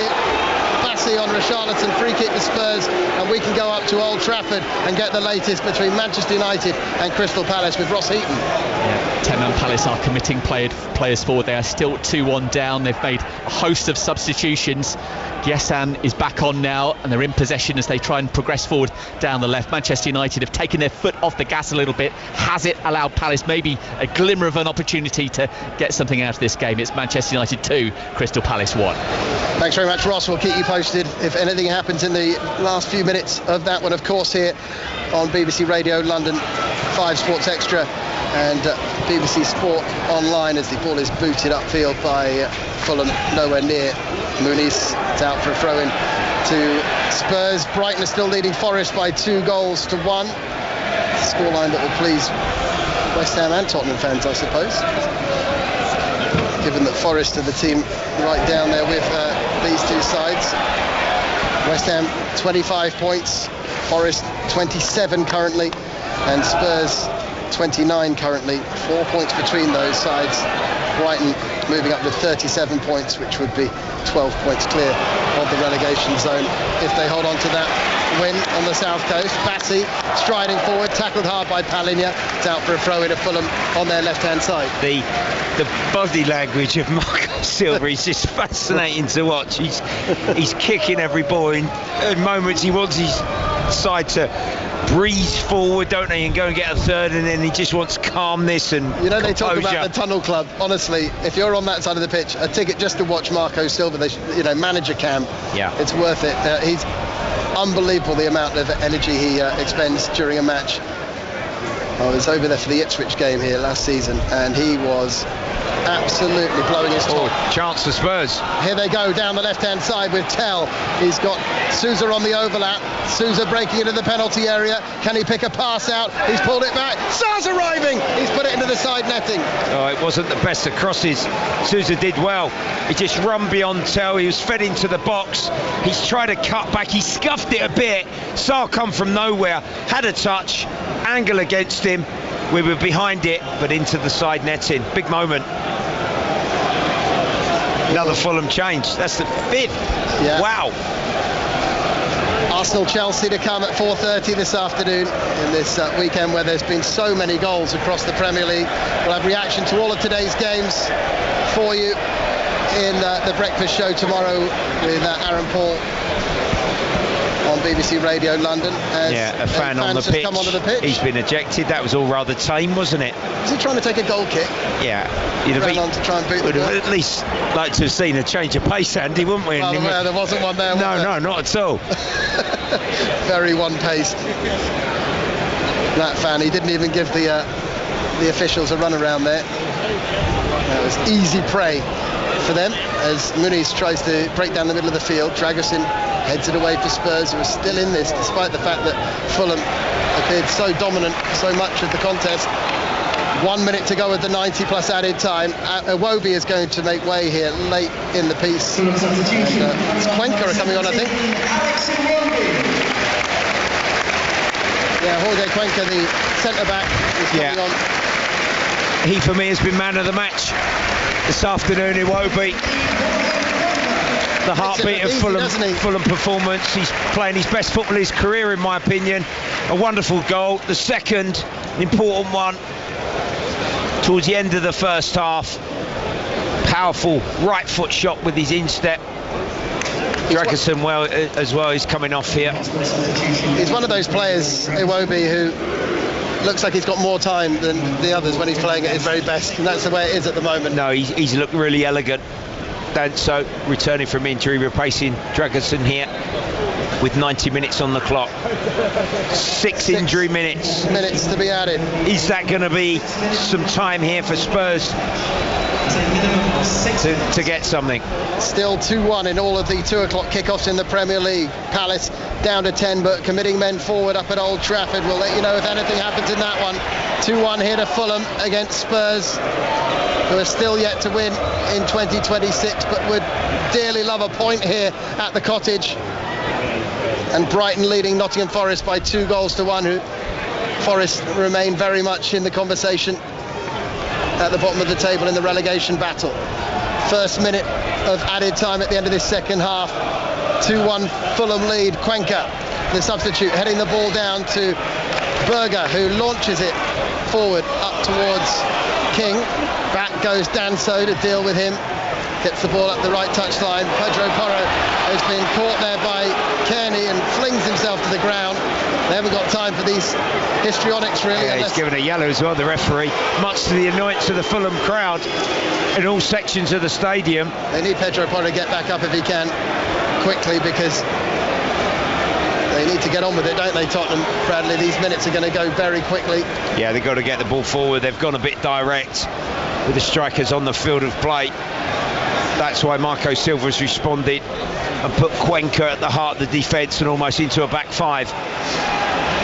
Bassi on Richarlison. Free kick to Spurs, and we can go up to Old Trafford and get the latest between Manchester United and Crystal Palace with Ross Heaton. Yeah, Tottenham Palace are committing players forward. They are still 2-1 down. They've made a host of substitutions. Giesan is back on now, and they're in possession as they try and progress forward down the left. Manchester United have taken their foot off the gas a little bit. Has it allowed Palace maybe a glimmer of an opportunity to get something out of this game? It's Manchester United 2, Crystal Palace 1. Thanks very much, Ross. We'll keep you posted if anything happens in the last few minutes of that one, of course, here on BBC Radio London, 5 Sports Extra and BBC Sport Online, as the ball is booted upfield by Fulham, nowhere near Muniz. It's out for a throw-in to Spurs. Brighton are still leading Forest by 2-1. Scoreline that will please West Ham and Tottenham fans, I suppose, given that Forest are the team right down there with these two sides. West Ham 25 points, Forest 27 currently, and Spurs 29 currently. 4 points between those sides. Brighton moving up to 37 points, which would be 12 points clear of the relegation zone if they hold on to that win on the south coast. Bassi striding forward, tackled hard by Palinha. It's out for a throw in of Fulham on their left-hand side. The body language of Marco Silva is just fascinating to watch. He's kicking every ball. In moments he wants his side to breeze forward, don't they, and go and get a third, and then he just wants calmness and they talk composure. about the Tunnel Club. Honestly, if you're on that side of the pitch, a ticket just to watch Marco Silva, manager cam, it's worth it. He's unbelievable, the amount of energy he expends during a match. I was over there for the Ipswich game here last season, and he was absolutely blowing his top. Chance for Spurs. Here they go down the left-hand side with Tell. He's got Sousa on the overlap. Sousa breaking into the penalty area. Can he pick a pass out? He's pulled it back. Sarr's arriving. He's put it into the side netting. Oh, it wasn't the best of crosses. Sousa did well. He just run beyond Tell. He was fed into the box. He's tried to cut back. He scuffed it a bit. Sarr come from nowhere. Had a touch. Angle against him. We were behind it, but into the side netting. Big moment. Another Fulham change. That's the 5th. Yeah. Wow. Arsenal-Chelsea to come at 4:30 this afternoon in this weekend where there's been so many goals across the Premier League. We'll have reaction to all of today's games for you in the breakfast show tomorrow with Aaron Paul on BBC Radio London. A fan on the pitch. Come onto the pitch. He's been ejected. That was all rather tame, wasn't it? Was he trying to take a goal kick? Yeah. You'd have on to try and beat would the have ball. at least like to have seen a change of pace, Andy, wouldn't we? Well, there wasn't one there. No, not at all. Very one-paced. That fan, he didn't even give the officials a run around there. That was easy prey for them as Muniz tries to break down the middle of the field. Dragusin heads it away for Spurs, who are still in this despite the fact that Fulham appeared so dominant so much of the contest. 1 minute to go with the 90 plus added time. Iwobi is going to make way here late in the piece. And, Cuenca are coming on, I think. Yeah, Jorge Cuenca, the centre-back, is coming on. He, for me, has been man of the match this afternoon, Iwobi. The heartbeat of Fulham performance. He's playing his best football of his career, in my opinion. A wonderful goal. The second, an important one, towards the end of the first half. Powerful right foot shot with his instep. Dragusin as well, he's coming off here. He's one of those players, Iwobi, who looks like he's got more time than the others when he's playing at his very best, and that's the way it is at the moment. No, he's looked really elegant. Danso returning from injury, replacing Dragusin here with 90 minutes on the clock. Six injury minutes to be added. Is that going to be some time here for Spurs to get something? Still 2-1 in all of the 2 o'clock kickoffs in the Premier League. Palace down to 10, but committing men forward up at Old Trafford. We'll let you know if anything happens in that one. 2-1 here to Fulham against Spurs, who are still yet to win in 2026, but would dearly love a point here at the Cottage. And Brighton leading Nottingham Forest by 2-1, who Forest remain very much in the conversation at the bottom of the table in the relegation battle. First minute of added time at the end of this second half. 2-1 Fulham lead. Cuenca, the substitute, heading the ball down to Berger, who launches it forward up towards King. Back goes Danso to deal with him. Gets the ball up the right touchline. Pedro Porro has been caught there by Kearney and flings himself to the ground. They haven't got time for these histrionics, really. Yeah, he's given a yellow as well, the referee, much to the annoyance of the Fulham crowd in all sections of the stadium. They need Pedro Porro to get back up if he can quickly, because they need to get on with it, don't they, Tottenham? Bradley, these minutes are going to go very quickly. Yeah, they've got to get the ball forward. They've gone a bit direct with the strikers on the field of play. That's why Marco Silva's responded and put Cuenca at the heart of the defence and almost into a back five.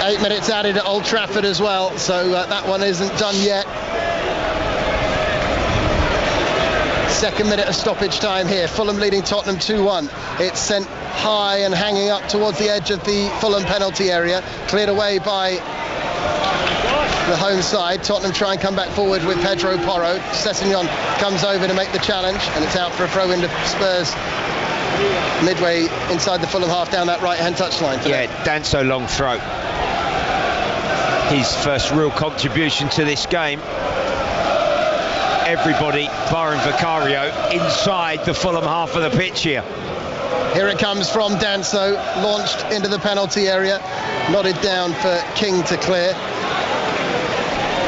8 minutes added at Old Trafford as well, so that one isn't done yet. Second minute of stoppage time here. Fulham leading Tottenham 2-1. It's sent high and hanging up towards the edge of the Fulham penalty area. Cleared away by the home side. Tottenham try and come back forward with Pedro Porro. Sessegnon comes over to make the challenge, and it's out for a throw into Spurs midway inside the Fulham half down that right-hand touchline. Yeah, Danso long throw. His first real contribution to this game. Everybody, barring Vicario, inside the Fulham half of the pitch here. Here it comes from Danso, launched into the penalty area, nodded down for King to clear.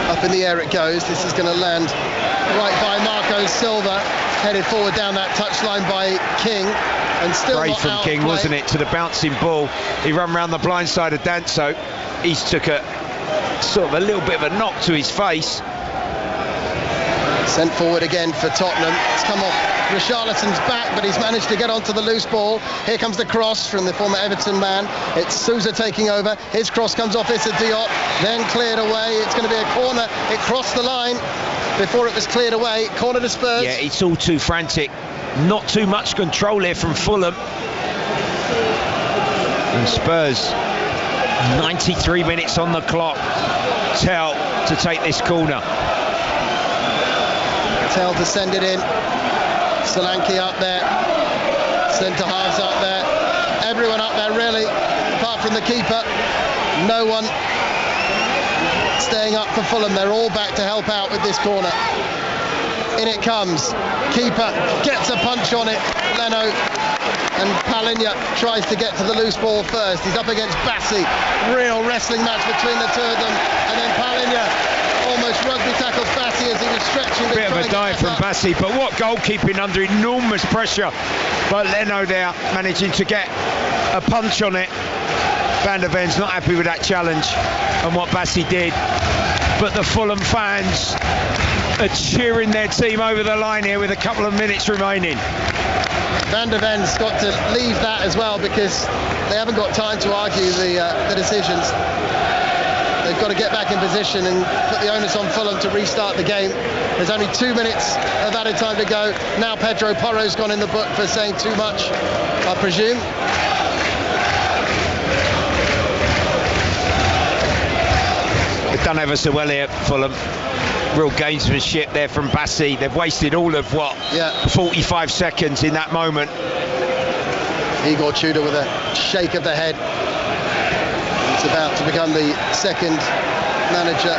Up in the air it goes. This is going to land right by Marco Silva, headed forward down that touchline by King, and still Great not from King, outplayed. wasn't it, to the bouncing ball. He ran round the blind side of Danso. He's took a sort of a little bit of a knock to his face. Sent forward again for Tottenham. It's come off Richarlison's back, but he's managed to get onto the loose ball. Here comes the cross from the former Everton man. It's Sousa taking over. His cross comes off Issa Diop, then cleared away. It's going to be a corner. It crossed the line before it was cleared away. Corner to Spurs. Yeah, it's all too frantic. Not too much control here from Fulham. And Spurs, 93 minutes on the clock. Tell to take this corner. Tell to send it in. Solanke up there. Centre halves up there. Everyone up there really, apart from the keeper. No one staying up for Fulham. They're all back to help out with this corner. In it comes. Keeper gets a punch on it. Leno and Palinha tries to get to the loose ball first. He's up against Bassi. Real wrestling match between the two of them. And then Palinha almost rugby tackles Bassi as he was stretching. Bit of a dive from Bassi, but what goalkeeping under enormous pressure by Leno there, managing to get a punch on it. Van der Ven's not happy with that challenge and what Bassi did, but the Fulham fans are cheering their team over the line here with a couple of minutes remaining. Van der Ven's got to leave that as well, because they haven't got time to argue the decisions. They've got to get back in position and put the onus on Fulham to restart the game. There's only 2 minutes of added time to go. Now Pedro Porro's gone in the book for saying too much, I presume. They've done ever so well here, Fulham. Real gamesmanship there from Bassi. They've wasted all of 45 seconds in that moment. Igor Tudor with a shake of the head. He's about to become the second manager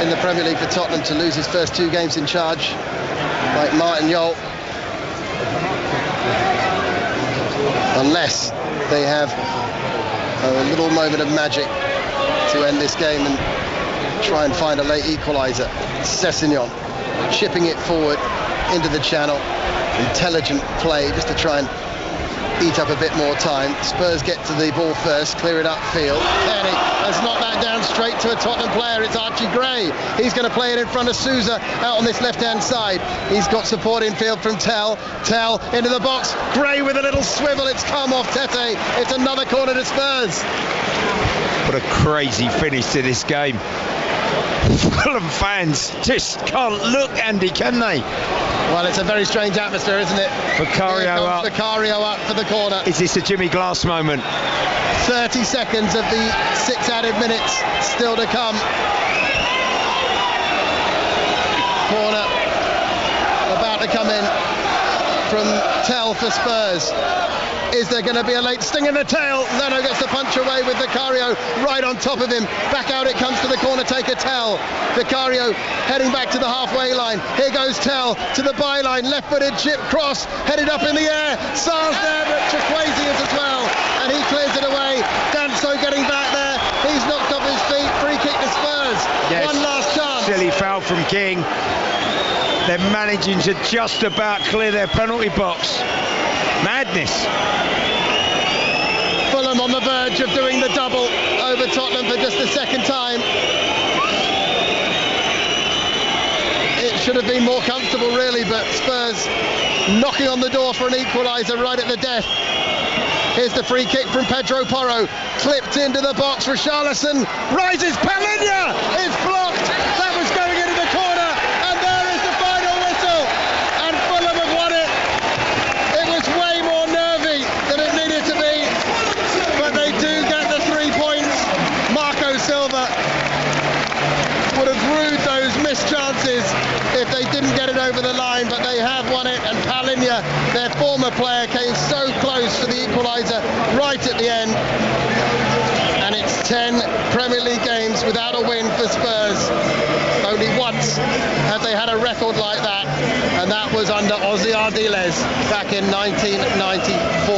in the Premier League for Tottenham to lose his first 2 games in charge, like Martin Jol. Unless they have a little moment of magic to end this game and try and find a late equaliser. Sessegnon chipping it forward into the channel. Intelligent play just to try and eat up a bit more time. Spurs get to the ball first, clear it upfield. Kenny has knocked that down straight to a Tottenham player. It's Archie Gray. He's going to play it in front of Sousa out on this left-hand side. He's got support in field from Tell. Tell into the box. Gray with a little swivel. It's come off Tete. It's another corner to Spurs. What a crazy finish to this game. Fulham fans just can't look, Andy, can they? Well, it's a very strange atmosphere, isn't it? Vicario up. Vicario up for the corner. Is this a Jimmy Glass moment? 30 seconds of the 6 added minutes still to come. Corner about to come in from Tell for Spurs. Is there going to be a late sting in the tail? Leno gets the punch away with Vicario right on top of him. Back out it comes to the corner taker Tell. Vicario heading back to the halfway line. Here goes Tell to the byline. Left-footed chip cross headed up in the air. Sar's there, but Chukwueze is as well. And he clears it away. Danso getting back there. He's knocked off his feet. Free kick to Spurs. Yes. One last chance. Silly foul from King. They're managing to just about clear their penalty box. Madness. Fulham on the verge of doing the double over Tottenham for just the second time. It should have been more comfortable really, but Spurs knocking on the door for an equaliser right at the death. Here's the free kick from Pedro Porro, clipped into the box. Richarlison rises, Palinha is blocked. That was going into the corner, and there is the final whistle, and Fulham have won it. It was way more nervy than it needed to be, but they do get the 3 points. Marco Silva would have rued those missed chances if they didn't get it over the line, but they have won it, and Palinha, their former player, came so close to the equaliser right at the end. And it's 10 Premier League games without a win for Spurs. Only once have they had a record like that, and that was under Ozzy Ardiles back in 1994.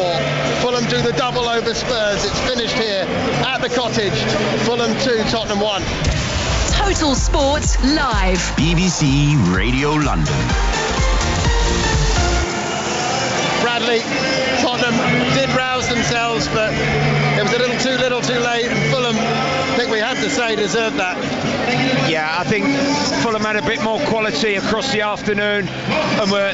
Fulham do the double over Spurs. It's finished here at the Cottage. Fulham 2, Tottenham 1. Total Sport Live. BBC Radio London. Bradley, Tottenham did rouse themselves, but it was a little too late, and Fulham, I think we have to say, deserved that. Yeah, I think Fulham had a bit more quality across the afternoon and were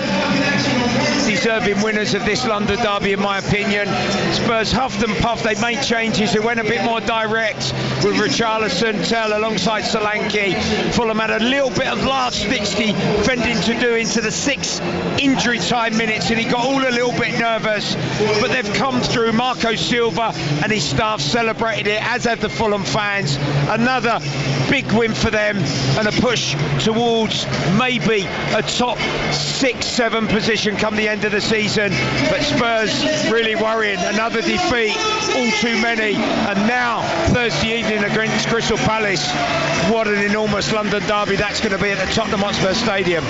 deserving winners of this London derby, in my opinion. Spurs huffed and puffed. They made changes. They went a bit more direct with Richarlison, Tell alongside Solanke. Fulham had a little bit of last-ditch defending to do into the 6 injury time minutes, and he got all a little bit nervous. But they've come through. Marco Silva and his staff celebrated it, as have the Fulham fans. Another big win for them and a push towards maybe a top 6-7 position come the end of the season. But Spurs really worrying. Another defeat, all too many, and now Thursday evening against Crystal Palace. What an enormous London derby that's going to be at the Tottenham Hotspur Stadium.